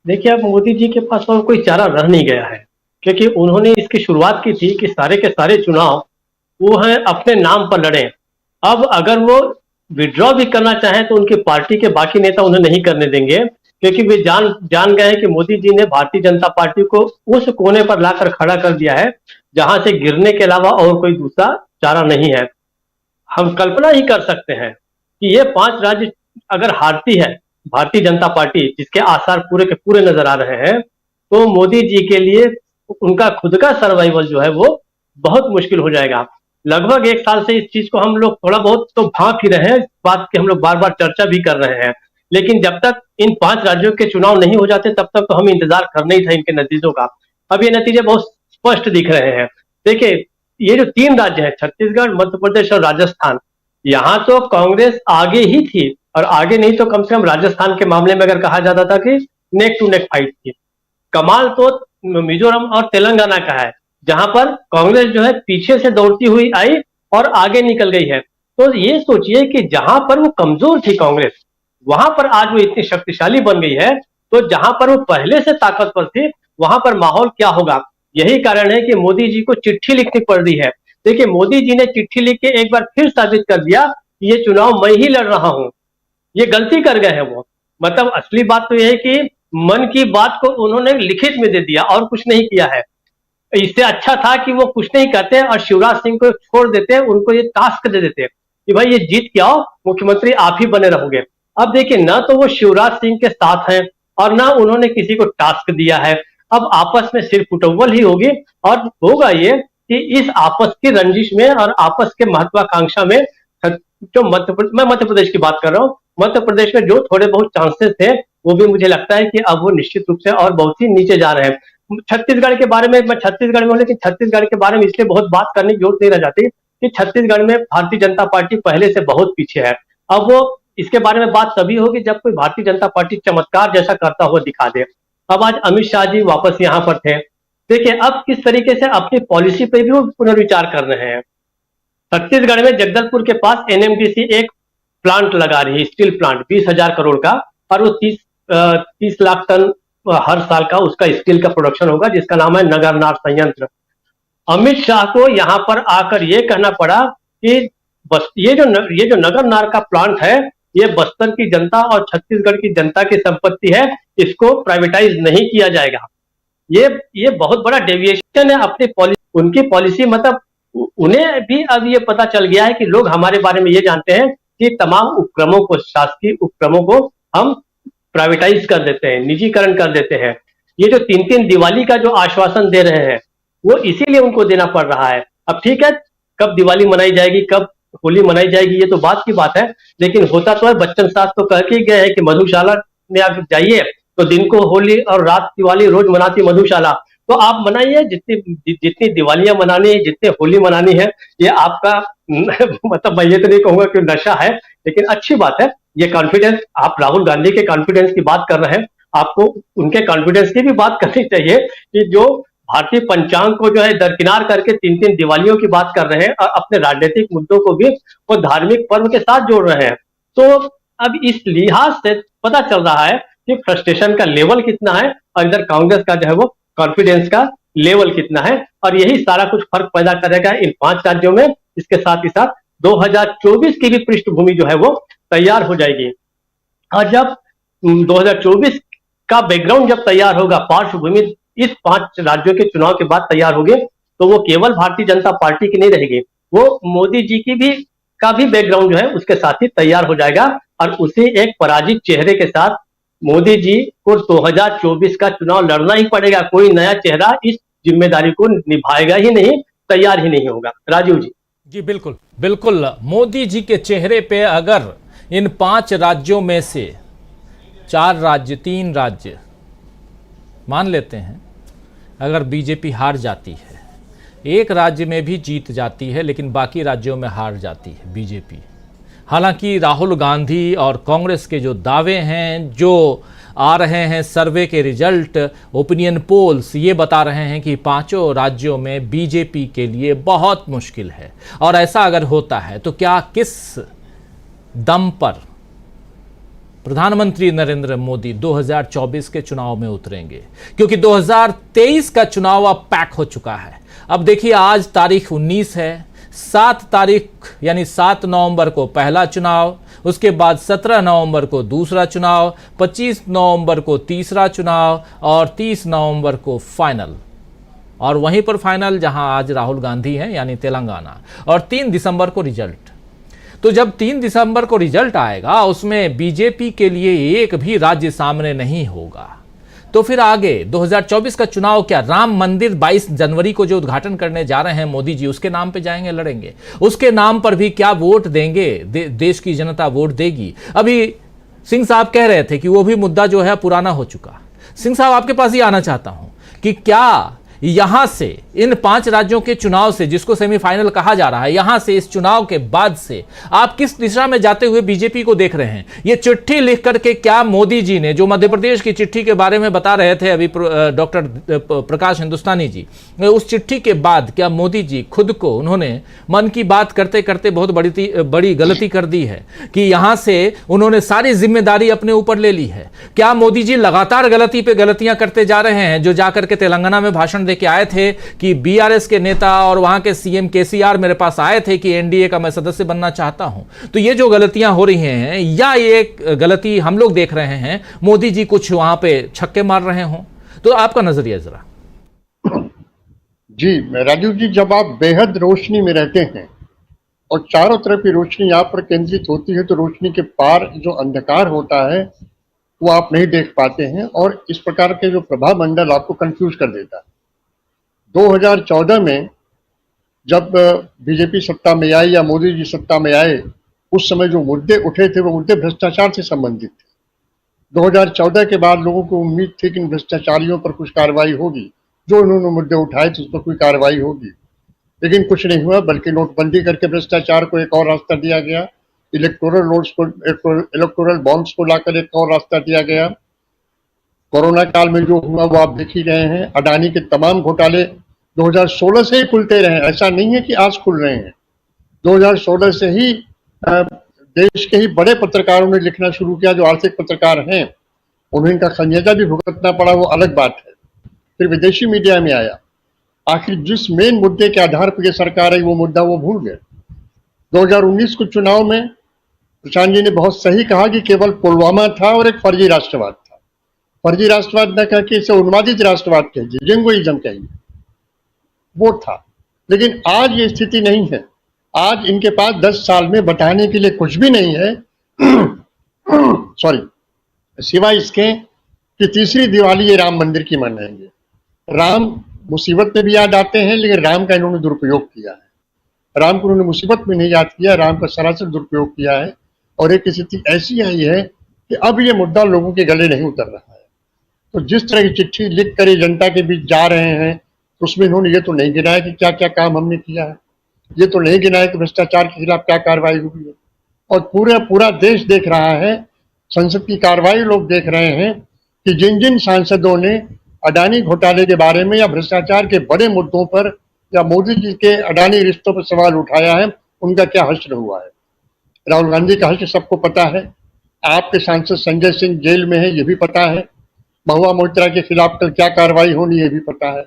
देखिए, अब मोदी जी के पास और कोई चारा रह नहीं गया है, क्योंकि उन्होंने इसकी शुरुआत की थी कि सारे के सारे चुनाव वो है अपने नाम पर लड़े। अब अगर वो विड्रॉ भी करना चाहें तो उनकी पार्टी के बाकी नेता उन्हें नहीं करने देंगे, क्योंकि वे जान गए हैं कि मोदी जी ने भारतीय जनता पार्टी को उस कोने पर लाकर खड़ा कर दिया है जहां से गिरने के अलावा और कोई दूसरा चारा नहीं है। हम कल्पना ही कर सकते हैं कि ये 5 राज्य अगर हारती है भारतीय जनता पार्टी, जिसके आसार पूरे के पूरे नजर आ रहे हैं, तो मोदी जी के लिए उनका खुद का सर्वाइवल जो है वो बहुत मुश्किल हो जाएगा। लगभग 1 साल से इस चीज को हम लोग थोड़ा बहुत तो भांप ही रहे हैं, इस बात की हम लोग बार बार चर्चा भी कर रहे हैं, लेकिन जब तक इन 5 राज्यों के चुनाव नहीं हो जाते तब तक तो हम इंतजार करना ही था इनके नतीजों का। अब ये नतीजे बहुत स्पष्ट दिख रहे हैं। देखिए, ये जो 3 राज्य हैं, छत्तीसगढ़, मध्य प्रदेश और राजस्थान, यहाँ तो कांग्रेस आगे ही थी, और आगे नहीं तो कम से कम राजस्थान के मामले में अगर कहा जाता था कि नेक टू नेक फाइट थी। कमाल तो मिजोरम और तेलंगाना का है, जहां पर कांग्रेस जो है पीछे से दौड़ती हुई आई और आगे निकल गई है। तो ये सोचिए कि जहां पर वो कमजोर थी कांग्रेस, वहां पर आज वो इतनी शक्तिशाली बन गई है, तो जहां पर वो पहले से ताकतवर थी वहां पर माहौल क्या होगा। यही कारण है कि मोदी जी को चिट्ठी लिखनी पड़ रही है। देखिए, मोदी जी ने चिट्ठी लिख के एक बार फिर साबित कर दिया कि ये चुनाव मैं ही लड़ रहा हूं। ये गलती कर गए हैं वो। मतलब असली बात तो यह है कि मन की बात को उन्होंने लिखित में दे दिया और कुछ नहीं किया है। इससे अच्छा था कि वो कुछ नहीं करते और शिवराज सिंह को छोड़ देते, उनको ये टास्क दे देते कि भाई ये जीत के आओ, मुख्यमंत्री आप ही बने रहोगे। अब देखिए, ना तो वो शिवराज सिंह के साथ हैं और ना उन्होंने किसी को टास्क दिया है। अब आपस में सिर्फ फुटबॉल ही होगी और होगा ये कि इस आपस की रंजिश में और आपस के महत्वाकांक्षा में जो मैं मध्य प्रदेश की बात कर रहा हूँ, मध्य प्रदेश में जो थोड़े बहुत चांसेस थे वो भी मुझे लगता है कि अब वो निश्चित रूप से और बहुत ही नीचे जा रहे हैं। छत्तीसगढ़ के बारे में, मैं छत्तीसगढ़ में हूं, लेकिन छत्तीसगढ़ के बारे में इसलिए बहुत बात करने की जरूरत नहीं रह जाती कि छत्तीसगढ़ में भारतीय जनता पार्टी पहले से बहुत पीछे है। अब वो इसके बारे में बात तभी होगी जब कोई भारतीय जनता पार्टी चमत्कार जैसा करता हुआ दिखा दे। अब आज अमित शाह जी वापस यहाँ पर थे। देखिए, अब किस तरीके से अपनी पॉलिसी पे भी वो पुनर्विचार कर रहे हैं। छत्तीसगढ़ में जगदलपुर के पास एनएमडीसी एक प्लांट लगा रही है, स्टील प्लांट 20,000 करोड़ का, और वो 30 लाख टन हर साल का उसका स्टील का प्रोडक्शन होगा, जिसका नाम है नगरनार संयंत्र। अमित शाह को यहां पर आकर यह कहना पड़ा कि बस ये जो नगरनार का प्लांट है, ये बस्तर की जनता और छत्तीसगढ़ की जनता की संपत्ति है, इसको प्राइवेटाइज नहीं किया जाएगा। ये बहुत बड़ा डेविएशन है अपनी पॉलिसी, उनकी पॉलिसी। मतलब उन्हें भी अब ये पता चल गया है कि लोग हमारे बारे में ये जानते हैं कि तमाम उपक्रमों को, शासकीय उपक्रमों को हम प्राइवेटाइज कर देते हैं, निजीकरण कर देते हैं। ये जो 3-3 दिवाली का जो आश्वासन दे रहे हैं वो इसीलिए उनको देना पड़ रहा है। अब ठीक है, कब दिवाली मनाई जाएगी, कब होली मनाई जाएगी, ये तो बात की बात है, लेकिन होता तो है। बच्चन साहब तो कह के गए हैं कि मधुशाला में आप जाइए तो दिन को होली और रात दिवाली रोज मनाती मधुशाला। तो आप मनाइए, जितनी दिवालियां मनानी है, जितनी होली मनानी है, ये आपका मतलब मैं ये तो नहीं कहूंगा कि नशा है, लेकिन अच्छी बात है। ये कॉन्फिडेंस, आप राहुल गांधी के कॉन्फिडेंस की बात कर रहे हैं, आपको उनके कॉन्फिडेंस की भी बात करनी चाहिए कि जो भारतीय पंचांग को जो है दरकिनार करके 3-3 दिवालियों की बात कर रहे हैं और अपने राजनीतिक मुद्दों को भी वो धार्मिक पर्व के साथ जोड़ रहे हैं। तो अब इस लिहाज से पता चल रहा है कि फ्रस्ट्रेशन का लेवल कितना है और इधर कांग्रेस का जो है वो कॉन्फिडेंस का लेवल कितना है, और यही सारा कुछ फर्क पैदा करेगा इन 5 राज्यों में। इसके साथ ही साथ 2024 की भी पृष्ठभूमि जो है वो तैयार हो जाएगी। और जब 2024 का बैकग्राउंड जब तैयार होगा, पार्श्वभूमि इस 5 राज्यों के चुनाव के बाद तैयार होगी, तो वो केवल भारतीय जनता पार्टी की नहीं रहेगी, वो मोदी जी की भी का भी बैकग्राउंड जो है उसके साथ ही तैयार हो जाएगा। और उसी एक पराजित चेहरे के साथ मोदी जी को 2024 का चुनाव लड़ना ही पड़ेगा। कोई नया चेहरा इस जिम्मेदारी को निभाएगा ही नहीं, तैयार ही नहीं होगा। राजीव जी। बिल्कुल बिल्कुल, मोदी जी के चेहरे पे अगर इन 5 राज्यों में से 4 राज्य, 3 राज्य मान लेते हैं, अगर बीजेपी हार जाती है, एक राज्य में भी जीत जाती है लेकिन बाकी राज्यों में हार जाती है बीजेपी। हालांकि राहुल गांधी और कांग्रेस के जो दावे हैं, जो आ रहे हैं सर्वे के रिजल्ट, ओपिनियन पोल्स ये बता रहे हैं कि 5 राज्यों में बीजेपी के लिए बहुत मुश्किल है। और ऐसा अगर होता है तो क्या, किस दम पर प्रधानमंत्री नरेंद्र मोदी 2024 के चुनाव में उतरेंगे? क्योंकि 2023 का चुनाव अब पैक हो चुका है। अब देखिए, आज तारीख 19 है, 7 तारीख यानी 7 नवंबर को पहला चुनाव, उसके बाद 17 नवंबर को दूसरा चुनाव, 25 नवंबर को तीसरा चुनाव और 30 नवंबर को फाइनल। और वहीं पर फाइनल जहां आज राहुल गांधी हैं यानी तेलंगाना, और 3 दिसंबर को रिजल्ट। तो जब 3 दिसंबर को रिजल्ट आएगा, उसमें बीजेपी के लिए एक भी राज्य सामने नहीं होगा। तो फिर आगे 2024 का चुनाव क्या, राम मंदिर 22 जनवरी को जो उद्घाटन करने जा रहे हैं मोदी जी, उसके नाम पे जाएंगे, लड़ेंगे? उसके नाम पर भी क्या वोट देंगे? देश की जनता वोट देगी? अभी सिंह साहब कह रहे थे कि वो भी मुद्दा जो है पुराना हो चुका। सिंह साहब, आपके पास ही आना चाहता हूं कि क्या यहां से इन 5 राज्यों के चुनाव से, जिसको सेमीफाइनल कहा जा रहा है, यहां से इस चुनाव के बाद से आप किस दिशा में जाते हुए बीजेपी को देख रहे हैं? ये चिट्ठी लिख करके क्या मोदी जी ने, जो मध्य प्रदेश की चिट्ठी के बारे में बता रहे थे अभी डॉक्टर प्रकाश हिंदुस्तानी जी, उस चिट्ठी के बाद क्या मोदी जी खुद को, उन्होंने मन की बात करते करते बहुत बड़ी गलती कर दी है कि यहां से उन्होंने सारी जिम्मेदारी अपने ऊपर ले ली है? क्या मोदी जी लगातार गलती पे गलतियां करते जा रहे हैं? जो जाकर के तेलंगाना में भाषण देके आए थे कि बीआरएस के नेता और वहां के सीएम केसीआर मेरे पास आए थे कि एनडीए का मैं सदस्य बनना चाहता हूं, तो ये जो गलतियां हो रही हैं, या ये गलती हम लोग देख रहे हैं मोदी जी कुछ वहां पे छक्के मार रहे हों? तो आपका नजरिया जरा। जी राजीव जी, जब आप बेहद रोशनी में रहते हैं और चारों तरफ की रोशनी आप पर केंद्रित होती है, तो रोशनी के पार जो अंधकार होता है वो आप नहीं देख पाते हैं, और इस प्रकार के जो प्रभाव मंडल आपको कंफ्यूज कर देता है। 2014 में जब बीजेपी सत्ता में आई या मोदी जी सत्ता में आए, उस समय जो मुद्दे उठे थे वो मुद्दे भ्रष्टाचार से संबंधित थे। 2014 के बाद लोगों को उम्मीद थी कि इन भ्रष्टाचारियों पर कुछ कार्रवाई होगी, जो उन्होंने मुद्दे उठाए थे उस पर कोई कार्रवाई होगी, लेकिन कुछ नहीं हुआ, बल्कि नोटबंदी करके भ्रष्टाचार को एक और रास्ता दिया गया, इलेक्टोरल बॉन्ड्स को लाकर एक और रास्ता दिया गया। कोरोना काल में जो हुआ वो आप देख ही रहे हैं। अडानी के तमाम घोटाले 2016 से ही खुलते रहे, ऐसा नहीं है कि आज खुल रहे हैं। 2016 से ही देश के ही बड़े पत्रकारों ने लिखना शुरू किया, जो आर्थिक पत्रकार हैं, उन्हें इनका खमियाजा भी भुगतना पड़ा, वो अलग बात है। फिर विदेशी मीडिया में आया, आखिर जिस मेन मुद्दे के आधार पर ये सरकार आई वो मुद्दा वो भूल गए। 2019 के चुनाव में प्रशांत जी ने बहुत सही कहा कि केवल पुलवामा था और एक फर्जी राष्ट्रवाद था। फर्जी राष्ट्रवाद न कह के इसे उन्मादित राष्ट्रवाद कहिए, जिंगोइज्म कहिए, वो था। लेकिन आज ये स्थिति नहीं है। आज इनके पास 10 साल में बताने के लिए कुछ भी नहीं है सॉरी, सिवाय इसके कि तीसरी दिवाली ये राम मंदिर की मनाएंगे। राम मुसीबत में भी याद आते हैं, लेकिन राम का इन्होंने दुरुपयोग किया है। राम को उन्होंने मुसीबत में नहीं याद किया, राम का सरासर दुरुपयोग किया है। और एक स्थिति ऐसी आई है कि अब ये मुद्दा लोगों के गले नहीं उतर रहा है। तो जिस तरह की चिट्ठी लिख कर जनता के बीच जा रहे हैं, उसमें इन्होंने ये तो नहीं गिनाया कि क्या क्या काम हमने किया है, ये तो नहीं गिनाया कि भ्रष्टाचार के खिलाफ क्या कार्रवाई हुई है। और पूरा देश देख रहा है, संसद की कार्रवाई लोग देख रहे हैं कि जिन जिन सांसदों ने अडानी घोटाले के बारे में या भ्रष्टाचार के बड़े मुद्दों पर या मोदी जी के अडानी रिश्तों पर सवाल उठाया है, उनका क्या हश्र हुआ है। राहुल गांधी का हश्र सबको पता है। आपके सांसद संजय सिंह जेल में है, ये भी पता है। महुआ मोइत्रा के खिलाफ कल क्या कार्रवाई होनी, ये भी पता है।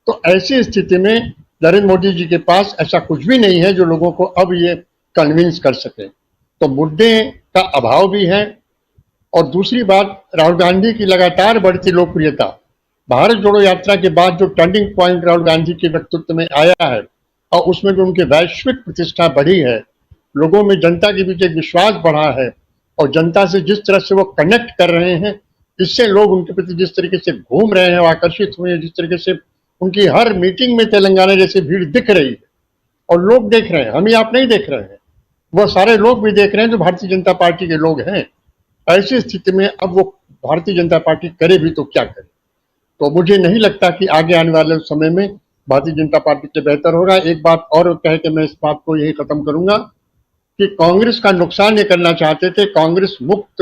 तो ऐसी स्थिति में नरेंद्र मोदी जी के पास ऐसा कुछ भी नहीं है जो लोगों को अब ये कन्विंस कर सके। तो मुद्दे का अभाव भी है। और दूसरी बात, राहुल गांधी की लगातार बढ़ती लोकप्रियता, भारत जोड़ो यात्रा के बाद जो टर्निंग पॉइंट राहुल गांधी के व्यक्तित्व में आया है और उसमें जो उनकी वैश्विक प्रतिष्ठा बढ़ी है, लोगों में जनता के बीच एक विश्वास बढ़ा है और जनता से जिस तरह से वो कनेक्ट कर रहे हैं, इससे लोग उनके प्रति जिस तरीके से घूम रहे हैं, आकर्षित हुए हैं, जिस तरीके से उनकी हर मीटिंग में तेलंगाना जैसी भीड़ दिख रही है और लोग देख रहे हैं, हम ही आप नहीं देख रहे हैं, वह सारे लोग भी देख रहे हैं जो भारतीय जनता पार्टी के लोग हैं। ऐसी स्थिति में अब वो भारतीय जनता पार्टी करे भी तो क्या करे। तो मुझे नहीं लगता कि आगे आने वाले समय में भारतीय जनता पार्टी से बेहतर होगा। एक बात और कह के मैं इस बात को यही खत्म करूंगा कि कांग्रेस का नुकसान ये करना चाहते थे, कांग्रेस मुक्त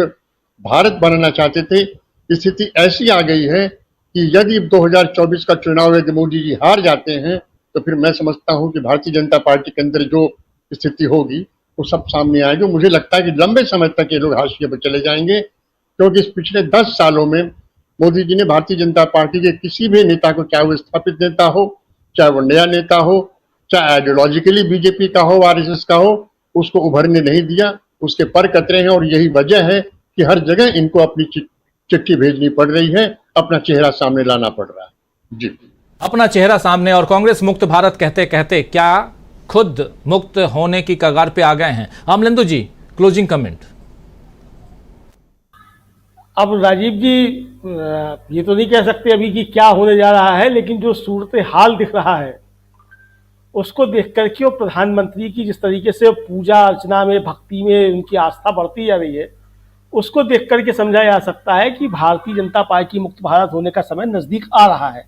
भारत बनाना चाहते थे। स्थिति ऐसी आ गई है कि यदि 2024 का चुनाव यदि मोदी जी हार जाते हैं तो फिर मैं समझता हूं कि भारतीय जनता पार्टी के अंदर जो स्थिति होगी वो सब सामने आएगी। मुझे लगता है कि लंबे समय तक ये लोग हाशिए पर चले जाएंगे, क्योंकि इस पिछले 10 सालों में मोदी जी ने भारतीय जनता पार्टी के किसी भी नेता को, चाहे वो स्थापित नेता हो, चाहे वो नया नेता हो, चाहे आइडियोलॉजिकली बीजेपी का हो, आरएसएस का हो, उसको उभरने नहीं दिया। उसके पर कतरे हैं और यही वजह है कि हर जगह इनको अपनी चिट्ठी भेजनी पड़ रही है, अपना चेहरा सामने लाना पड़ रहा है। जी, अपना चेहरा सामने। और कांग्रेस मुक्त भारत कहते कहते क्या खुद मुक्त होने की कगार पे आ गए हैं? अमलेंदु जी, क्लोजिंग कमेंट। अब राजीव जी, ये तो नहीं कह सकते अभी कि क्या होने जा रहा है, लेकिन जो सूरत हाल दिख रहा है उसको देख करके और प्रधानमंत्री की जिस तरीके से पूजा अर्चना में, भक्ति में उनकी आस्था बढ़ती जा रही है, उसको देख करके समझा जा सकता है कि भारतीय जनता पार्टी मुक्त भारत होने का समय नजदीक आ रहा है।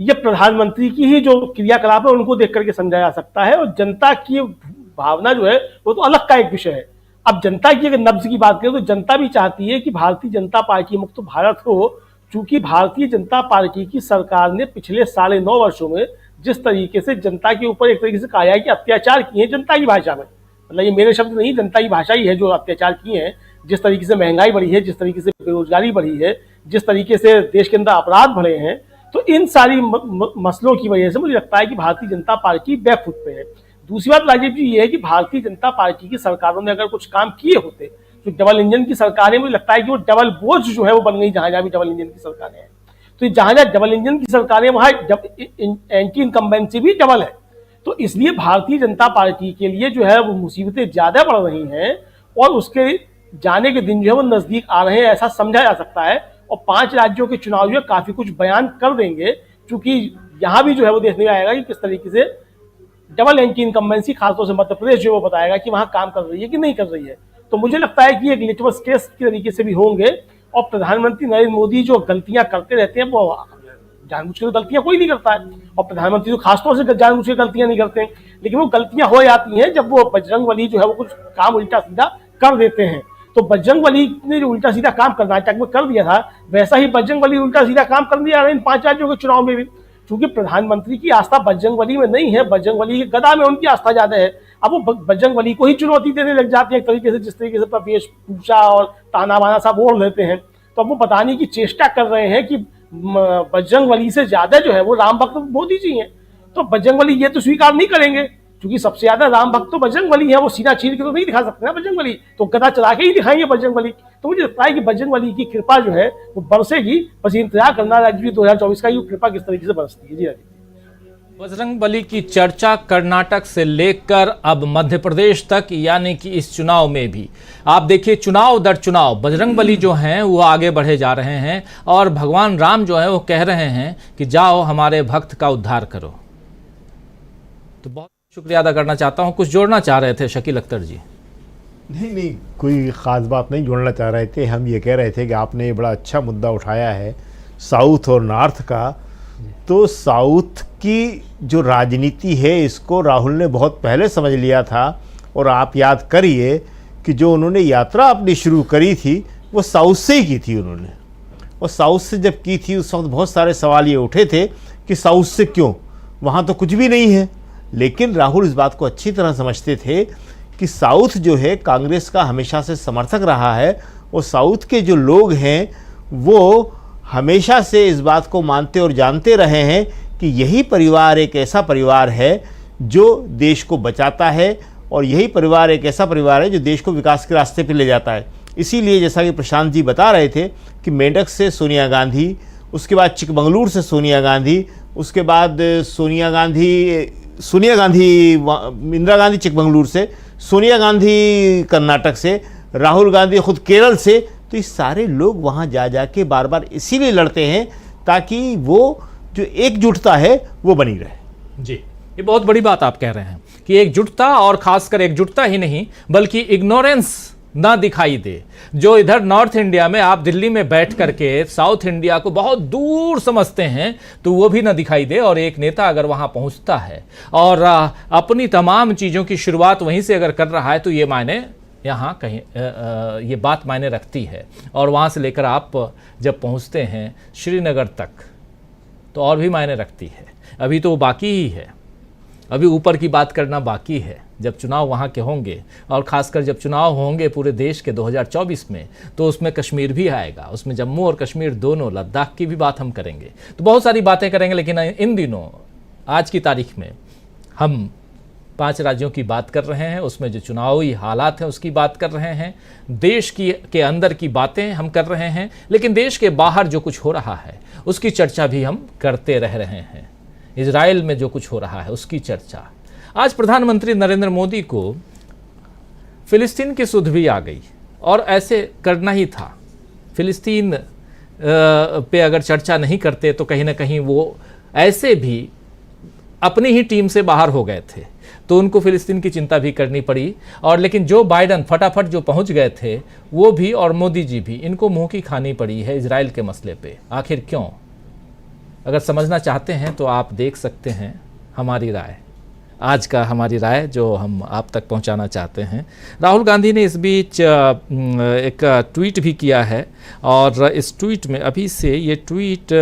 ये प्रधानमंत्री की ही जो क्रियाकलाप है उनको देख करके समझा जा सकता है, और जनता की भावना जो है वो तो अलग का एक विषय है। अब जनता की अगर नब्ज की बात करें तो जनता भी चाहती है कि भारतीय जनता पार्टी मुक्त भारत हो, चूंकि भारतीय जनता पार्टी की सरकार ने पिछले 9.5 वर्षों में जिस तरीके से जनता के ऊपर एक तरीके से कहा है कि अत्याचार किए जनता की भाषा में, मतलब ये मेरे शब्द नहीं, जनता की भाषा ही है जो अत्याचार किए हैं, जिस तरीके से महंगाई बढ़ी है, जिस तरीके से बेरोजगारी बढ़ी है, जिस तरीके से देश के अंदर अपराध बढ़े हैं, तो इन सारी मसलों की वजह से मुझे लगता है कि भारतीय जनता पार्टी बैकफुट पे है। दूसरी बात राजीव जी ये है कि भारतीय जनता पार्टी की सरकारों ने अगर कुछ काम किए होते, तो डबल इंजन की सरकारें, मुझे लगता है कि वो डबल बोझ जो है वो बन गई, जहां जहां भी डबल इंजन की सरकारें हैं। तो जहां जहां डबल इंजन की सरकारें वहां एंटी इनकम्बेंसी भी डबल है, तो इसलिए भारतीय जनता पार्टी के लिए जो है वो मुसीबतें ज्यादा बढ़ रही हैं और उसके जाने के दिन जो है वो नजदीक आ रहे हैं, ऐसा समझा जा सकता है। और 5 राज्यों के चुनाव जो है काफी कुछ बयान कर देंगे, क्योंकि यहाँ भी जो है वो देखने में आएगा कि किस तरीके से डबल एंटी इनकम्बेंसी, खासतौर से मध्य प्रदेश जो वो बताएगा कि वहां काम कर रही है कि नहीं कर रही है। तो मुझे लगता है कि एक लिटमस टेस्ट के तरीके से भी होंगे, और प्रधानमंत्री नरेंद्र मोदी जो गलतियां करते रहते हैं वो जानबूझ के गलतियां कोई नहीं करता है, और प्रधानमंत्री तो खासतौर से जानबूझ के गलतियां नहीं करते हैं, लेकिन वो गलतियां हो जाती हैं जब वो बजरंगबली जो है वो कुछ काम उल्टा सीधा कर देते हैं। तो बजरंगबली ने जो उल्टा सीधा काम कर्नाटक में कर दिया था, वैसा ही बजरंगबली उल्टा सीधा काम कर दिया इन 5 राज्यों के चुनाव में भी, क्योंकि प्रधानमंत्री की आस्था बजरंगबली में नहीं है, बजरंगबली के गदा में उनकी आस्था ज्यादा है। अब वो बजरंगबली को ही चुनौती देने लग जाते हैं एक तरीके से, जिस तरीके से वेशभूषा और ताना बाना सब ओढ़ लेते हैं। तो अब वो बताने की चेष्टा कर रहे हैं कि बजरंगबली से ज्यादा जो है वो राम भक्त मोदी जी हैं। तो बजरंगबली ये तो स्वीकार नहीं करेंगे, क्योंकि सबसे ज्यादा राम भक्त तो बजरंगबली है, वो सीना चीर के तो नहीं दिखा सकते ना बजरंगबली, तो गदा चला के ही दिखाएंगे बजरंगबली। तो मुझे लगता है कि बजरंगबली की कृपा जो है वो बरसेगी, बस इंतजार करना राज्य 2024 का ये कृपा किस तरीके से बरसती है। जी राजीव, बजरंगबली की चर्चा कर्नाटक से लेकर अब मध्य प्रदेश तक, यानी कि इस चुनाव में भी आप देखिए चुनाव दर चुनाव बजरंगबली जो हैं वो आगे बढ़े जा रहे हैं, और भगवान राम जो है वो कह रहे हैं कि जाओ हमारे भक्त का उद्धार करो। तो बहुत शुक्रिया अदा करना चाहता हूं। कुछ जोड़ना चाह रहे थे शकील अख्तर जी? नहीं, कोई ख़ास बात नहीं जोड़ना चाह रहे थे। हम ये कह रहे थे कि आपने ये बड़ा अच्छा मुद्दा उठाया है साउथ और नॉर्थ का। तो साउथ की जो राजनीति है इसको राहुल ने बहुत पहले समझ लिया था, और आप याद करिए कि जो उन्होंने यात्रा अपनी शुरू करी थी वो साउथ से ही की थी उन्होंने, और साउथ से जब की थी उस वक्त बहुत सारे सवाल ये उठे थे कि साउथ से क्यों, वहाँ तो कुछ भी नहीं है। लेकिन राहुल इस बात को अच्छी तरह समझते थे कि साउथ जो है कांग्रेस का हमेशा से समर्थक रहा है, और साउथ के जो लोग हैं वो हमेशा से इस बात को मानते और जानते रहे हैं कि यही परिवार एक ऐसा परिवार है जो देश को बचाता है, और यही परिवार एक ऐसा परिवार है जो देश को विकास के रास्ते पर ले जाता है। इसीलिए जैसा कि प्रशांत जी बता रहे थे कि मेंढक से सोनिया गांधी, उसके बाद चिकमंगलुरु से सोनिया गांधी, उसके बाद इंदिरा गांधी चिकमंगलुरु से, सोनिया गांधी कर्नाटक से, राहुल गांधी खुद केरल से। तो ये सारे लोग वहाँ जा के बार बार इसीलिए लड़ते हैं ताकि वो जो एकजुटता है वो बनी रहे। जी, ये बहुत बड़ी बात आप कह रहे हैं कि एकजुटता, और खासकर एकजुटता ही नहीं बल्कि इग्नोरेंस ना दिखाई दे। जो इधर नॉर्थ इंडिया में आप दिल्ली में बैठ करके साउथ इंडिया को बहुत दूर समझते हैं, तो वो भी ना दिखाई दे। और एक नेता अगर वहां पहुंचता है और अपनी तमाम चीज़ों की शुरुआत वहीं से अगर कर रहा है, तो ये मायने यहाँ कहीं ये बात मायने रखती है। और वहाँ से लेकर आप जब पहुँचते हैं श्रीनगर तक, तो और भी मायने रखती है। अभी तो बाकी ही है, अभी ऊपर की बात करना बाकी है। जब चुनाव वहाँ के होंगे, और ख़ासकर जब चुनाव होंगे पूरे देश के 2024 में, तो उसमें कश्मीर भी आएगा, उसमें जम्मू और कश्मीर दोनों, लद्दाख की भी बात हम करेंगे। तो बहुत सारी बातें करेंगे, लेकिन इन दिनों आज की तारीख में हम 5 राज्यों की बात कर रहे हैं, उसमें जो चुनावी हालात हैं उसकी बात कर रहे हैं, देश के अंदर की बातें हम कर रहे हैं, लेकिन देश के बाहर जो कुछ हो रहा है उसकी चर्चा भी हम करते रह रहे हैं। इजराइल में जो कुछ हो रहा है उसकी चर्चा। आज प्रधानमंत्री नरेंद्र मोदी को फिलिस्तीन की सुध भी आ गई, और ऐसे करना ही था। फिलिस्तीन पे अगर चर्चा नहीं करते तो कहीं ना कहीं वो ऐसे भी अपनी ही टीम से बाहर हो गए थे, तो उनको फिलिस्तीन की चिंता भी करनी पड़ी। और लेकिन जो बाइडन फटाफट जो पहुंच गए थे वो भी, और मोदी जी भी, इनको मुंह की खानी पड़ी है इजराइल के मसले पे। आखिर क्यों? अगर समझना चाहते हैं तो आप देख सकते हैं हमारी राय, आज का हमारी राय जो हम आप तक पहुंचाना चाहते हैं। राहुल गांधी ने इस बीच एक ट्वीट भी किया है और इस ट्वीट में अभी से ये ट्वीट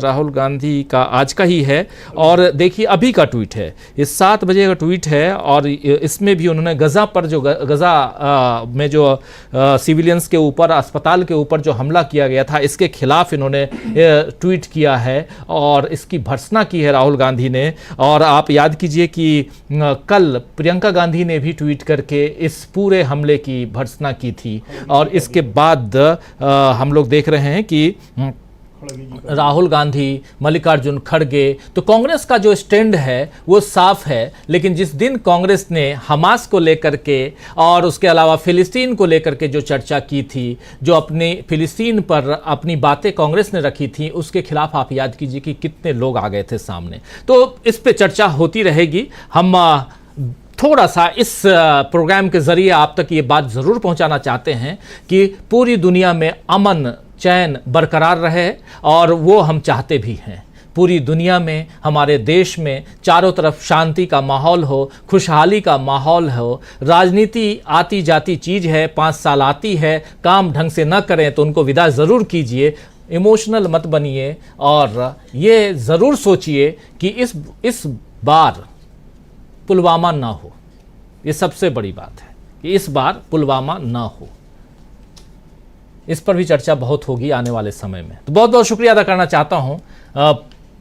राहुल गांधी का आज का ही है और देखिए अभी का ट्वीट है, ये 7 बजे का ट्वीट है और इसमें भी उन्होंने गज़ा पर जो गज़ा में जो सिविलियंस के ऊपर, अस्पताल के ऊपर जो हमला किया गया था, इसके खिलाफ इन्होंने ट्वीट किया है और इसकी भर्त्सना की है राहुल गांधी ने। और आप याद कीजिए कि कल प्रियंका गांधी ने भी ट्वीट करके इस पूरे हमले की भर्त्सना की थी और इसके बाद हम लोग देख रहे हैं कि राहुल गांधी, मल्लिकार्जुन खड़गे, तो कांग्रेस का जो स्टैंड है वो साफ है। लेकिन जिस दिन कांग्रेस ने हमास को लेकर के और उसके अलावा फिलिस्तीन को लेकर के जो चर्चा की थी, जो अपने फिलिस्तीन पर अपनी बातें कांग्रेस ने रखी थी, उसके खिलाफ आप याद कीजिए कि कितने लोग आ गए थे सामने। तो इस पे चर्चा होती रहेगी। हम थोड़ा सा इस प्रोग्राम के जरिए आप तक ये बात ज़रूर पहुंचाना चाहते हैं कि पूरी दुनिया में अमन चैन बरकरार रहे और वो हम चाहते भी हैं। पूरी दुनिया में, हमारे देश में चारों तरफ शांति का माहौल हो, खुशहाली का माहौल हो। राजनीति आती जाती चीज़ है, 5 साल आती है, काम ढंग से न करें तो उनको विदा ज़रूर कीजिए, इमोशनल मत बनिए और ये ज़रूर सोचिए कि इस बार पुलवामा ना हो। ये सबसे बड़ी बात है कि इस बार पुलवामा ना हो। इस पर भी चर्चा बहुत होगी आने वाले समय में। तो बहुत बहुत शुक्रिया अदा करना चाहता हूँ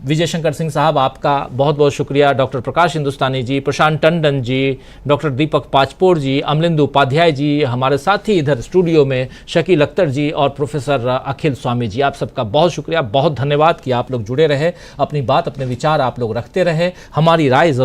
विजय शंकर सिंह साहब, आपका बहुत बहुत शुक्रिया। डॉक्टर प्रकाश हिंदुस्तानी जी, प्रशांत टंडन जी, डॉक्टर दीपक पाचपोर जी, अमलिंदु उपाध्याय जी, हमारे साथी इधर स्टूडियो में शकील अख्तर जी और प्रोफेसर अखिल स्वामी जी, आप सबका बहुत शुक्रिया, बहुत धन्यवाद कि आप लोग जुड़े रहे, अपनी बात, अपने विचार आप लोग रखते रहे, हमारी राय ज़रूर